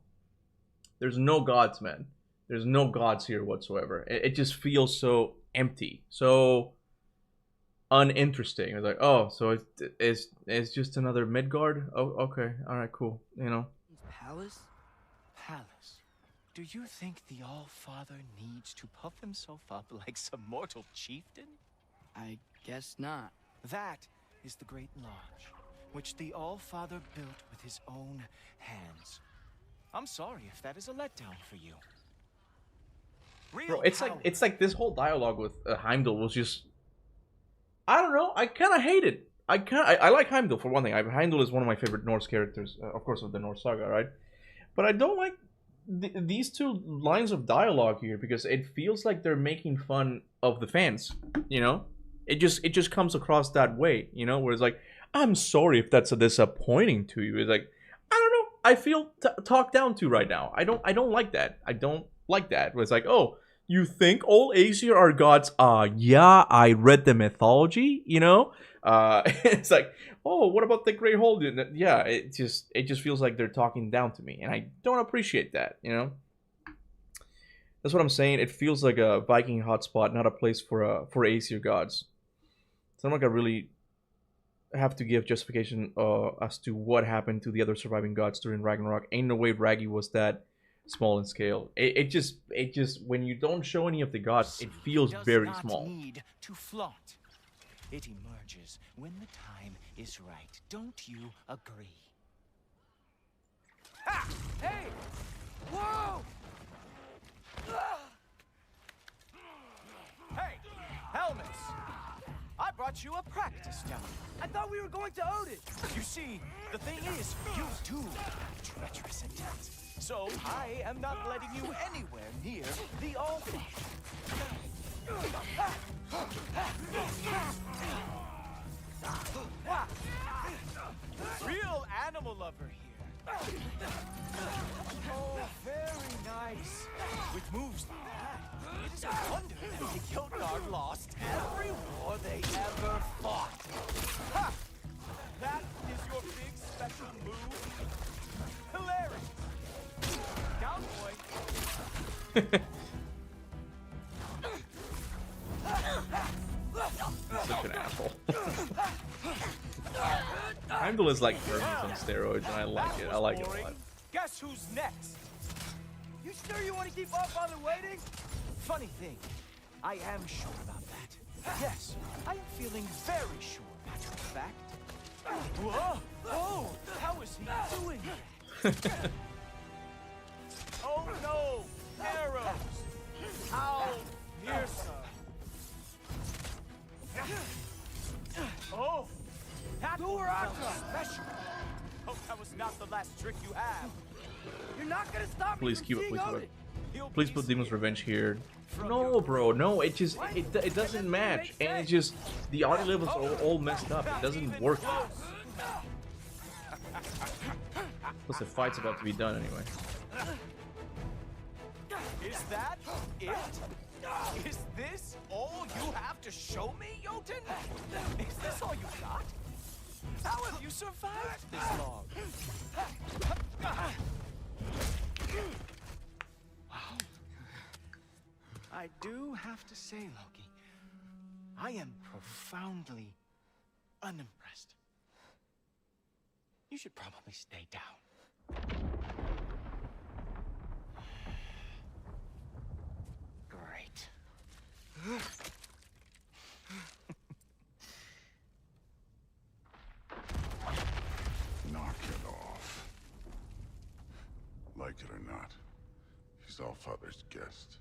S1: There's no gods, man. There's no gods here whatsoever. It just feels so empty, so uninteresting. It's like, oh, so it's just another Midgard? Oh, okay, all right, cool. You know.
S12: Palace?
S6: Palace? Do you think the All-Father needs to puff himself up like some mortal chieftain?
S12: I guess not.
S6: That is the Great Lodge, which the All-Father built with his own hands. I'm sorry if that is a letdown for you.
S1: Bro, it's like this whole dialogue with Heimdall was just, I don't know, I kind of hate it. I like Heimdall for one thing. Heimdall is one of my favorite Norse characters, of course, of the Norse saga, right? But I don't like these two lines of dialogue here because it feels like they're making fun of the fans, you know? It just comes across that way, you know, where it's like, I'm sorry if that's disappointing to you. It's like, I don't know, I feel talked down to right now. I don't like that. I don't like that. Where it's like, oh, you think all Aesir are gods? Yeah, I read the mythology, you know. It's like, oh, what about the Great Hall? Yeah, it just feels like they're talking down to me, and I don't appreciate that, you know. That's what I'm saying. It feels like a Viking hotspot, not a place for Aesir gods. So I'm not gonna really have to give justification as to what happened to the other surviving gods during Ragnarok. Ain't no way Raggi was that small in scale. It just when you don't show any of the gods, it feels very small.
S6: Need to flaunt. It emerges when the time is right. Don't you agree?
S12: Ha! Hey! Whoa!
S6: Hey, helmets! I brought you a practice down.
S12: I thought we were going to Odin.
S6: You see, the thing is, you too have treacherous intent. So I am not letting you anywhere near the All-Father. Real animal lover here. Oh, very nice. With moves like that, it is a wonder that the Jotnar lost every war they ever fought. Ha! That is your big special move? Hilarious. Cowboy.
S1: Such an asshole. Heimdall is like Hermes on steroids, and I like it. I like it a lot.
S6: Guess who's next?
S12: You sure you want to keep our father waiting?
S6: Funny thing, I am sure about that. Yes, I am feeling very sure, matter of fact. Whoa! Oh! How is he doing that? Oh no! Arrows! How fearsome! Oh! That was special! Hope that was not the last trick you have.
S12: You're not gonna stop
S1: Please
S12: me
S1: keep
S12: from
S1: it.
S12: seeing
S1: Please
S12: Odin.
S1: Please put Demon's Revenge here. No, bro, no. It just it doesn't match, and it just the audio levels are all messed up. It doesn't work. Plus, the fight's about to be done anyway.
S6: Is that it? Is this all you have to show me, Jotun? Is this all you got? How have you survived this long? Wow. I do have to say, Loki, I am profoundly unimpressed. You should probably stay down. Great.
S2: Knock it off. Like it or not, he's Allfather's guest.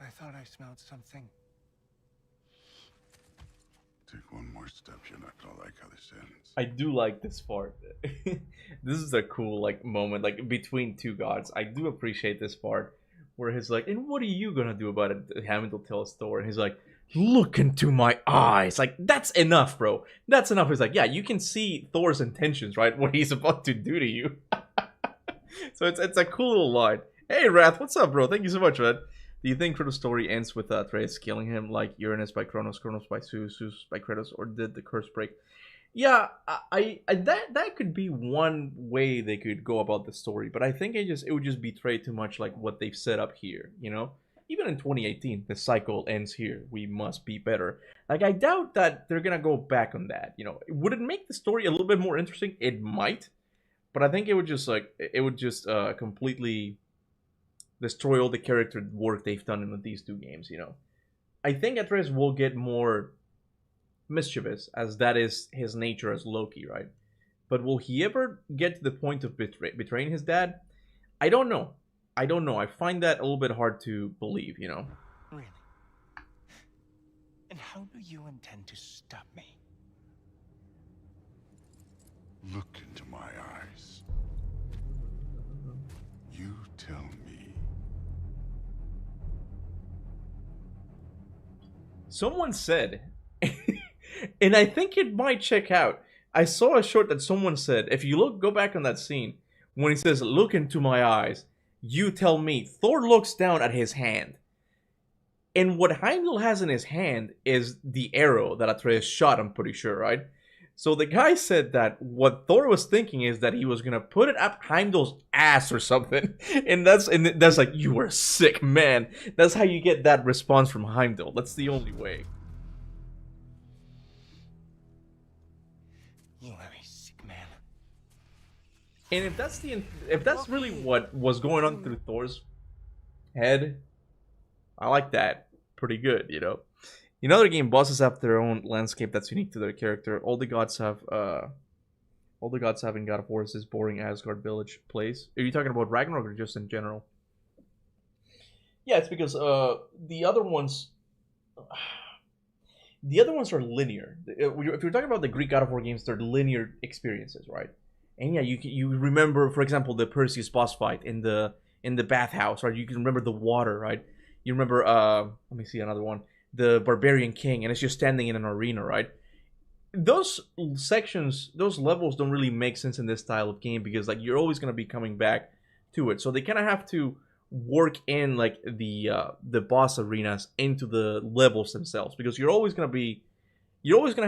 S6: I thought I smelled something.
S2: Take one more step, you're not gonna like how this ends.
S1: I do like this part. This is a cool like moment, like between two gods. I do appreciate this part where he's like, "And what are you gonna do about it?" Heimdall tells Thor, and he's like, "Look into my eyes." Like that's enough, bro. That's enough. He's like, "Yeah, you can see Thor's intentions, right? What he's about to do to you." So it's a cool little line. Hey, Wrath, what's up, bro? Thank you so much, man. Do you think Kratos' story ends with Atreus killing him, like Uranus by Kronos, Kronos by Zeus, Zeus by Kratos, or did the curse break? Yeah, that could be one way they could go about the story, but I think it would just betray too much like what they've set up here, you know? Even in 2018, the cycle ends here. We must be better. Like I doubt that they're gonna go back on that, you know? Would it make the story a little bit more interesting? It might, but I think it would just completely destroy all the character work they've done in these two games, you know? I think Atreus will get more mischievous, as that is his nature as Loki, right? But will he ever get to the point of betraying his dad? I don't know. I find that a little bit hard to believe, you know?
S6: Really? And how do you intend to stop me?
S2: Look into my eyes. You tell me.
S1: Someone said, and I think it might check out. I saw a short that someone said, if you go back on that scene, when he says, "Look into my eyes, you tell me," Thor looks down at his hand. And what Heimdall has in his hand is the arrow that Atreus shot, I'm pretty sure, right? So the guy said that what Thor was thinking is that he was gonna put it up Heimdall's ass or something. And that's like, you are a sick man. That's how you get that response from Heimdall. That's the only way.
S6: You are a sick man.
S1: And if that's really what was going on through Thor's head, I like that pretty good, you know. In other game, bosses have their own landscape that's unique to their character. All the gods have in God of War is this boring Asgard village place. Are you talking about Ragnarok or just in general? Yeah, it's because the other ones are linear. If you're talking about the Greek God of War games, they're linear experiences, right? And yeah, you remember, for example, the Perseus boss fight in the bathhouse, right? You can remember the water, right? You remember let me see another one. The Barbarian King, and it's just standing in an arena, right? Those sections, those levels don't really make sense in this style of game because like you're always gonna be coming back to it. So they kind of have to work in like the boss arenas into the levels themselves because you're always gonna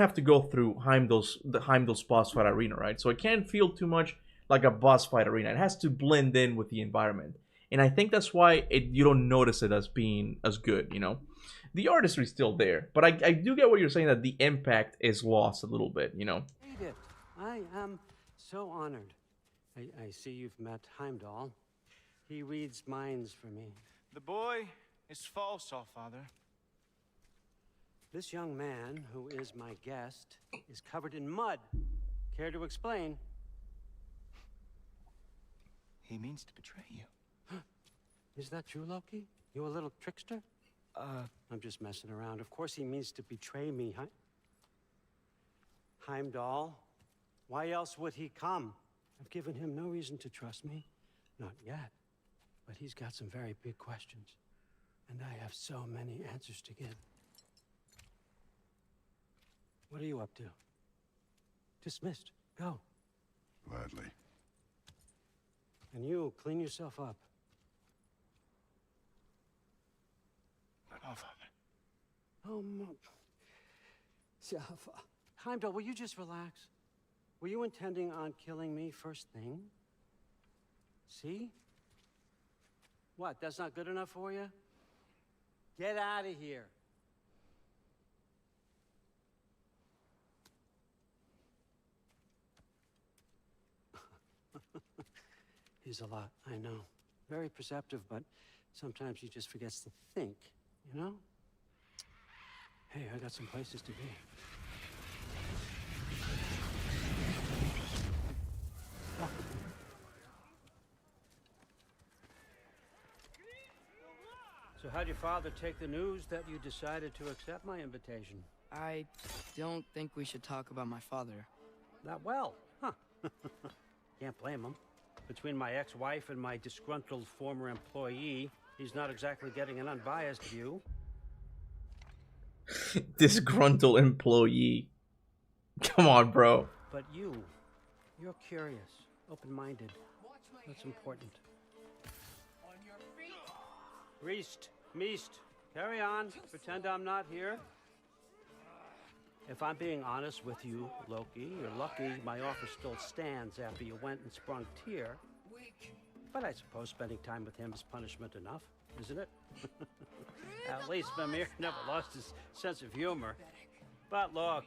S1: have to go through Heimdall's boss fight arena, right? So it can't feel too much like a boss fight arena. It has to blend in with the environment, and I think that's why you don't notice it as being as good, you know. The artistry is still there, but I do get what you're saying, that the impact is lost a little bit, you know?
S14: Edith, I am so honored. I see you've met Heimdall. He reads minds for me.
S6: The boy is false, Allfather.
S14: This young man, who is my guest, is covered in mud. Care to explain?
S6: He means to betray you.
S14: Is that true, Loki? You a little trickster? I'm just messing around. Of course he means to betray me, Heimdall? Why else would he come? I've given him no reason to trust me. Not yet. But he's got some very big questions. And I have so many answers to give. What are you up to? Dismissed. Go.
S2: Gladly.
S14: And you, clean yourself up. Oh, Heimdall, will you just relax? Were you intending on killing me first thing? See? What, that's not good enough for you? Get out of here. He's a lot, I know. Very perceptive, but sometimes he just forgets to think, you know? Hey, I got some places to be. So how'd your father take the news that you decided to accept my invitation?
S12: I don't think we should talk about my father.
S14: That well, huh? Can't blame him. Between my ex-wife and my disgruntled former employee, he's not exactly getting an unbiased view.
S1: Disgruntled employee. Come on, bro.
S14: But you're curious, open-minded. That's important. Reist, Meest, carry on. Pretend I'm not here. If I'm being honest with you, Loki, you're lucky my offer still stands after you went and sprung Tyr. But I suppose spending time with him is punishment enough, isn't it? At least Mimir never lost his sense of humor. But look,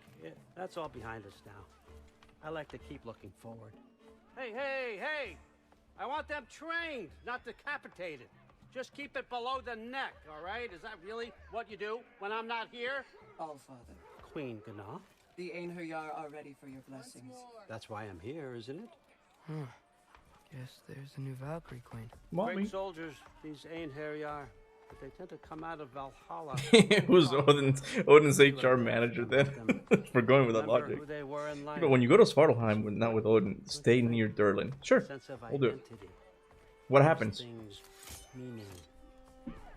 S14: that's all behind us now. I like to keep looking forward. Hey, hey, hey! I want them trained, not decapitated. Just keep it below the neck, all right? Is that really what you do when I'm not here?
S15: All Father.
S14: Queen Gná.
S15: The Einherjar are ready for your blessings.
S14: That's why I'm here, isn't it?
S12: Guess there's a new Valkyrie Queen.
S14: Great soldiers, these Einherjar. But they tend to come out of Valhalla.
S1: Who's Odin's HR manager then? For going with that logic. But when you go to Svartalheim, not with Odin, stay near Durlin. Sure, we'll do it. What happens?
S14: Meaning.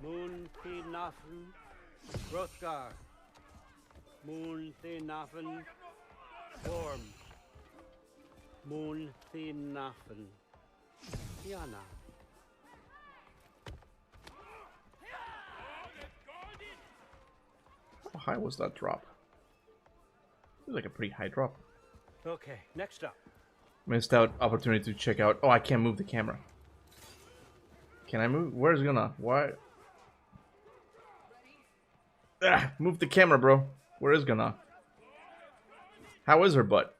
S14: Moon Thinafen, Hrothgar. Moon Thinafen, Worm. Moon Thinafen, Tiana.
S1: How high was that drop? It was like a pretty high drop.
S14: Okay, next up.
S1: Missed out opportunity to check out. Oh, I can't move the camera. Can I move? Where's Gná? Why? Ah, move the camera, bro. Where is Gná? How is her butt?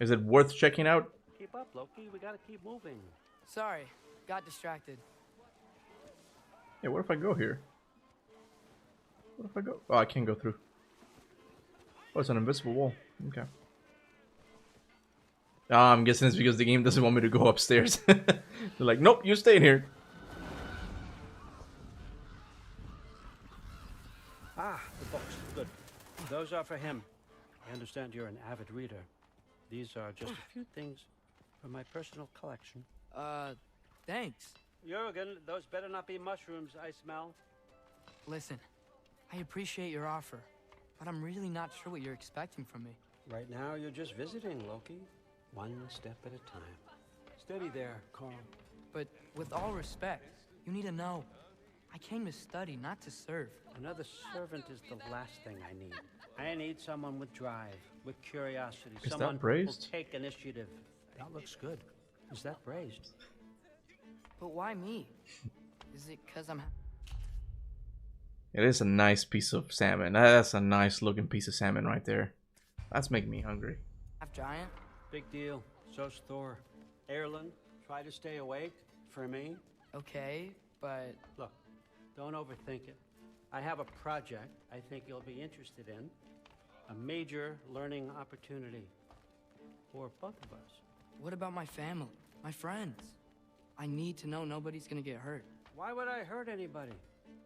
S1: Is it worth checking out?
S14: Keep up, Loki. We gotta keep moving.
S12: Sorry, got distracted.
S1: Yeah, what if I go here? What if I go? Oh, I can't go through. Oh, it's an invisible wall. Okay. I'm guessing it's because the game doesn't want me to go upstairs. They're like, nope, you stay in here.
S14: Ah, the books. Good. Those are for him. I understand you're an avid reader. These are just a few things from my personal collection.
S12: Thanks.
S14: Jurgen, those better not be mushrooms I smell.
S12: Listen, I appreciate your offer, but I'm really not sure what you're expecting from me.
S14: Right now, you're just visiting, Loki. One step at a time. Steady there, Carl.
S12: But with all respect, you need to know. I came to study, not to serve.
S14: Another servant is the last thing I need. I need someone with drive, with curiosity.
S1: Is
S14: someone
S1: that braised?
S14: who'll take initiative. That looks good. Is that braised?
S12: But why me? Is it because I'm...
S1: It is a nice piece of salmon. That's a nice looking piece of salmon right there. That's making me hungry.
S12: half giant?
S14: Big deal. So's Thor. Erlen, try to stay awake for me.
S12: Okay, but...
S14: Look, don't overthink it. I have a project I think you'll be interested in. A major learning opportunity for both of us.
S12: What about my family? My friends? I need to know nobody's gonna get hurt.
S14: Why would I hurt anybody?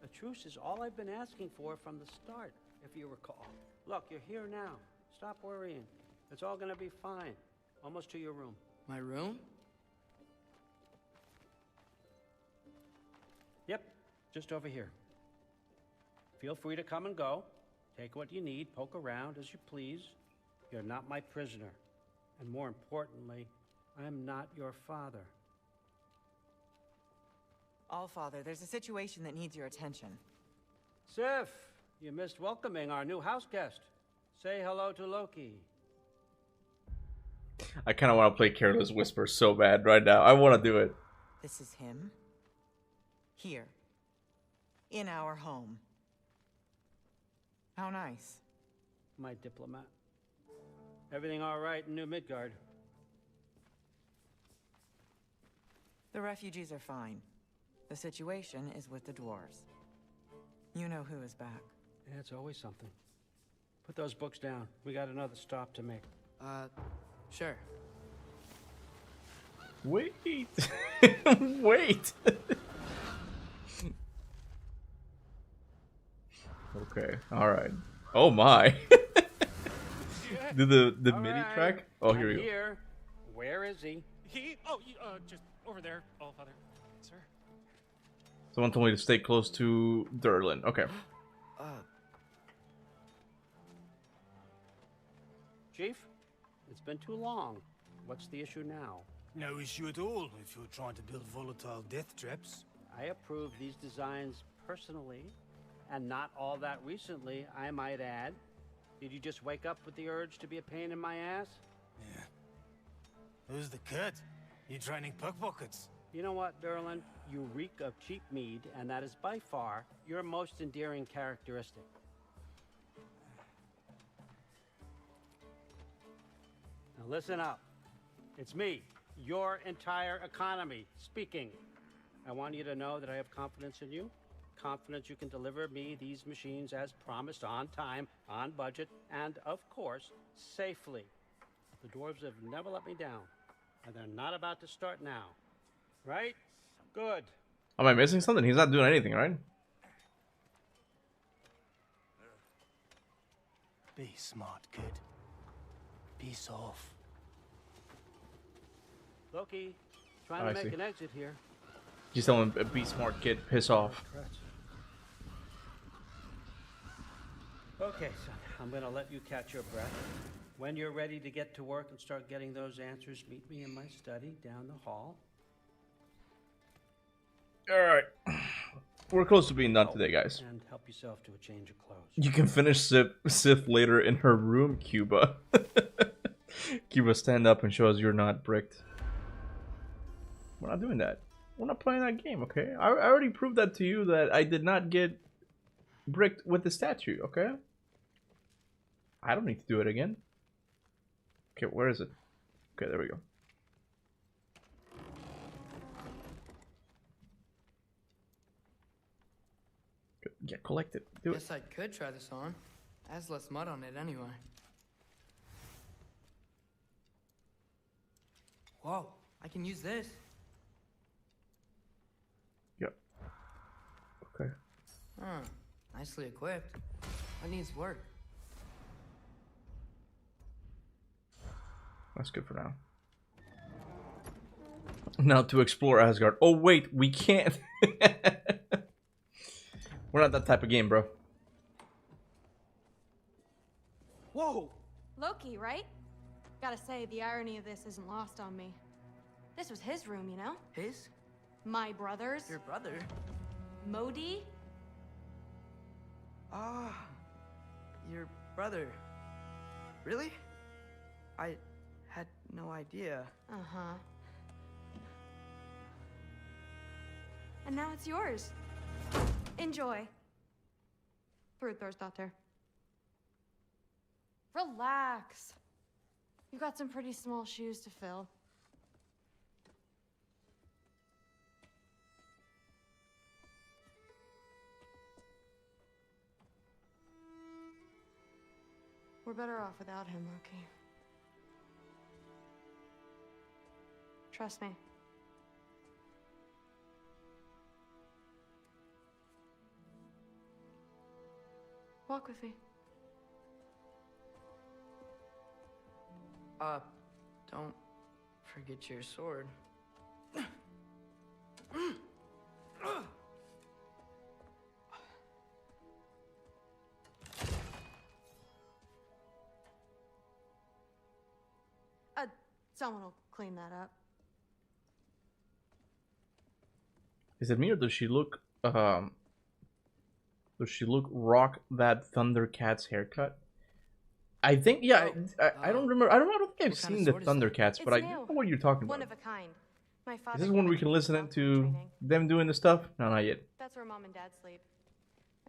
S14: A truce is all I've been asking for from the start, if you recall. Look, you're here now. Stop worrying. It's all gonna be fine. Almost to your room.
S12: My room?
S14: Yep, just over here. Feel free to come and go. Take what you need, poke around as you please. You're not my prisoner. And more importantly, I'm not your father.
S16: Allfather, there's a situation that needs your attention.
S14: Sif, you missed welcoming our new house guest. Say hello to Loki.
S1: I kind of want to play Careless Whisper so bad right now. I want to do it.
S16: This is him. Here. In our home. How nice.
S14: My diplomat. Everything all right in New Midgard?
S16: The refugees are fine. The situation is with the dwarves. You know who is back.
S14: Yeah, it's always something. Put those books down. We got another stop to make.
S12: Sure.
S1: Wait. Wait. Okay. All right. Oh my. Do the
S14: All
S1: MIDI
S14: right,
S1: track? Oh, here
S14: I'm
S1: we go.
S14: here. Where is he?
S17: Just over there, all father, sir.
S1: Someone told me to stay close to Durlin. Okay.
S14: Chief, it's been too long. What's the issue now?
S18: No issue at all if you're trying to build volatile death traps.
S14: I approve these designs personally, and not all that recently, I might add. Did you just wake up with the urge to be a pain in my ass?
S18: Yeah. Who's the cut? You training pickpockets?
S14: You know what, Durlin? You reek of cheap mead, and that is by far your most endearing characteristic. Now listen up. It's me, your entire economy, speaking. I want you to know that I have confidence in you. Confidence you can deliver me these machines as promised, on time, on budget, and, of course, safely. The dwarves have never let me down, and they're not about to start now. Right? Good.
S1: Am I missing something? He's not doing anything, right?
S18: Be smart, kid. Be soft.
S14: Loki, trying
S1: Oh,
S14: to
S1: I
S14: make
S1: see.
S14: an exit here.
S1: Just tell him, be smart, kid. Piss off.
S14: Okay, son, I'm gonna let you catch your breath. When you're ready to get to work and start getting those answers, meet me in my study down the hall.
S1: All right. We're close to being done today, guys.
S14: And help yourself to a change of clothes.
S1: You can finish Sif later in her room, Kuba. Kuba, stand up and show us you're not bricked. We're not doing that. We're not playing that game, okay? I already proved that to you that I did not get bricked with the statue, okay? I don't need to do it again. Okay, where is it? Okay, there we go. Good. Yeah, collect it. Do it.
S12: Guess I could try this on. Has less mud on it anyway. Whoa, I can use this.
S1: Yep. Okay.
S12: Huh, nicely equipped. What needs work?
S1: That's good for now. Now to explore Asgard. Oh wait, we can't. We're not that type of game, bro.
S14: Whoa!
S19: Loki, right? Gotta say, the irony of this isn't lost on me. This was his room, you know?
S12: His?
S19: My brother's.
S12: Your brother?
S19: Modi?
S12: Ah, your brother. Really? I had no idea.
S19: Uh-huh. And now it's yours. Enjoy. Daughter. Relax. You've got some pretty small shoes to fill. We're better off without him, Loki. Trust me. Walk with me.
S12: Don't forget your sword.
S19: Someone will clean that up.
S1: Is it me or does she look rock that Thundercat's haircut? I think, yeah, I don't remember. I don't think I've
S12: What kind of
S1: seen the
S12: sword is that?
S1: Thundercats, but I know what you're talking
S19: One
S1: about.
S19: of a kind. My
S1: Is
S19: father
S1: this
S19: gave
S1: one
S19: it
S1: we
S19: to
S1: can
S19: me
S1: listen
S19: for
S1: into
S19: training.
S1: them doing the stuff? No, not yet.
S19: That's where Mom and Dad sleep.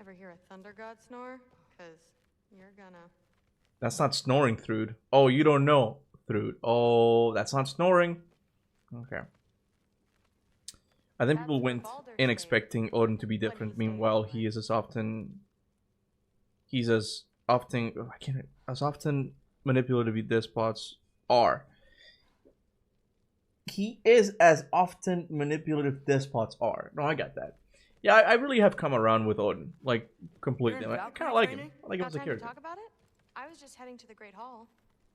S19: Ever hear a thunder god snore? Cause you're gonna.
S1: That's not snoring, Thrud. Oh, you don't know, Thrud. Oh, that's not snoring. Okay. I think people went in expecting Odin to be different. Meanwhile, he's as often manipulative despots are. He is as often manipulative despots are. No, I got that. Yeah, I really have come around with Odin, like completely. I kind of like him. I like him as a
S19: Got time to
S1: character.
S19: talk about it? I was just heading to the Great Hall.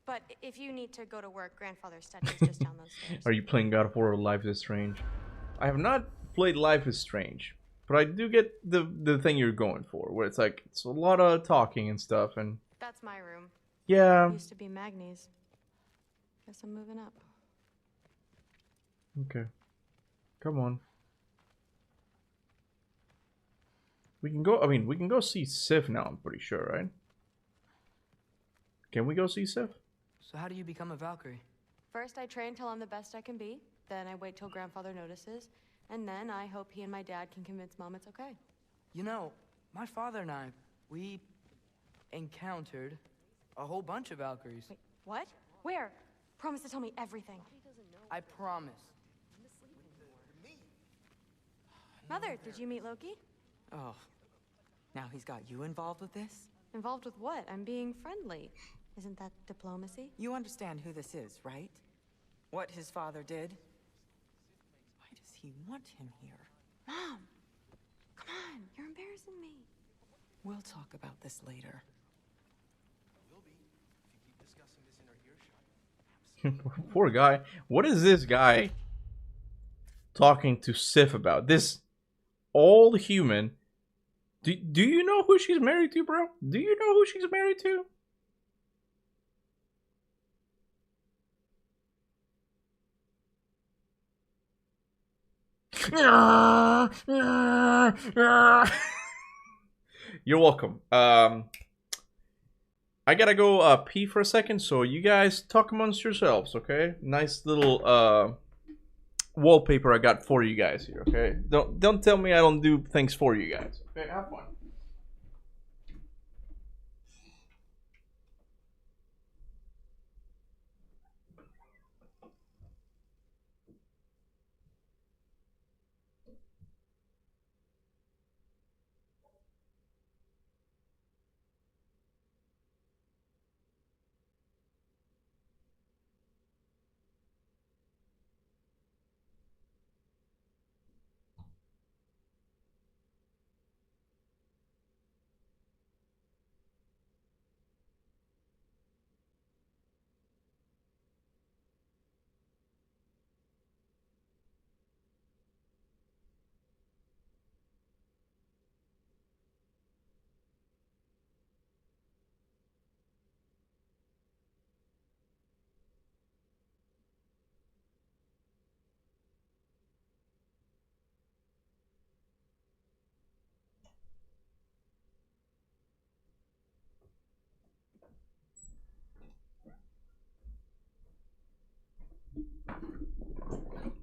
S19: But if you need to go to work, Grandfather's study is just down those stairs.
S1: Are you playing God of War or Life is Strange? I have not played Life is Strange, but I do get the thing you're going for, where it's like it's a lot of talking and stuff, and
S19: That's my room.
S1: yeah.
S19: Used to be Magni's. Guess I'm moving up.
S1: Okay, come on. We can go. I mean, we can go see Sif now. I'm pretty sure, right? Can we go see Sif?
S12: So how do you become a Valkyrie?
S19: First, I train till I'm the best I can be. Then I wait till Grandfather notices. And then I hope he and my dad can convince Mom it's okay.
S12: You know, my father and I, we encountered a whole bunch of Valkyries.
S19: Wait, what? Where? Promise to tell me everything.
S12: I promise.
S19: Mother, did you meet Loki?
S16: Oh, now he's got you involved with this?
S19: Involved with what? I'm being friendly. Isn't that diplomacy?
S16: You understand who this is, right? What his father did? Why does he want him here?
S19: Mom! Come on, you're embarrassing me.
S16: We'll talk about this later.
S1: Poor guy. What is this guy talking to Sif about? This old human. Do you know who she's married to, bro? Do you know who she's married to? You're welcome. I gotta go pee for a second, so you guys talk amongst yourselves, okay? Nice little wallpaper I got for you guys here, okay? Don't tell me I don't do things for you guys. Okay, have fun.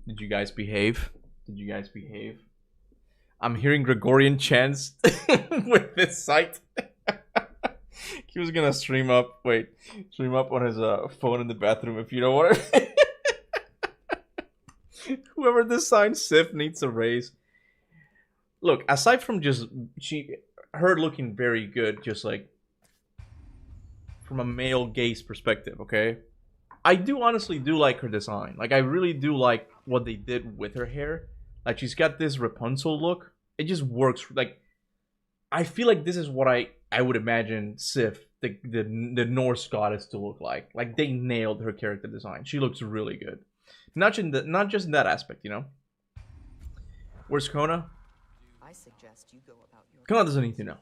S1: Did you guys behave? Did you guys behave? I'm hearing Gregorian chants with this site. He was gonna stream up on his phone in the bathroom if you know what I mean. Whoever designed Sif needs a raise. Look, aside from just her looking very good, just like from a male gaze perspective, okay? I do honestly like her design. Like, I really do like what they did with her hair. Like, she's got this Rapunzel look. It just works. Like, I feel like this is what I would imagine Sif, the Norse goddess, to look like. Like, they nailed her character design. She looks really good. Not just in that aspect, you know? Where's Kona?
S16: I suggest you go about your
S1: Kona doesn't need to know.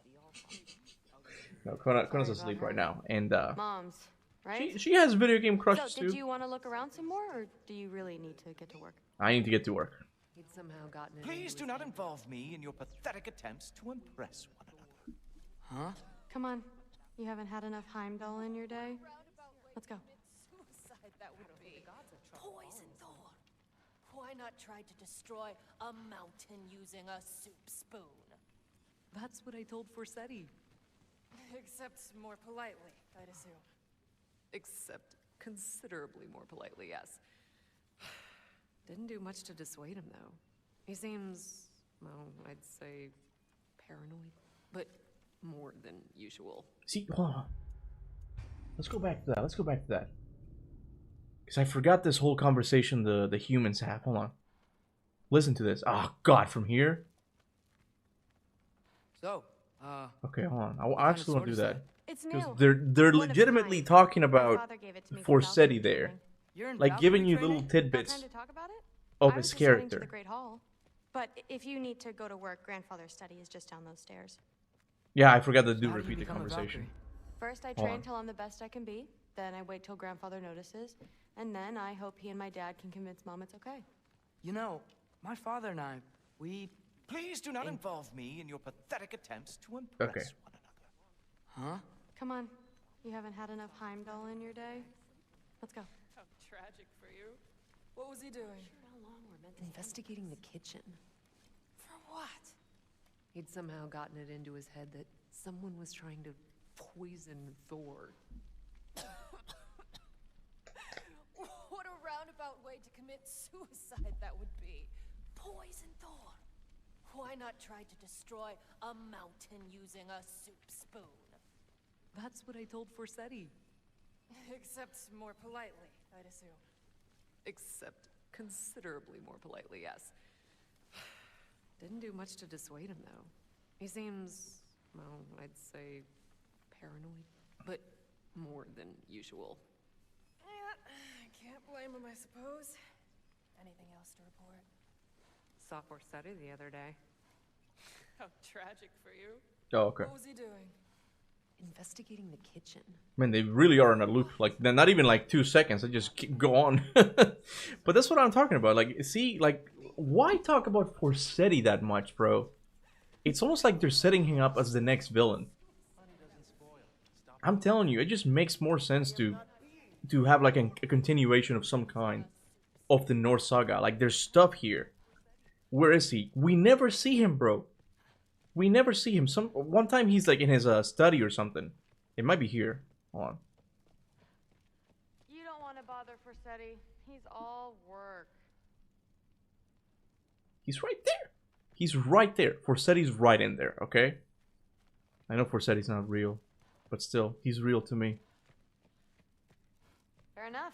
S1: No, Kona's asleep right now. And,
S19: Mom's, right?
S1: She has video game crushes
S19: So,
S1: too.
S19: did you want to look around some more, or do you really need to get to work?
S1: I need to get to work.
S3: He'd somehow gotten it.
S6: Please do not involve me in your pathetic attempts to impress one another.
S12: Huh?
S19: Come on. You haven't had enough Heimdall in your day? Let's go.
S20: Suicide, that would be. Poison thorn. Why not try to destroy a mountain using a soup spoon?
S3: That's what I told Forsetti.
S20: Except more politely, I'd assume.
S3: Except considerably more politely, yes. Didn't do much to dissuade him, though. He seems, well, I'd say paranoid, but more than usual.
S1: See, hold on. Let's go back to that. Let's go back to that. Because I forgot this whole conversation the humans have. Hold on. Listen to this. Oh, God, from here?
S12: So,
S1: okay, hold on. I actually want to do that.
S19: It's
S1: Because
S19: new.
S1: they're
S19: One of
S1: legitimately
S19: mine.
S1: talking
S19: My
S1: about
S19: father gave it to me for
S1: Forsetti
S19: Valkyrie
S1: there.
S19: training.
S12: You're in
S1: Like, giving
S12: Valkyrie
S1: you little
S12: training?
S1: tidbits
S19: Time to talk about it?
S1: of
S19: I
S1: his
S19: was just heading to
S1: character.
S19: the Great Hall. But if you need to go to work, grandfather's study is just down those stairs.
S1: Yeah, I forgot to do
S12: How do you
S1: repeat the
S12: become a
S1: conversation.
S19: First, I
S1: Hold
S19: train
S1: on.
S19: till I'm the best I can be. Then I wait till grandfather notices. And then I hope he and my dad can convince mom it's okay.
S12: You know, my father and I, we...
S6: Please do not involve me in your pathetic attempts to impress
S1: Okay.
S6: one another.
S12: Huh?
S19: Come on. You haven't had enough Heimdall in your day? Let's go.
S20: How tragic for you. What was he doing?
S3: Investigating the kitchen.
S20: For what?
S3: He'd somehow gotten it into his head that someone was trying to poison Thor.
S20: What a roundabout way to commit suicide that would be. Poison Thor. Why not try to destroy a mountain using a soup spoon?
S3: That's what I told Forsetti.
S20: Except more politely, I'd assume.
S3: Except considerably more politely, yes. Didn't do much to dissuade him, though. He seems, well, I'd say paranoid, but more than usual.
S20: Yeah, I can't blame him, I suppose. Anything else to report?
S3: Saw Forsetti the other day.
S20: How tragic for you.
S1: Oh, okay.
S20: What was he doing?
S3: Investigating the kitchen.
S1: Man, they really are in a loop. Like, they're not even like 2 seconds. They just keep go on. But that's what I'm talking about. Like, see, like, why talk about Forsetti that much, bro? It's almost like they're setting him up as the next villain. I'm telling you, it just makes more sense to have like a continuation of some kind of the Norse saga. Like, there's stuff here. Where is he? We never see him, bro. We never see him. One time he's like in his study or something. It might be here. Hold on.
S19: You don't want to bother Forsetti. He's all work.
S1: He's right there. He's right there. Forsetti's right in there, okay? I know Forsetti's not real, but still, he's real to me.
S19: Fair enough.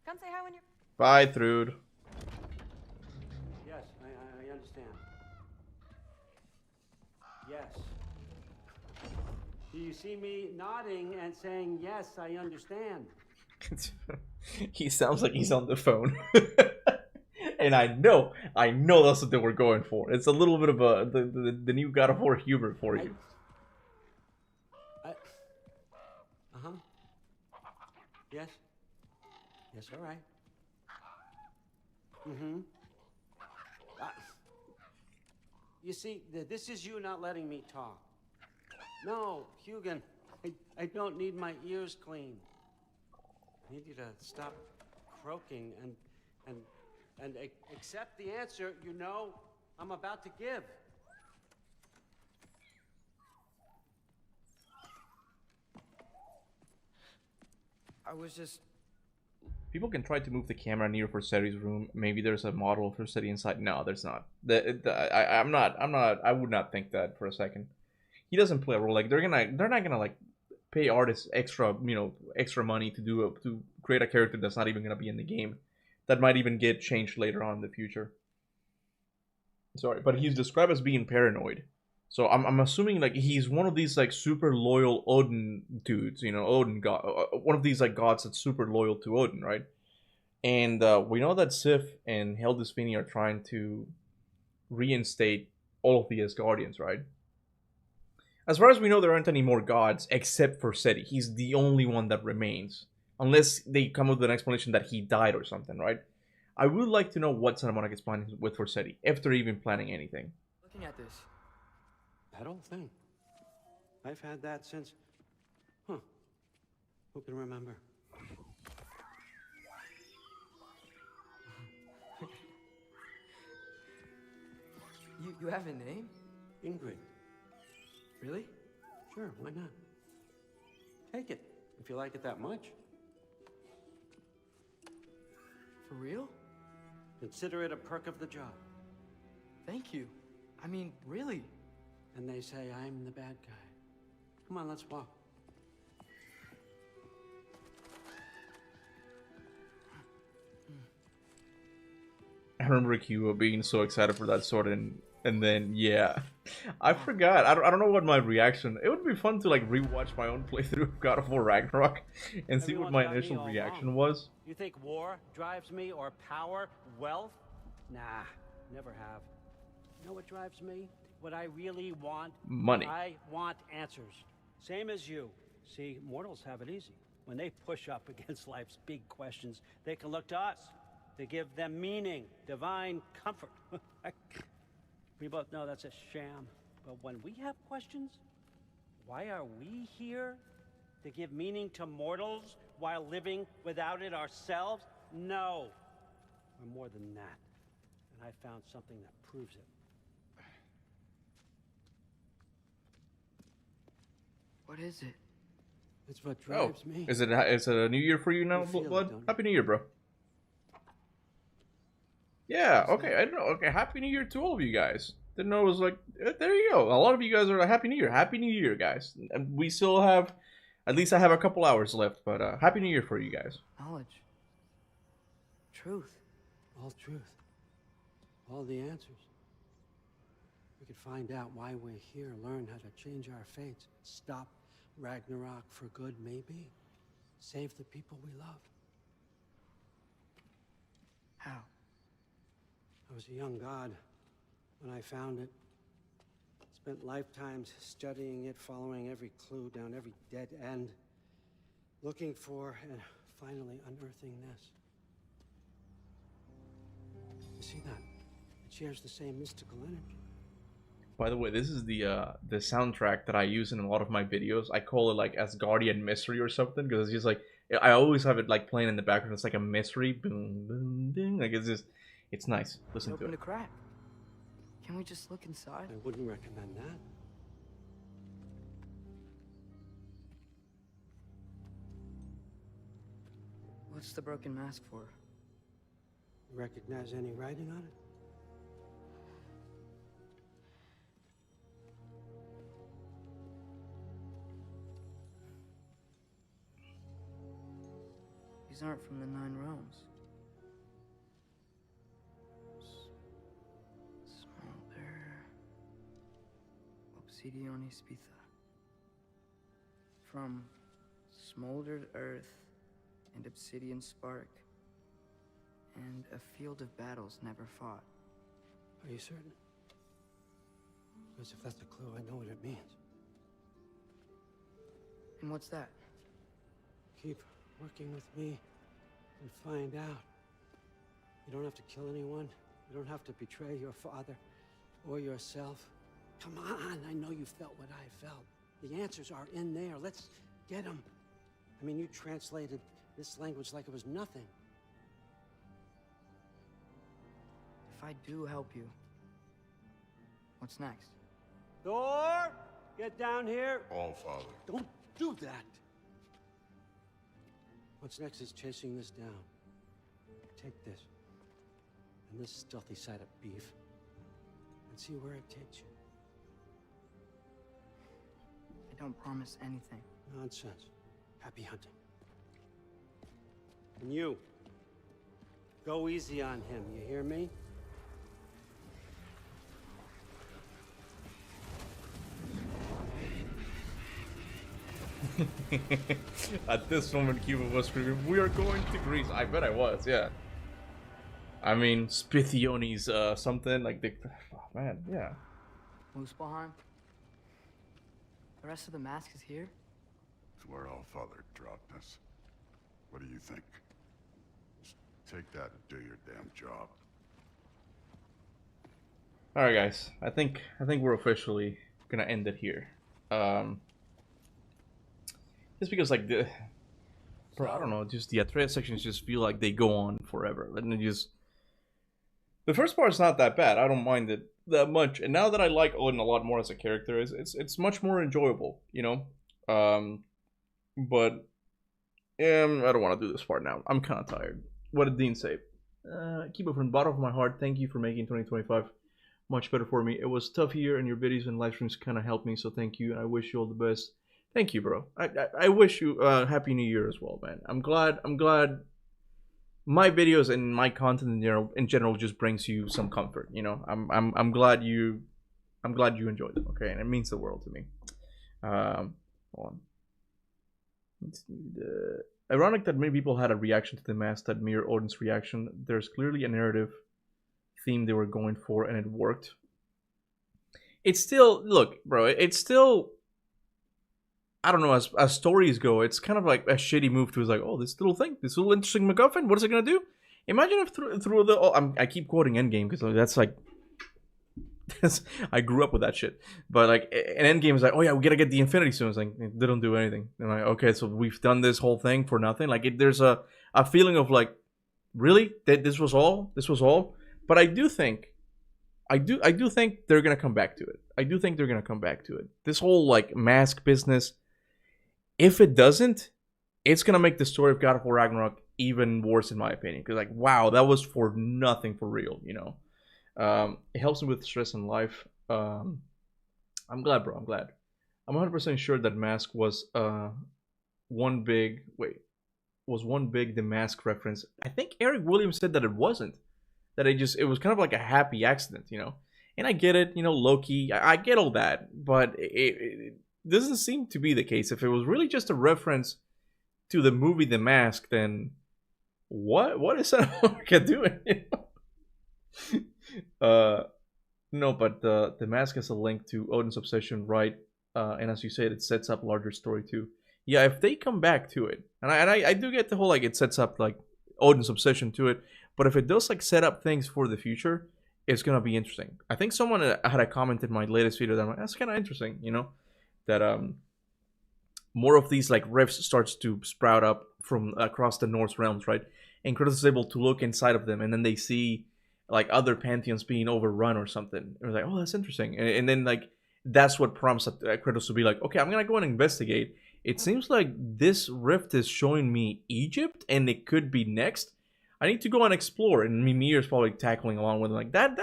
S19: Come say hi when you're...
S1: Bye, Thrude.
S14: Yes, I understand. Yes. Do you see me nodding and saying, yes, I understand?
S1: He sounds like he's on the phone. And I know that's what they were going for. It's a little bit of the new God of War humor for you.
S14: Uh-huh. Yes. Yes, all right. Mm-hmm. You see, this is you not letting me talk. No, Hugin, I don't need my ears cleaned. I need you to stop croaking and accept the answer you know I'm about to give.
S12: I was just...
S1: People can try to move the camera near Forsetti's room. Maybe there's a model of Forsetti inside. No, there's not. I would not think that for a second. He doesn't play a role. Like they're not gonna like pay artists extra money to create a character that's not even gonna be in the game. That might even get changed later on in the future. Sorry, but he's described as being paranoid. So I'm assuming like he's one of these like super loyal Odin dudes, Odin god, one of these like gods that's super loyal to Odin, right? And we know that Sif and Hildisvini are trying to reinstate all of the Asgardians, right? As far as we know, there aren't any more gods except for Seti. He's the only one that remains, unless they come up with an explanation that he died or something, right? I would like to know what Santa Monica is planning with Forsetti, if they're even planning anything.
S12: Looking at this.
S14: That old thing. I've had that since... Who can remember?
S12: You have a name?
S14: Ingrid.
S12: Really?
S14: Sure, why not? Take it, if you like it that much.
S12: For real?
S14: Consider it a perk of the job.
S12: Thank you. I mean, really.
S14: And they say I'm the bad guy. Come on, let's walk.
S1: I remember Kuba being so excited for that sword, and then yeah, I forgot. I don't know what my reaction. It would be fun to like rewatch my own playthrough of God of War Ragnarok and see what my initial reaction was.
S14: You think war drives me, or power, wealth? Nah, never have. You know what drives me? What I really want?
S1: Money.
S14: I want answers. Same as you. See, mortals have it easy. When they push up against life's big questions, they can look to us to give them meaning, divine comfort. We both know that's a sham. But when we have questions, why are we here? To give meaning to mortals while living without it ourselves? No. We're more than that. And I found something that proves it.
S12: What is it?
S14: It's what drives me.
S1: Is it a new year for you now, Blood? Happy New Year, bro. Yeah, okay, I don't know. Okay, Happy New Year to all of you guys. Didn't know it was like, there you go. A lot of you guys are like, Happy New Year. Happy New Year, guys. And we still have, at least I have a couple hours left, but Happy New Year for you guys.
S12: Knowledge. Truth.
S14: All truth. All the answers. We could find out why we're here, learn how to change our fates, stop Ragnarok for good, maybe. Save the people we love.
S12: How?
S14: I was a young god when I found it. Spent lifetimes studying it, following every clue down every dead end, looking for and finally unearthing this. You see that? It shares the same mystical energy.
S1: By the way, this is the soundtrack that I use in a lot of my videos. I call it like Asgardian Mystery or something, because it's just like, I always have it like playing in the background. It's like a mystery, boom, boom, boom. Like it's just, it's nice. Listen to
S12: Open
S1: it.
S12: a crack. Can we just look inside?
S14: I wouldn't recommend that.
S12: What's the broken mask for?
S14: You recognize any writing on it?
S12: These aren't from the 9 realms. Smolder. Obsidione Spitha. From smoldered earth and obsidian spark, and a field of battles never fought.
S14: Are you certain? Because if that's a clue, I know what it means.
S12: And what's that?
S14: Keep working with me and find out. You don't have to kill anyone. You don't have to betray your father or yourself. Come on, I know you felt what I felt. The answers are in there. Let's get them. I mean, you translated this language like it was nothing.
S12: If I do help you, what's next?
S14: Thor, get down here.
S2: All, Father.
S14: Don't do that. What's next is chasing this down. Take this, and this stealthy side of beef, and see where it takes you.
S12: I don't promise anything.
S14: Nonsense. Happy hunting. And you, go easy on him, you hear me?
S1: At this moment, Kuba was screaming, "We are going to Greece." I bet I was, yeah. I mean, Spithione's something like the. Oh, man, yeah.
S12: Muspelheim? The rest of the mask is here?
S2: It's where All Father dropped us. What do you think? Just take that and do your damn job.
S1: All right, guys. I think we're officially gonna end it here. Just because like bro, I don't know, just the Atreus sections just feel like they go on forever. And it just, the first part is not that bad. I don't mind it that much. And now that I like Odin a lot more as a character, it's much more enjoyable, you know. But I don't want to do this part now. I'm kind of tired. What did Dean say? Keep it from the bottom of my heart. Thank you for making 2025 much better for me. It was tough here, and your videos and live streams kind of helped me. So thank you, and I wish you all the best. Thank you, bro. I wish you happy New Year as well, man. I'm glad my videos and my content in general just brings you some comfort. You know, I'm glad you enjoyed them. Okay, and it means the world to me. Hold on. Ironic that many people had a reaction to the mask that mirrored Odin's reaction. There's clearly a narrative theme they were going for, and it worked. It's still, look, bro. It's still, I don't know, as stories go, it's kind of like a shitty move to, like, oh, this little thing, this little interesting MacGuffin, what is it gonna do? Imagine if through the, I keep quoting Endgame because that's like, I grew up with that shit. But like, an Endgame is like, oh yeah, we gotta get the Infinity Stone. It's like, they don't do anything. And like, okay, so we've done this whole thing for nothing. Like, there's a feeling of like, really, that this was all. But I do think they're gonna come back to it. This whole like mask business. If it doesn't, it's gonna make the story of God of War Ragnarok even worse, in my opinion. Because like, wow, that was for nothing, for real, you know. It helps me with stress in life. I'm glad, bro. I'm glad. I'm 100% sure that mask was one big the mask reference. I think Eric Williams said that it wasn't. That it was kind of like a happy accident, you know. And I get it, you know, Loki. I get all that, but it doesn't seem to be the case. If it was really just a reference to the movie The Mask, then what is America doing? No, but the mask has a link to Odin's obsession, right? And as you said, it sets up larger story too. Yeah, if they come back to it, and I do get the whole like it sets up like Odin's obsession to it, but if it does like set up things for the future, it's gonna be interesting. I think someone had a comment in my latest video that I'm like, that's kind of interesting, you know, that more of these like rifts starts to sprout up from across the North realms, right? And Kratos is able to look inside of them, and then they see like other pantheons being overrun or something. And we're like, oh, that's interesting. And then like that's what prompts Kratos to be like, okay, I'm gonna go and investigate. It seems like this rift is showing me Egypt, and it could be next. I need to go and explore. And Mimir's probably tackling along with it. Like that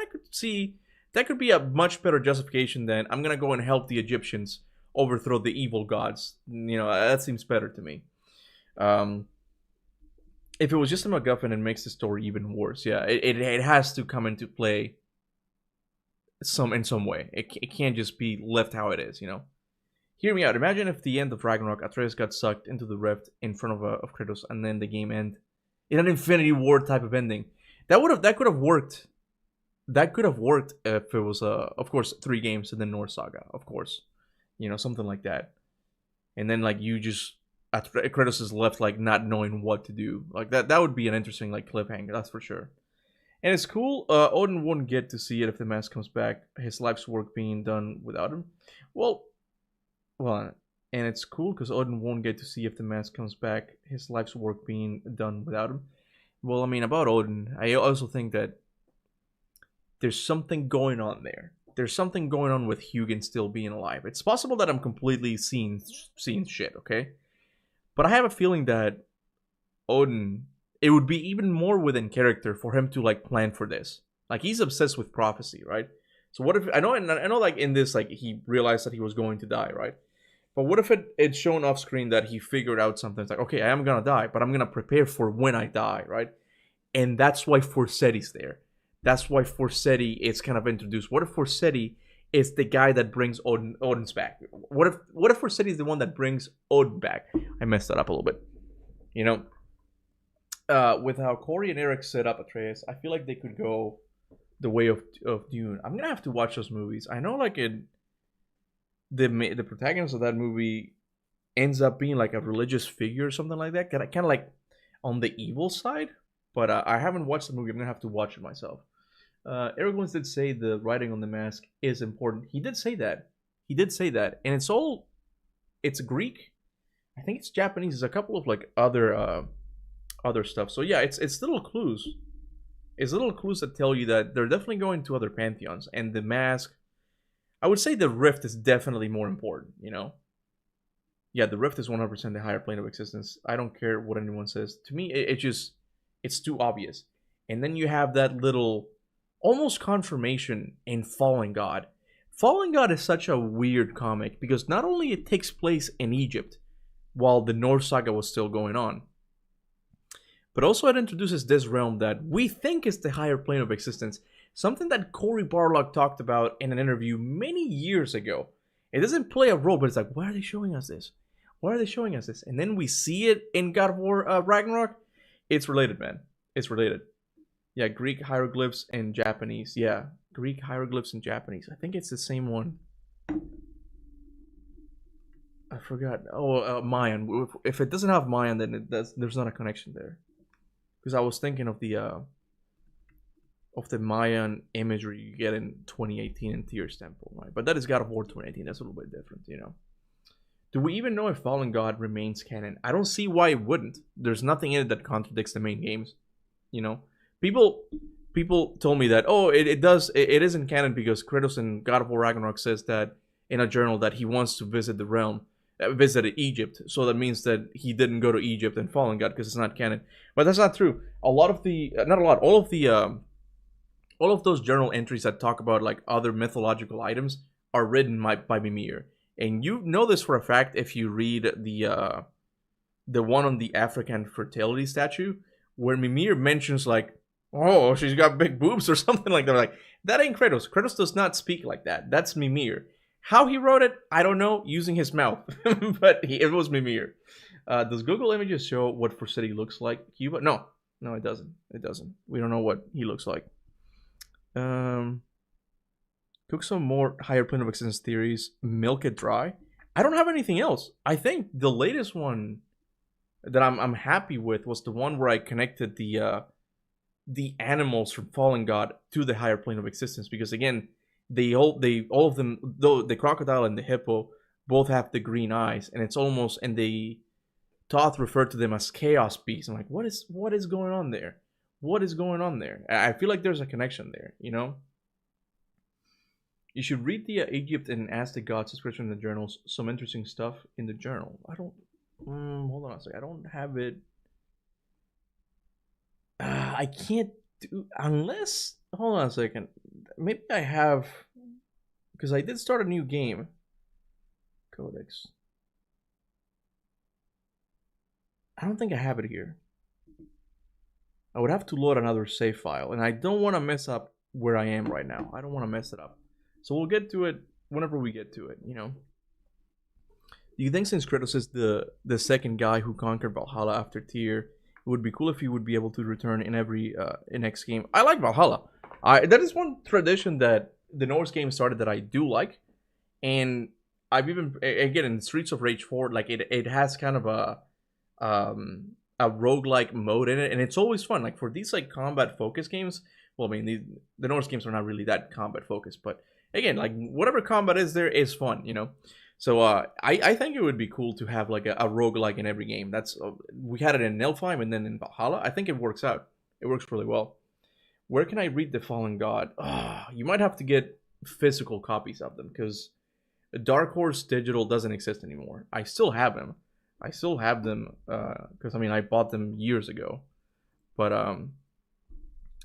S1: could be a much better justification than I'm gonna go and help the Egyptians overthrow the evil gods. You know, that seems better to me. If it was just a MacGuffin, it makes the story even worse. Yeah, it has to come into play in some way. It can't just be left how it is, you know. Hear me out. Imagine if the end of Ragnarok, Atreus got sucked into the rift in front of Kratos, and then the game end in an Infinity War type of ending. That could have worked. That could have worked if it was of course 3 games and then Norse Saga, of course, you know, something like that. And then like you just Kratos is left like not knowing what to do. Like that would be an interesting like cliffhanger, that's for sure. And it's cool. Odin wouldn't get to see it if the mask comes back. His life's work being done without him. Well, and it's cool because Odin won't get to see if the mask comes back. His life's work being done without him. Well, I mean, about Odin, I also think that there's something going on there. There's something going on with Hugin still being alive. It's possible that I'm completely seeing shit, okay? But I have a feeling that Odin, it would be even more within character for him to like plan for this. Like he's obsessed with prophecy, right? So what if I know like in this like he realized that he was going to die, right? But what if it's shown off screen that he figured out something? It's like, okay, I am gonna die, but I'm gonna prepare for when I die, right? And that's why Forseti's there. That's why Forseti is kind of introduced. What if Forseti is the guy that brings Odin's back? What if Forseti is the one that brings Odin back? I messed that up a little bit. You know, with how Corey and Eric set up Atreus, I feel like they could go the way of Dune. I'm gonna have to watch those movies. I know, like the protagonist of that movie ends up being like a religious figure or something like that. Kind of like on the evil side. But I haven't watched the movie. I'm gonna have to watch it myself. Eric once did say the writing on the mask is important. He did say that. And it's Greek. I think it's Japanese. There's a couple of like other stuff. So yeah, it's little clues. It's little clues that tell you that they're definitely going to other pantheons. And the mask, I would say the rift is definitely more important, you know? Yeah, the rift is 100% the higher plane of existence. I don't care what anyone says. To me, it's too obvious. And then you have that little, almost confirmation in Fallen God. Fallen God is such a weird comic because not only it takes place in Egypt while the Norse saga was still going on, but also it introduces this realm that we think is the higher plane of existence. Something that Cory Barlog talked about in an interview many years ago. It doesn't play a role, but it's like, why are they showing us this? Why are they showing us this? And then we see it in God of War Ragnarok. It's related, man. It's related. Yeah, Greek hieroglyphs and Japanese. Yeah, Greek hieroglyphs and Japanese. I think it's the same one. I forgot. Oh, Mayan. If it doesn't have Mayan, then there's not a connection there. Because I was thinking of the Mayan imagery you get in 2018 in Tyr's Temple, right? But that is God of War 2018. That's a little bit different, you know. Do we even know if Fallen God remains canon? I don't see why it wouldn't. There's nothing in it that contradicts the main games, you know. People told me that it isn't canon because Kratos in God of War Ragnarok says that in a journal that he wants to visit the realm, visited Egypt, so that means that he didn't go to Egypt and Fallen God because it's not canon. But that's not true. All of those journal entries that talk about like other mythological items are written by Mimir, and you know this for a fact if you read the one on the African fertility statue, where Mimir mentions like, oh, she's got big boobs or something like that. Like, that ain't Kratos. Kratos does not speak like that. That's Mimir. How he wrote it, I don't know, using his mouth. But it was Mimir. Does Google Images show what Forseti looks like? Cuba? No, it doesn't. It doesn't. We don't know what he looks like. Cook some more higher plane of existence theories. Milk it dry. I don't have anything else. I think the latest one that I'm happy with was the one where I connected the animals from Fallen God to the higher plane of existence, because again, all of them, though the crocodile and the hippo both have the green eyes, and it's almost, and Toth referred to them as chaos beasts. I'm like, what is going on there? What is going on there? I feel like there's a connection there, you know? You should read the Egypt and Aztec gods description in the journals. Some interesting stuff in the journal. I don't, hold on a second. I don't have it. I can't do, unless, hold on a second. Maybe I have, because I did start a new game. Codex. I don't think I have it here. I would have to load another save file, and I don't want to mess up where I am right now. I don't want to mess it up. So we'll get to it whenever we get to it, you know. Do you think since Kratos is the second guy who conquered Valhalla after Tyr, it would be cool if he would be able to return in every next game? I like Valhalla. That is one tradition that the Norse game started that I do like, and I've even, again, in Streets of Rage 4, like it has kind of a roguelike mode in it, and it's always fun. Like for these like combat focused games, well, I mean the Norse games are not really that combat focused, but again, like whatever combat is there is fun, you know. So I think it would be cool to have like a roguelike in every game. That's we had it in Nilfheim and then in Valhalla. I think it works out. It works really well. Where can I read the Fallen God? You might have to get physical copies of them, because Dark Horse Digital doesn't exist anymore. I still have them. Because I mean I bought them years ago, but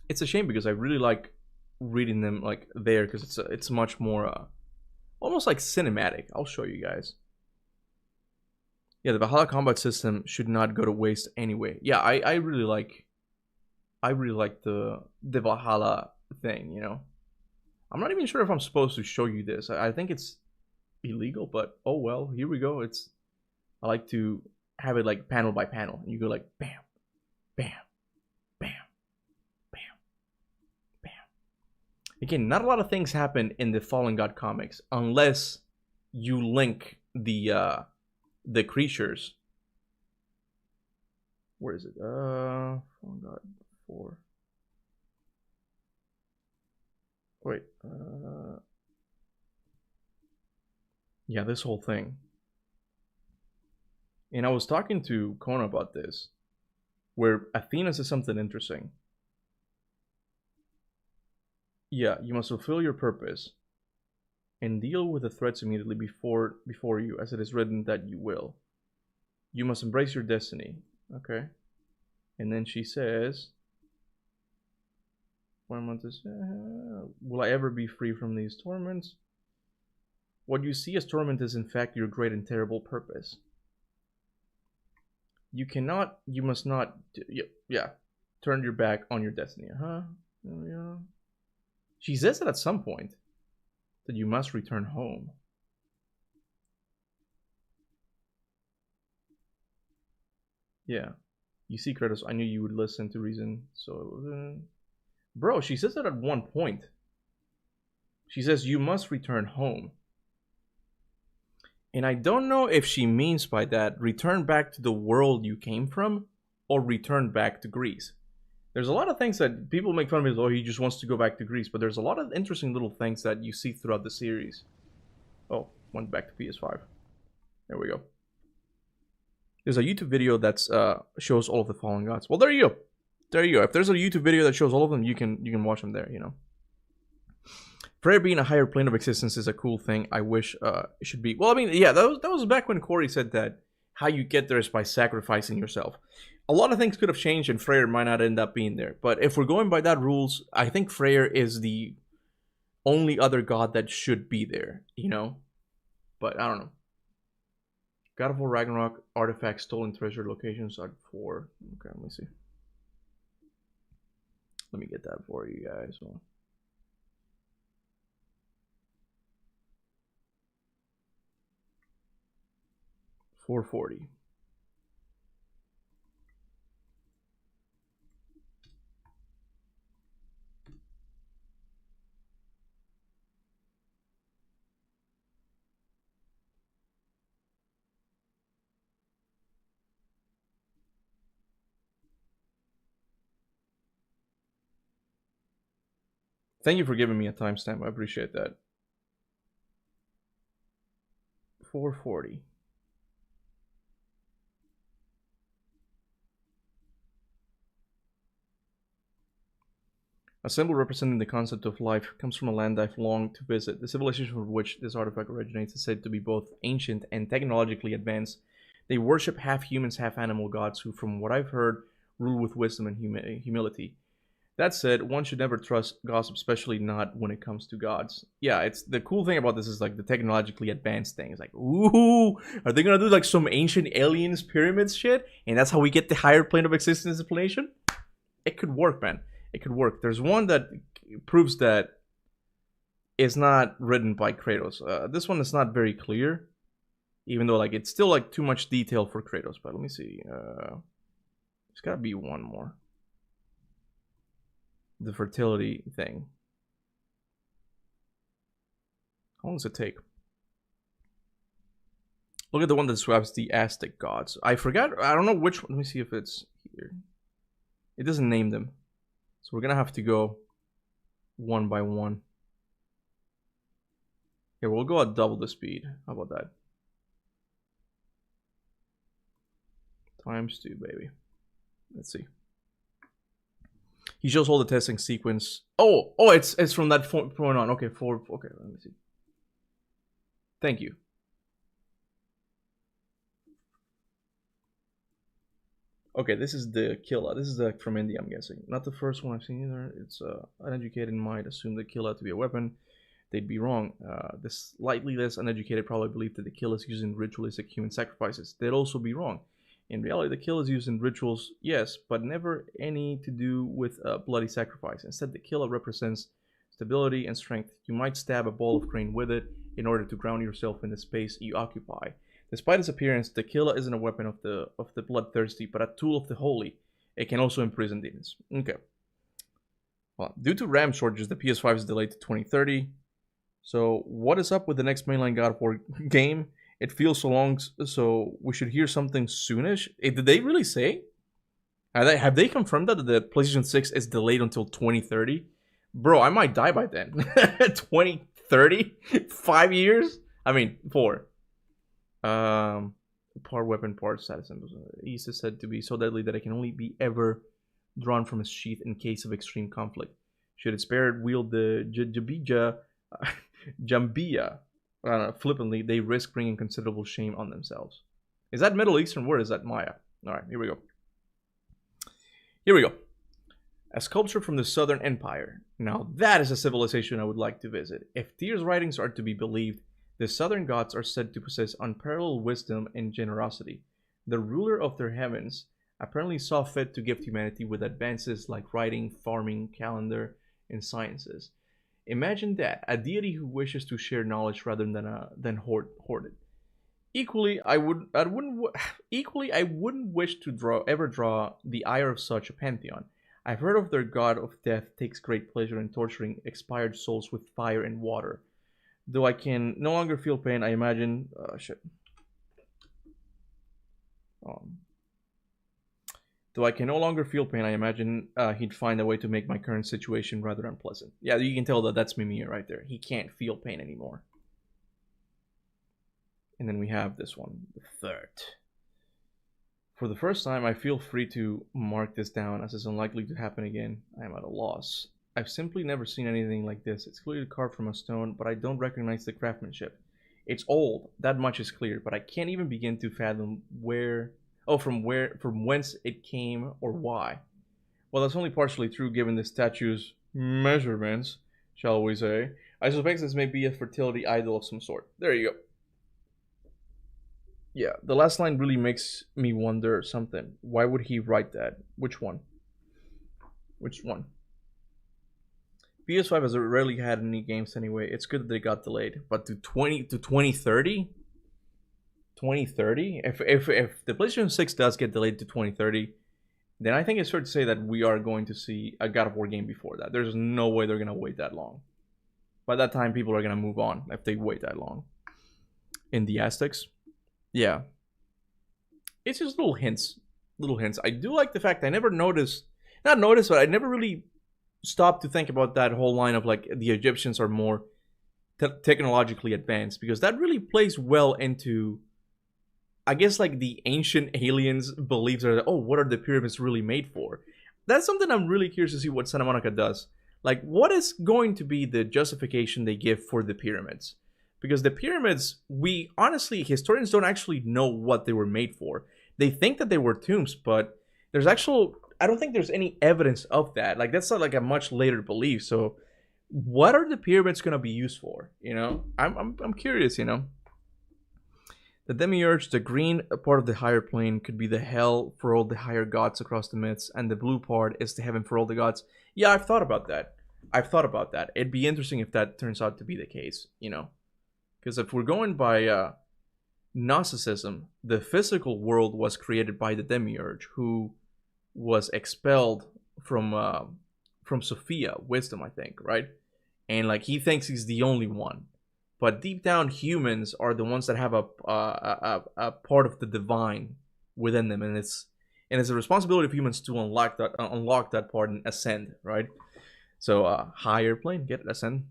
S1: it's a shame because I really like reading them like there, because it's much more almost like cinematic. I'll show you guys. Yeah, the Valhalla combat system should not go to waste anyway. Yeah, I really like the Valhalla thing, you know. I'm not even sure if I'm supposed to show you this. I think it's illegal, but oh well, here we go. I like to have it like panel by panel. And you go like bam, bam, bam, bam, bam. Again, not a lot of things happen in the Fallen God comics unless you link the creatures. Where is it? Fallen God 4. Wait. Yeah, this whole thing. And I was talking to Kona about this, where Athena says something interesting. Yeah, you must fulfill your purpose and deal with the threats immediately before you, as it is written that you will. You must embrace your destiny. Okay. And then she says, 1 month is, will I ever be free from these torments? What you see as torment is in fact your great and terrible purpose. You must not, yeah, turn your back on your destiny. Yeah. She says that at some point, that you must return home. Yeah. You see, Kratos, I knew you would listen to reason, so... Bro, she says that at one point. She says, you must return home. And I don't know if she means by that, return back to the world you came from, or return back to Greece. There's a lot of things that people make fun of me, oh, he just wants to go back to Greece, but there's a lot of interesting little things that you see throughout the series. Oh, went back to PS5. There we go. There's a YouTube video that shows all of the fallen gods. Well, there you go. There you go. If there's a YouTube video that shows all of them, you can watch them there, you know. Prayer being a higher plane of existence is a cool thing. I wish it should be. Well, I mean, yeah, that was back when Corey said that how you get there is by sacrificing yourself. A lot of things could have changed and Freyr might not end up being there. But if we're going by that rules, I think Freyr is the only other god that should be there, you know? But I don't know. God of War Ragnarok, artifacts, stolen treasure, locations are 4. Okay, let me see. Let me get that for you guys. 440. Thank you for giving me a timestamp. I appreciate that. 440. A symbol representing the concept of life comes from a land I've longed to visit. The civilization from which this artifact originates is said to be both ancient and technologically advanced. They worship half humans, half animal gods who, from what I've heard, rule with wisdom and humility. That said, one should never trust gossip, especially not when it comes to gods. Yeah, it's the cool thing about this is like the technologically advanced thing. It's like, ooh, are they gonna do like some ancient aliens pyramids shit? And that's how we get the higher plane of existence explanation? It could work, man. It could work. There's one that proves that it's not written by Kratos. This one is not very clear, even though like it's still like too much detail for Kratos. But let me see. There's gotta be one more. The fertility thing. How long does it take? Look at the one that describes the Aztec gods. I forgot. I don't know which one. Let me see if it's here. It doesn't name them. So we're gonna have to go one by one. Here, we'll go at double the speed. How about that? Times 2, baby. Let's see. He shows all the testing sequence. Oh, it's from that point on. Okay, okay, let me see. Thank you. Okay, this is the Killa. This is from India, I'm guessing. Not the first one I've seen either. It's uneducated might assume the Killa to be a weapon. They'd be wrong. The slightly less uneducated probably believe that the Killa is used in ritualistic human sacrifices. They'd also be wrong. In reality, the Killa is used in rituals, yes, but never any to do with bloody sacrifice. Instead, the Killa represents stability and strength. You might stab a ball of grain with it in order to ground yourself in the space you occupy. Despite its appearance, the Killa isn't a weapon of the bloodthirsty, but a tool of the holy. It can also imprison demons. Okay. Well, due to RAM shortages, the PS5 is delayed to 2030. So, what is up with the next mainline God of War game? It feels so long, so we should hear something soonish. Did they really say? Have they confirmed that the PlayStation 6 is delayed until 2030? Bro, I might die by then. 2030? 5 years? I mean, 4. part weapon, part status symbols. Ace is said to be so deadly that it can only be ever drawn from its sheath in case of extreme conflict. Should its bearer wield the Jambia flippantly, they risk bringing considerable shame on themselves. Is that Middle Eastern word? Is that Maya? Alright, here we go. Here we go. A sculpture from the Southern Empire. Now that is a civilization I would like to visit. If Tyr's writings are to be believed, the Southern gods are said to possess unparalleled wisdom and generosity. The ruler of their heavens apparently saw fit to gift humanity with advances like writing, farming, calendar, and sciences. Imagine that, a deity who wishes to share knowledge rather than hoard it. Equally, I wouldn't wish to ever draw the ire of such a pantheon. I've heard of their god of death takes great pleasure in torturing expired souls with fire and water. Though I can no longer feel pain, I imagine he'd find a way to make my current situation rather unpleasant. Yeah, you can tell that that's Mimir right there. He can't feel pain anymore. And then we have this one, the third. For the first time, I feel free to mark this down as it's unlikely to happen again. I am at a loss. I've simply never seen anything like this. It's clearly carved from a stone, but I don't recognize the craftsmanship. It's old, that much is clear, but I can't even begin to fathom from whence it came or why. Well, that's only partially true given the statue's measurements, shall we say. I suspect this may be a fertility idol of some sort. There you go. Yeah, the last line really makes me wonder something. Why would he write that? Which one? Which one? PS5 has rarely had any games anyway. It's good that they got delayed. But to 2030? 2030? If the PlayStation 6 does get delayed to 2030, then I think it's fair to say that we are going to see a God of War game before that. There's no way they're going to wait that long. By that time, people are going to move on if they wait that long. In the Aztecs? Yeah. It's just little hints. Little hints. I do like the fact I never noticed... Not noticed, but I never really stopped to think about that whole line of like the Egyptians are more technologically advanced. Because that really plays well into... I guess like the ancient aliens' beliefs are, oh, what are the pyramids really made for? That's something I'm really curious to see what Santa Monica does. Like, what is going to be the justification they give for the pyramids? Because the pyramids, historians don't actually know what they were made for. They think that they were tombs, but I don't think there's any evidence of that. Like, that's not like a much later belief. So, what are the pyramids going to be used for? You know, I'm curious, you know. The demiurge, the green part of the higher plane, could be the hell for all the higher gods across the myths, and the blue part is the heaven for all the gods. Yeah, I've thought about that. It'd be interesting if that turns out to be the case, you know. Because if we're going by Gnosticism, the physical world was created by the demiurge, who was expelled from Sophia, wisdom, I think, right? And like he thinks he's the only one. But deep down, humans are the ones that have a part of the divine within them, and it's a responsibility of humans to unlock that part and ascend, right? So higher plane, get it, ascend.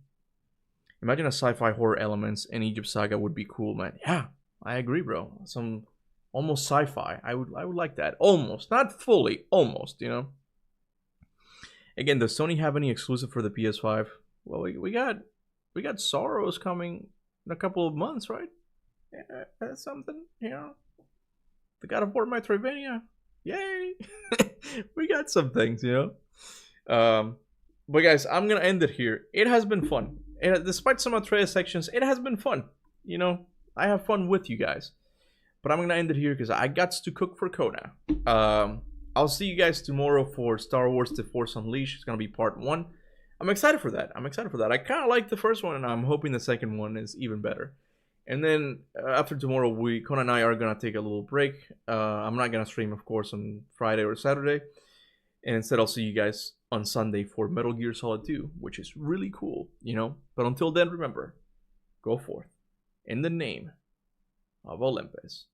S1: Imagine a sci-fi horror elements in Egypt Saga would be cool, man. Yeah, I agree, bro. Some almost sci-fi. I would like that. Almost, not fully, almost. You know. Again, does Sony have any exclusive for the PS5? Well, we got Sorrows coming in a couple of months, right? Yeah, that's something, you know. The God of War Metroidvania. Yay! We got some things, you know. But guys, I'm gonna end it here. It has been fun. Despite some Atreus sections, it has been fun. You know, I have fun with you guys. But I'm gonna end it here because I got to cook for Kona. I'll see you guys tomorrow for Star Wars: The Force Unleashed. It's gonna be part 1. I'm excited for that. I kind of like the first one, and I'm hoping the second one is even better. And then after tomorrow, Kona and I are gonna take a little break. I'm not gonna stream, of course, on Friday or Saturday. And instead, I'll see you guys on Sunday for Metal Gear Solid 2, which is really cool, you know. But until then, remember, go forth in the name of Olympus.